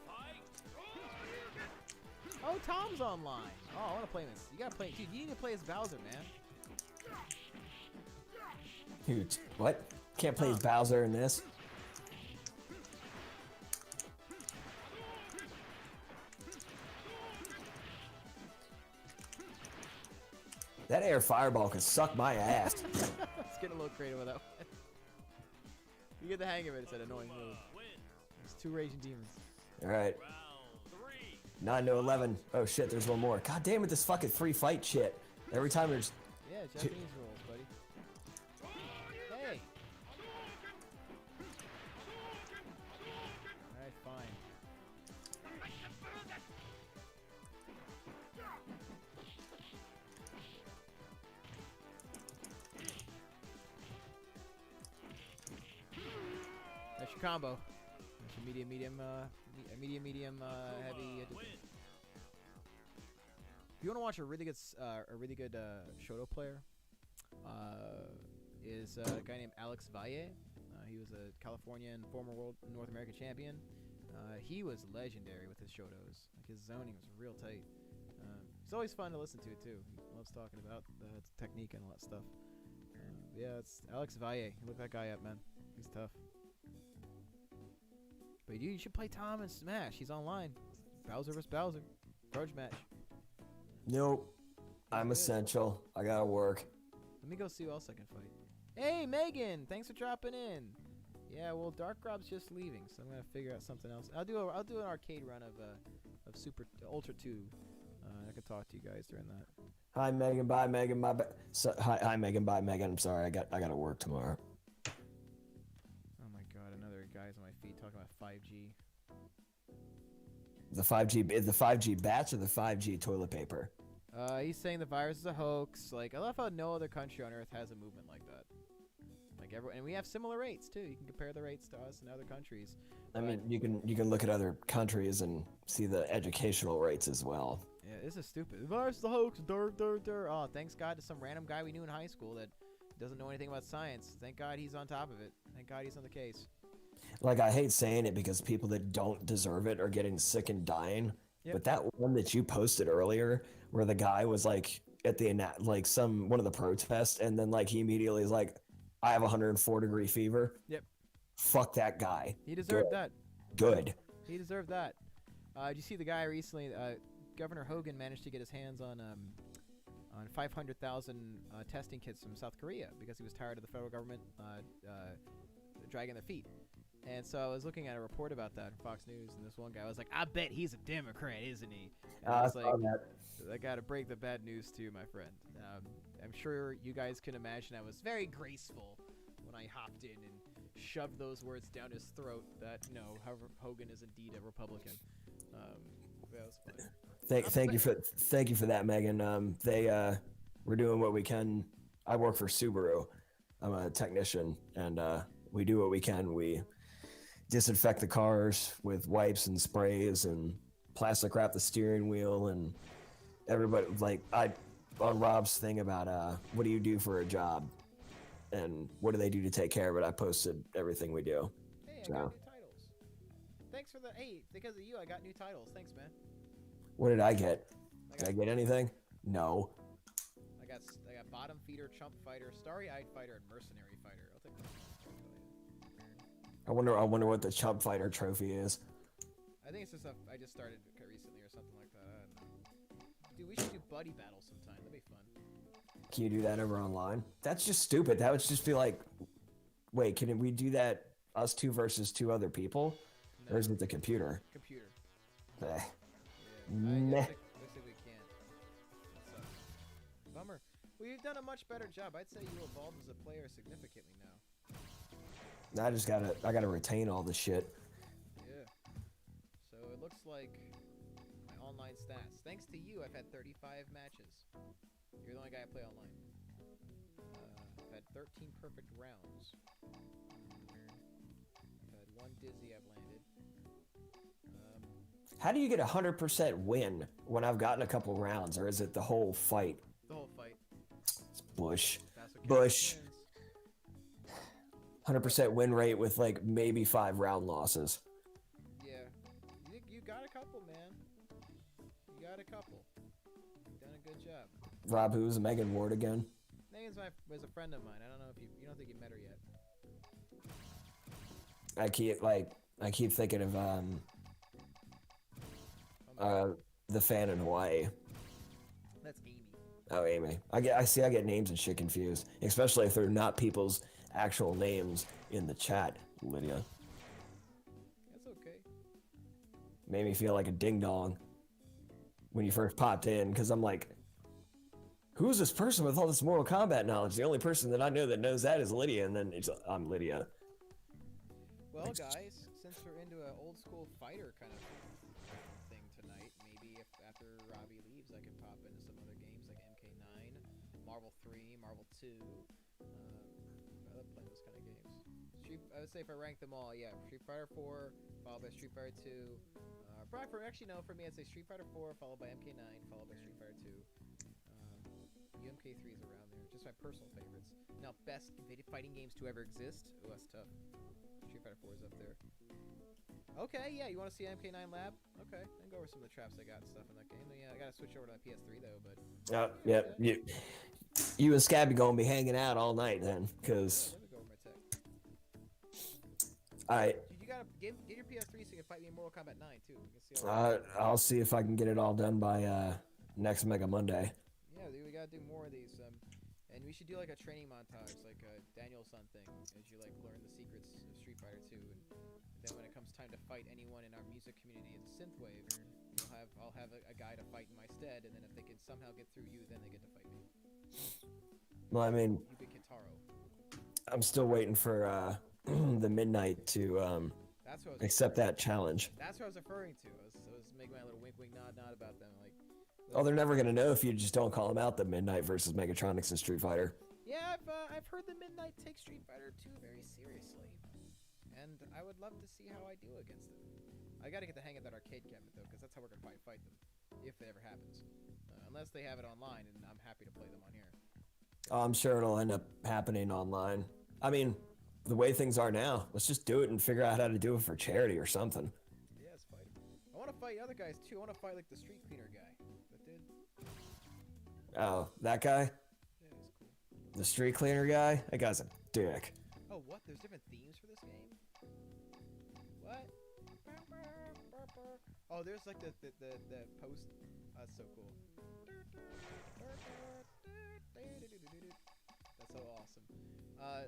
fight. Oh, Tom's online. Oh, I want to play this. You gotta play. Dude, you need to play as Bowser, man. Dude, what? Can't play as Bowser in this? That air fireball can suck my ass. Let's get a little creative with that one. You get the hang of it. It's an annoying move. There's 2 Raging Demons. Alright, Round 3. 9 to 11. Oh shit, there's one more. God damn it, this fucking 3 fight shit. Every time there's... Yeah, Japanese rules, buddy. Hey. Alright, fine. That's your combo. That's your medium, heavy. If you want to watch a really good, Shoto player, is a guy named Alex Valle. He was a Californian former North American champion. He was legendary with his Shotos. Like his zoning was real tight. It's always fun to listen to too. He loves talking about the technique and all that stuff. Yeah, it's Alex Valle. Look that guy up, man. He's tough. But you should play Tom and Smash. He's online. Bowser vs. Bowser. Approach match. Nope. I'm Good. essential. I gotta work. Let me go see who else I can fight. Hey, Megan! Thanks for dropping in. Yeah, well, Dark Grob's just leaving, so I'm gonna figure out something else. I'll do an arcade run of Super Ultra 2. I can talk to you guys during that. Hi Megan, bye Megan, my hi Megan, bye Megan. I'm sorry, I gotta work tomorrow. Oh my God, another guy's on my feet talking about 5G. The 5G bats or the 5G toilet paper? He's saying the virus is a hoax. Like, I love how no other country on Earth has a movement like that. Like everyone, and we have similar rates too. You can compare the rates to us and other countries. I mean, you can look at other countries and see the educational rates as well. Yeah, this is stupid. The virus is a hoax. Oh, thanks God to some random guy we knew in high school that doesn't know anything about science. Thank God he's on top of it. Thank God he's on the case. Like, I hate saying it because people that don't deserve it are getting sick and dying. Yep. But that one that you posted earlier, where the guy was like at the one of the protests, and then like he immediately is like, "I have 104-degree fever." Yep. Fuck that guy. He deserved Good. that. Good. He deserved that. Did you see the guy recently? Governor Hogan managed to get his hands on 500,000 testing kits from South Korea because he was tired of the federal government dragging their feet. And so I was looking at a report about that from Fox News, and this one guy was like, "I bet he's a Democrat, isn't he?" And I was like, "I gotta break the bad news to you, my friend." I'm sure you guys can imagine I was very graceful when I hopped in and shoved those words down his throat. That Hogan is indeed a Republican. That was funny. Thank you for that, Megan. We're doing what we can. I work for Subaru. I'm a technician, and we do what we can. We disinfect the cars with wipes and sprays and plastic wrap the steering wheel, and everybody on Rob's thing about what do you do for a job and what do they do to take care of it. I posted everything we do. Hey, I got new titles. Thanks for the because of you, I got new titles. Thanks, man. What did I get? Did I get anything? No. I got bottom feeder, chump fighter, starry-eyed fighter, and mercenary fighter. I'll take that. I wonder what the chump fighter trophy is. I think it's just I just started recently or something like that. I don't know. Dude, we should do buddy battles sometime. That'd be fun. Can you do that over online? That's just stupid. That would just be like, wait, can we do that us two versus two other people? No. Or is it the computer? Computer. Eh. Yeah. Meh. Looks like we can't. That sucks. Bummer. Well, you've done a much better job. I'd say you evolved as a player significantly now. I gotta retain all the shit. Yeah. So it looks like my online stats. Thanks to you, I've had 35 matches. You're the only guy I play online. I've had 13 perfect rounds. I've had one dizzy I've landed. How do you get 100% win when I've gotten a couple rounds, or is it the whole fight? The whole fight. It's Bush. That's what Bush. wins. 100% win rate with like maybe 5 round losses. Yeah. You got a couple, man. You got a couple. You've done a good job. Rob, who's Megan Ward again? Megan's was a friend of mine. I don't know if you don't think you met her yet. I keep thinking of the fan in Hawaii. That's Amy. Oh, Amy. I get names and shit confused, especially if they're not people's actual names in the chat. Lydia That's okay. made me feel like a ding dong when you first popped in, because I'm like, who's this person with all this Mortal Kombat knowledge? The only person that I know that knows that is Lydia, and then I'm Lydia. Well, guys, since we're into an old school fighter kind of thing tonight, maybe if after Robbie leaves, I can pop into some other games like MK9, Marvel 3, Marvel 2. I love playing those kind of games. I would say if I rank them all, yeah, Street Fighter 4, followed by Street Fighter 2. For me, I'd say Street Fighter 4, followed by MK9, followed by Street Fighter 2. UMK3 is around there, just my personal favorites. Now, best fighting games to ever exist? Oh, that's tough. Street Fighter 4 is up there. Okay, yeah, you want to see MK9 Lab? Okay, I can go over some of the traps I got and stuff in that game. Yeah, I gotta switch over to my PS3 though, but... Yeah, you and Scabby gonna be hanging out all night then, because Let me go over my tech. I... Dude, you got get your PS3 so you can fight me in Mortal Kombat 9 too. You can see how I'll see if I can get it all done by next Mega Monday. yeah, dude, we gotta do more of these. And we should do like a training montage, like a Daniel-san thing, as you like learn the secrets of Street Fighter 2. And then when it comes time to fight anyone in our music community in Synthwave, I'll have a guy to fight in my stead. And then if they can somehow get through you, then they get to fight me. Well, I mean, You be Kitaro. I'm still waiting for the Midnight to That's what I was. accept that challenge. That's what I was referring to. I was making my little wink, wink, nod, nod about them. Like, Oh, they're never gonna know if you just don't call them out. The Midnight versus Megatronics and Street Fighter. yeah, I've heard the Midnight take Street Fighter 2 very seriously, and I would love to see how I do against them. I gotta get the hang of that arcade cabinet though, because that's how we're gonna probably fight them, if it ever happens. Unless they have it online, and I'm happy to play them on here. Oh, I'm sure it'll end up happening online. I mean, the way things are now, let's just do it and figure out how to do it for charity or something. Yeah, it's fighting. I want to fight other guys too. I want to fight like the street cleaner guy. That dude. Oh, that guy? Yeah, he's cool. The street cleaner guy? That guy's a dick. Oh, what? There's different themes for this game? What? Oh, there's like the post. That's so cool. That's so awesome.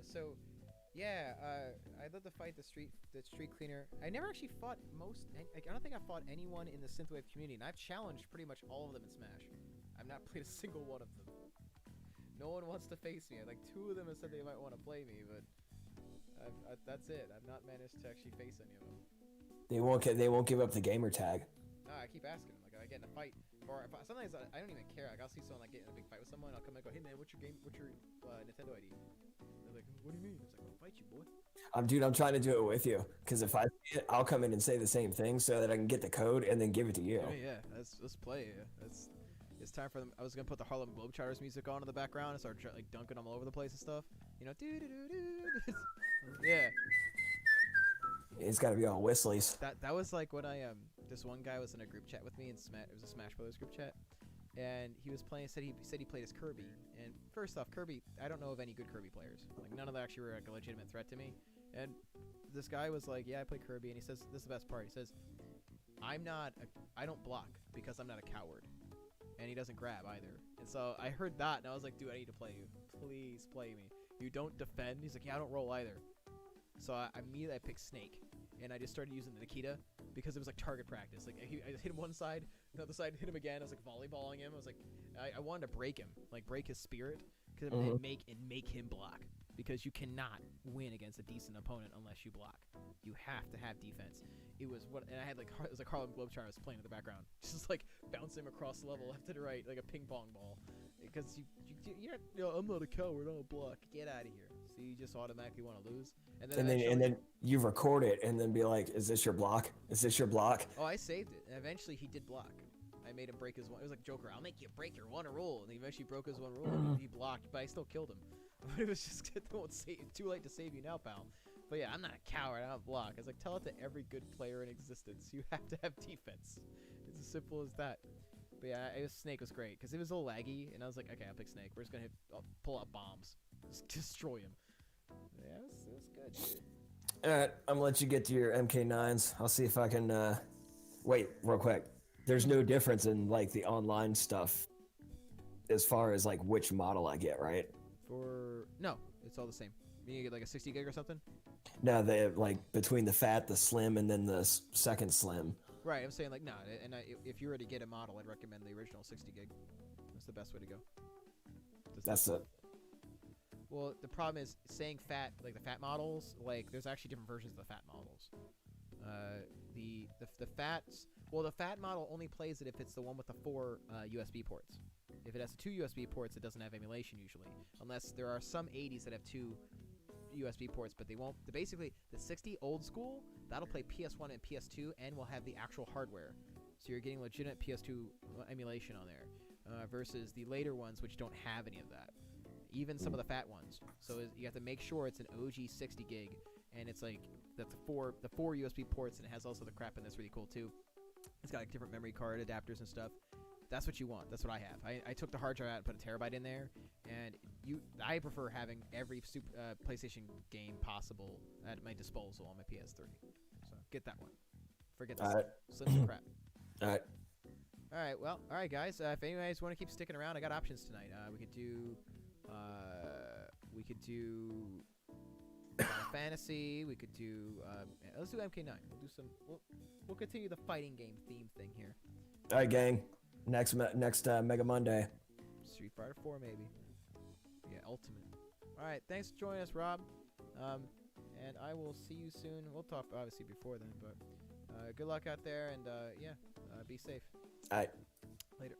So, yeah, I'd love to fight the street cleaner. I never actually fought I don't think I fought anyone in the synthwave community, and I've challenged pretty much all of them in Smash. I've not played a single one of them. No one wants to face me. Like 2 of them have said they might want to play me, but that's it. I've not managed to actually face any of them. They won't give up the gamer tag. No, I keep asking them. Like, I get in a fight, or sometimes I don't even care. Like, I'll see someone like get in a big fight with someone, I'll come and go, "Hey man, what's your Nintendo ID?" They're like, "What do you mean?" It's like, "I'll fight you, boy." Dude, I'm trying to do it with you. Because if I see it, I'll come in and say the same thing so that I can get the code and then give it to you. I mean, yeah, let's play. Yeah. It's time for them. I was gonna put the Harlem Globetrotters music on in the background and start like dunking them all over the place and stuff. You know, doo doo doo doo. Yeah. It's got to be all whistlies. That was like when I this one guy was in a group chat with me in Smash. It was a Smash Brothers group chat, and he was playing. Said he played as Kirby. And first off, Kirby, I don't know of any good Kirby players. Like none of them actually were like a legitimate threat to me. And this guy was like, "Yeah, I play Kirby," and he says, "This is the best part." He says, I don't block because I'm not a coward." And he doesn't grab either. And so I heard that, and I was like, "Dude, I need to play you. Please play me. You don't defend." He's like, "Yeah, I don't roll either." So I immediately picked Snake, and I just started using the Nikita because it was like target practice. Like I hit him one side, the other side hit him again. I was like volleyballing him. I was like, I wanted to break him, like break his spirit, and make him block. Because you cannot win against a decent opponent unless you block. You have to have defense. It was I had like it was like Harlem Globetrotters playing in the background, just like bouncing him across the level left and right like a ping pong ball. Because you're not, I'm not a coward. I don't block. Get out of here. So you just automatically want to lose. And then you record it and then be like, "Is this your block? Is this your block?" Oh, I saved it. And eventually he did block. I made him break his one. It was like Joker. I'll make you break your one rule. And he eventually broke his one rule. And he blocked, but I still killed him. But it was just too late to save you now, pal. But yeah, I'm not a coward. I don't block. I was like, tell it to every good player in existence. You have to have defense. It's as simple as that. But yeah, Snake was great because it was a little laggy, and I was like, okay, I'll pick Snake. We're just gonna pull out bombs, just destroy him. Yeah, it was good, dude. All right, I'm gonna let you get to your MK9s. I'll see if I can. Wait, real quick. There's no difference in like the online stuff as far as like which model I get, right? No, it's all the same. You get like a 60 gig or something? No, they like between the fat, the slim, and then the second slim. Right, I'm saying like no, and if you were to get a model, I'd recommend the original 60 gig. That's the best way to go. That's it. Well, the problem is saying fat, like the fat models, like there's actually different versions of the fat models. The fats, well, the fat model only plays it if it's the one with the 4 USB ports. If it has 2 USB ports, it doesn't have emulation usually, unless there are some 80s that have 2 USB ports, but they won't. Basically, the 60 old school, that'll play PS1 and PS2 and will have the actual hardware. So you're getting legitimate PS2 emulation on there, versus the later ones which don't have any of that. Even some of the fat ones. So you have to make sure it's an OG 60 gig, and it's like the four USB ports, and it has also the crap in that's really cool too. It's got like different memory card adapters and stuff. That's what you want. That's what I have. I took the hard drive out and put a terabyte in there, and I prefer having every PlayStation game possible at my disposal on my PS3. So Get that one. Forget this. Alright. Slims crap. Alright. All right, well, all right, guys. If any guys want to keep sticking around, I got options tonight. We could do Final Fantasy. We could do. Let's do MK9. We'll do some. We'll continue the fighting game theme thing here. Alright, gang. Next Mega Monday. Street Fighter 4, maybe. Yeah, Ultimate. All right, thanks for joining us, Rob. And I will see you soon. We'll talk obviously before then, but good luck out there, and yeah, be safe. Alright. Later.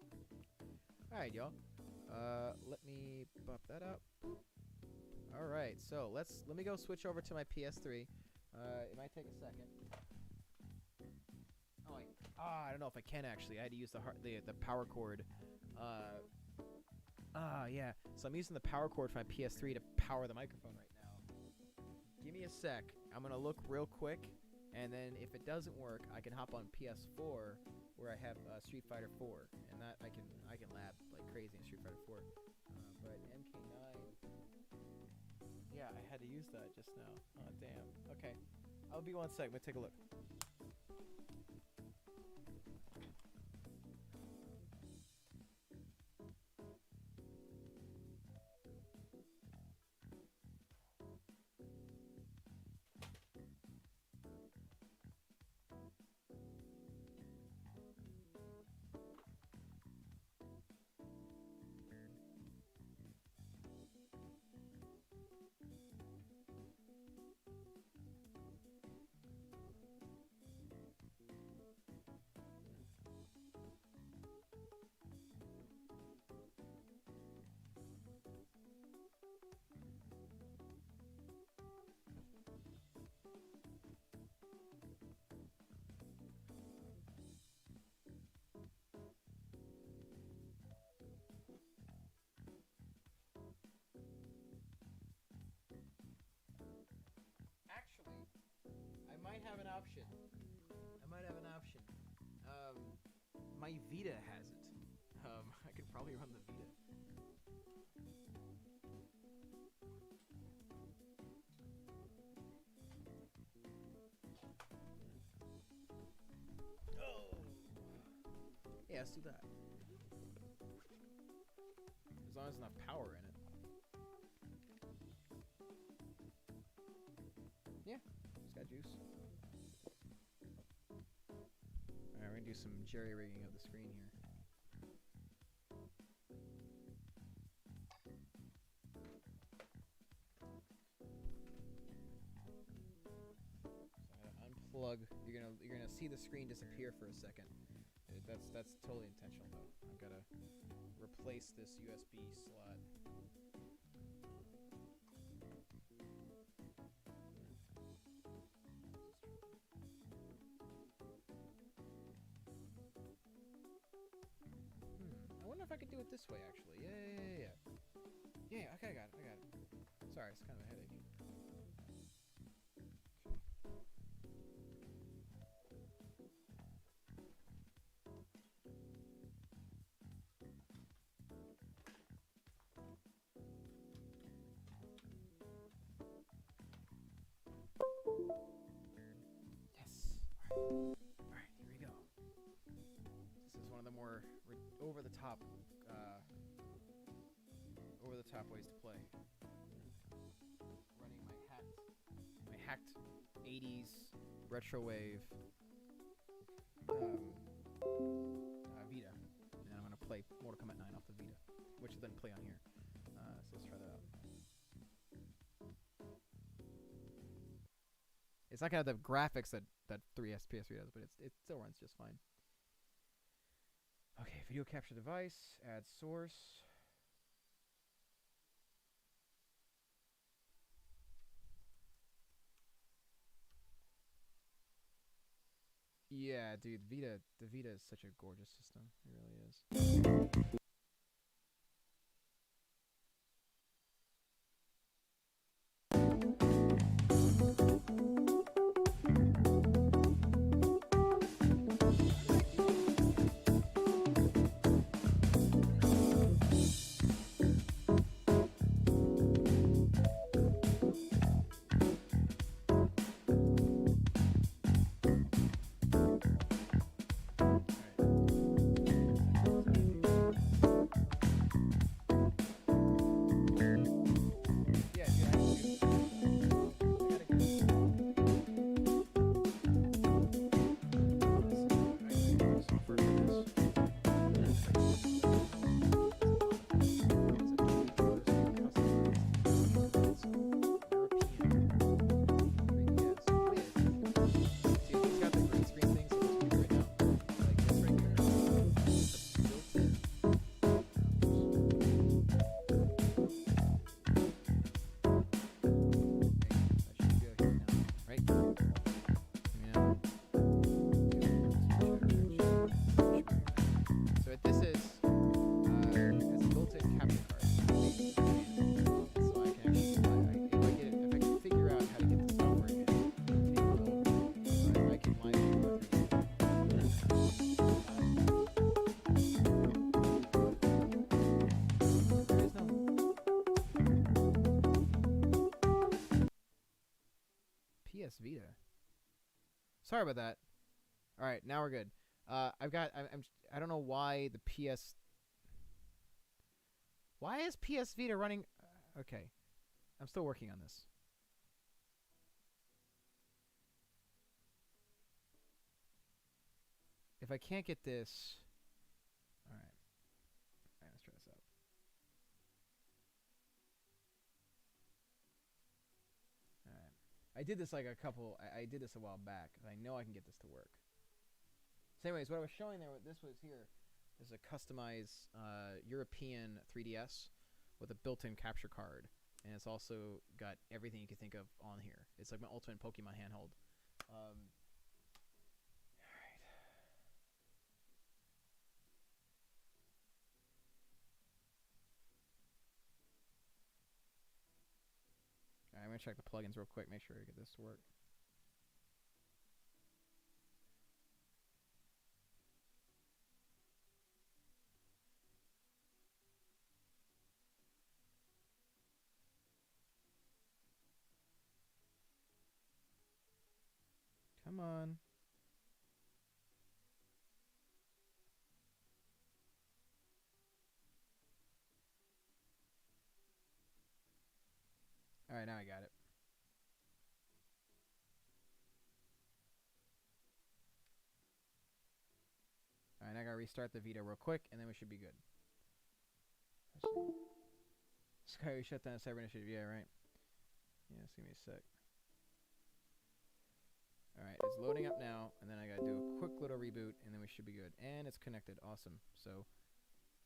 Alright, y'all. Let me bump that up. Alright, so let me go switch over to my PS3. It might take a second. Oh wait. I don't know if I can actually. I had to use the power cord. Yeah. So I'm using the power cord for my PS3 to power the microphone right now. Give me a sec. I'm gonna look real quick, and then if it doesn't work, I can hop on PS4 where I have Street Fighter 4, and that I can lab like crazy in Street Fighter 4. But MK9, yeah, I had to use that just now. Oh damn. Okay, I'll be 1 sec. Let me take a look. Actually, I might have an option. My Vita has it. I could probably run the Vita. Oh. Yeah, let's do that. As long as there's enough power in it. Yeah, it's got juice. Alright, we're gonna do some jerry-rigging of the screen here. So I'm gonna unplug. You're gonna see the screen disappear for a second. That's totally intentional though. I've gotta replace this USB slot. I wonder if I could do it this way, actually. Yeah. Yeah, okay, I got it. Sorry, it's kind of a headache. Yes. Alright, here we go. This is one of the more over-the-top ways to play. Running my hacked 80s retro wave Vita, and I'm gonna play Mortal Kombat 9 off the Vita, which will then play on here. So let's try that out. It's not gonna have the graphics that 3S PS3 does, but it still runs just fine. Okay, video capture device, add source. Yeah, dude, the Vita is such a gorgeous system. It really is. PS Vita. Sorry about that. All right, now we're good. I don't know why the PS. Why is PS Vita running? Okay, I'm still working on this. If I can't get this, all right, let's try this out. All right, I did this like I did this a while back. I know I can get this to work. So, anyways, what I was showing there, what this was here, is a customized European 3DS with a built-in capture card, and it's also got everything you can think of on here. It's like my ultimate Pokemon handheld. All right. All right, I'm gonna check the plugins real quick, make sure I get this to work. Come on. All right, now I got it. All right, I gotta restart the Vita real quick, and then we should be good. Sky shut down Cyber Initiative. Yeah, right. Yeah, just give me a sec. All right, it's loading up now, and then I gotta do a quick little reboot, and then we should be good. And it's connected. Awesome. So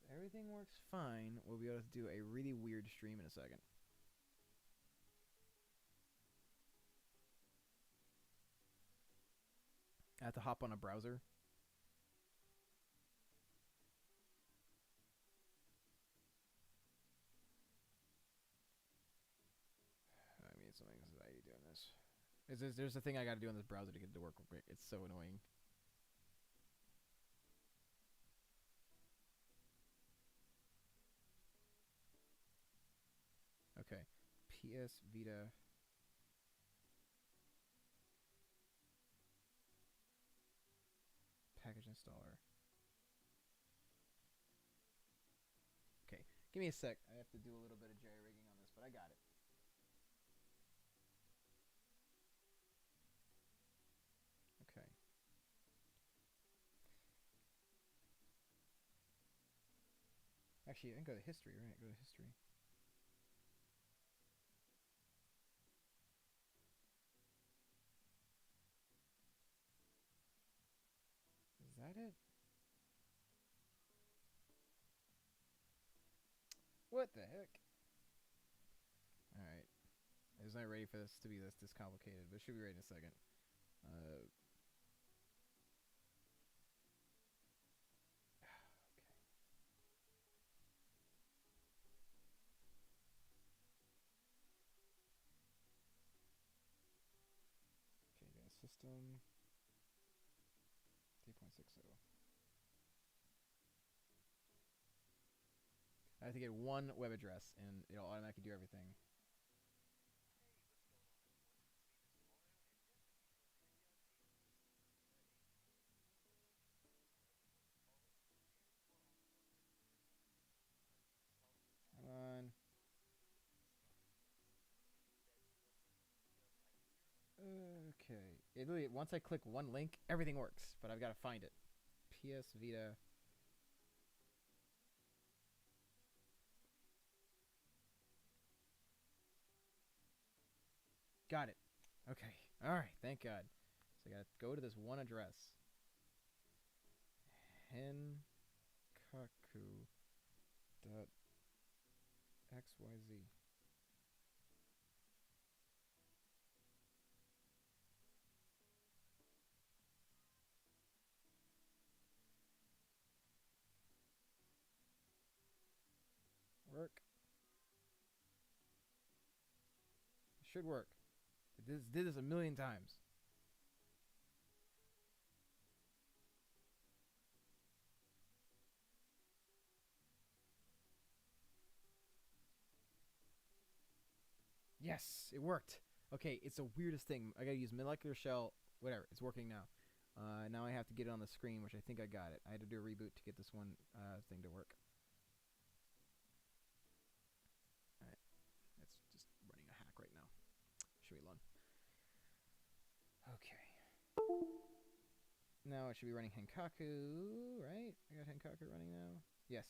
if everything works fine, we'll be able to do a really weird stream in a second. I have to hop on a browser. I mean, something anxiety doing this. There's a thing I gotta do on this browser to get it to work real quick. It's so annoying. Okay, PS Vita. Package installer. Okay, give me a sec. I have to do a little bit of jerry rigging on this, but I got it. Okay. Actually, I can go to history, right? Go to history. Is that it? What the heck? Alright. I was not ready for this to be this complicated, but it should be ready in a second. Okay. Okay, got system 3.60. I have to get one web address, and it'll automatically do everything. Come on. Okay. It literally, once I click one link, everything works, but I've got to find it. PS Vita. Got it. Okay. All right. Thank God. So I got to go to this one address. Henkaku.xyz. Work. It should work. Did this a million times. Yes, it worked. Okay, it's the weirdest thing. I gotta use molecular shell. Whatever, it's working now. Now I have to get it on the screen, which I think I got it. I had to do a reboot to get this one thing to work. Alright, it's just running a hack right now. Should be long. Okay. Now it should be running Henkaku, right? I got Henkaku running now. Yes.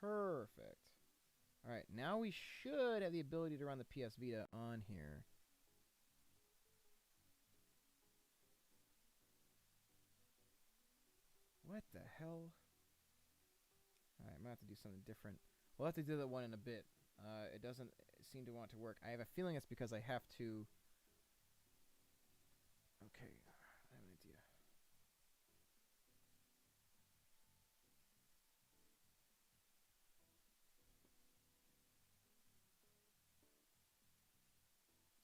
Perfect. Alright, now we should have the ability to run the PS Vita on here. What the hell? Alright, I'm gonna have to do something different. We'll have to do that one in a bit. It doesn't seem to want to work. I have a feeling it's because I have to... Okay, I have an idea.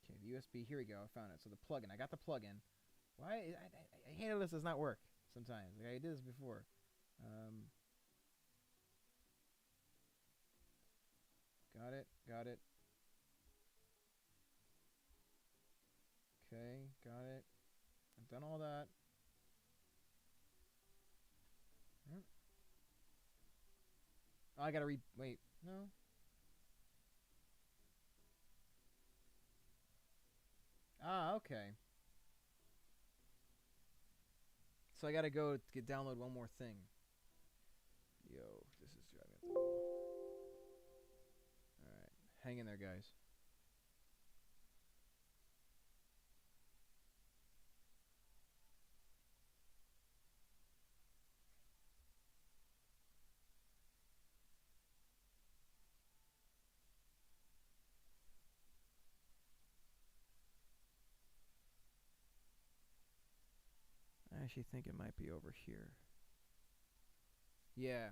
Okay, the USB, here we go, I found it. So the plugin, I got the plugin. Why? I hate how this does not work sometimes. Like, I did this before. Got it, got it. Okay, got it. I've done all that. Oh, I gotta wait, no. Ah, okay. So I gotta go download one more thing. Yo, this is driving up the wall. Alright, hang in there, guys. I actually think it might be over here. Yeah,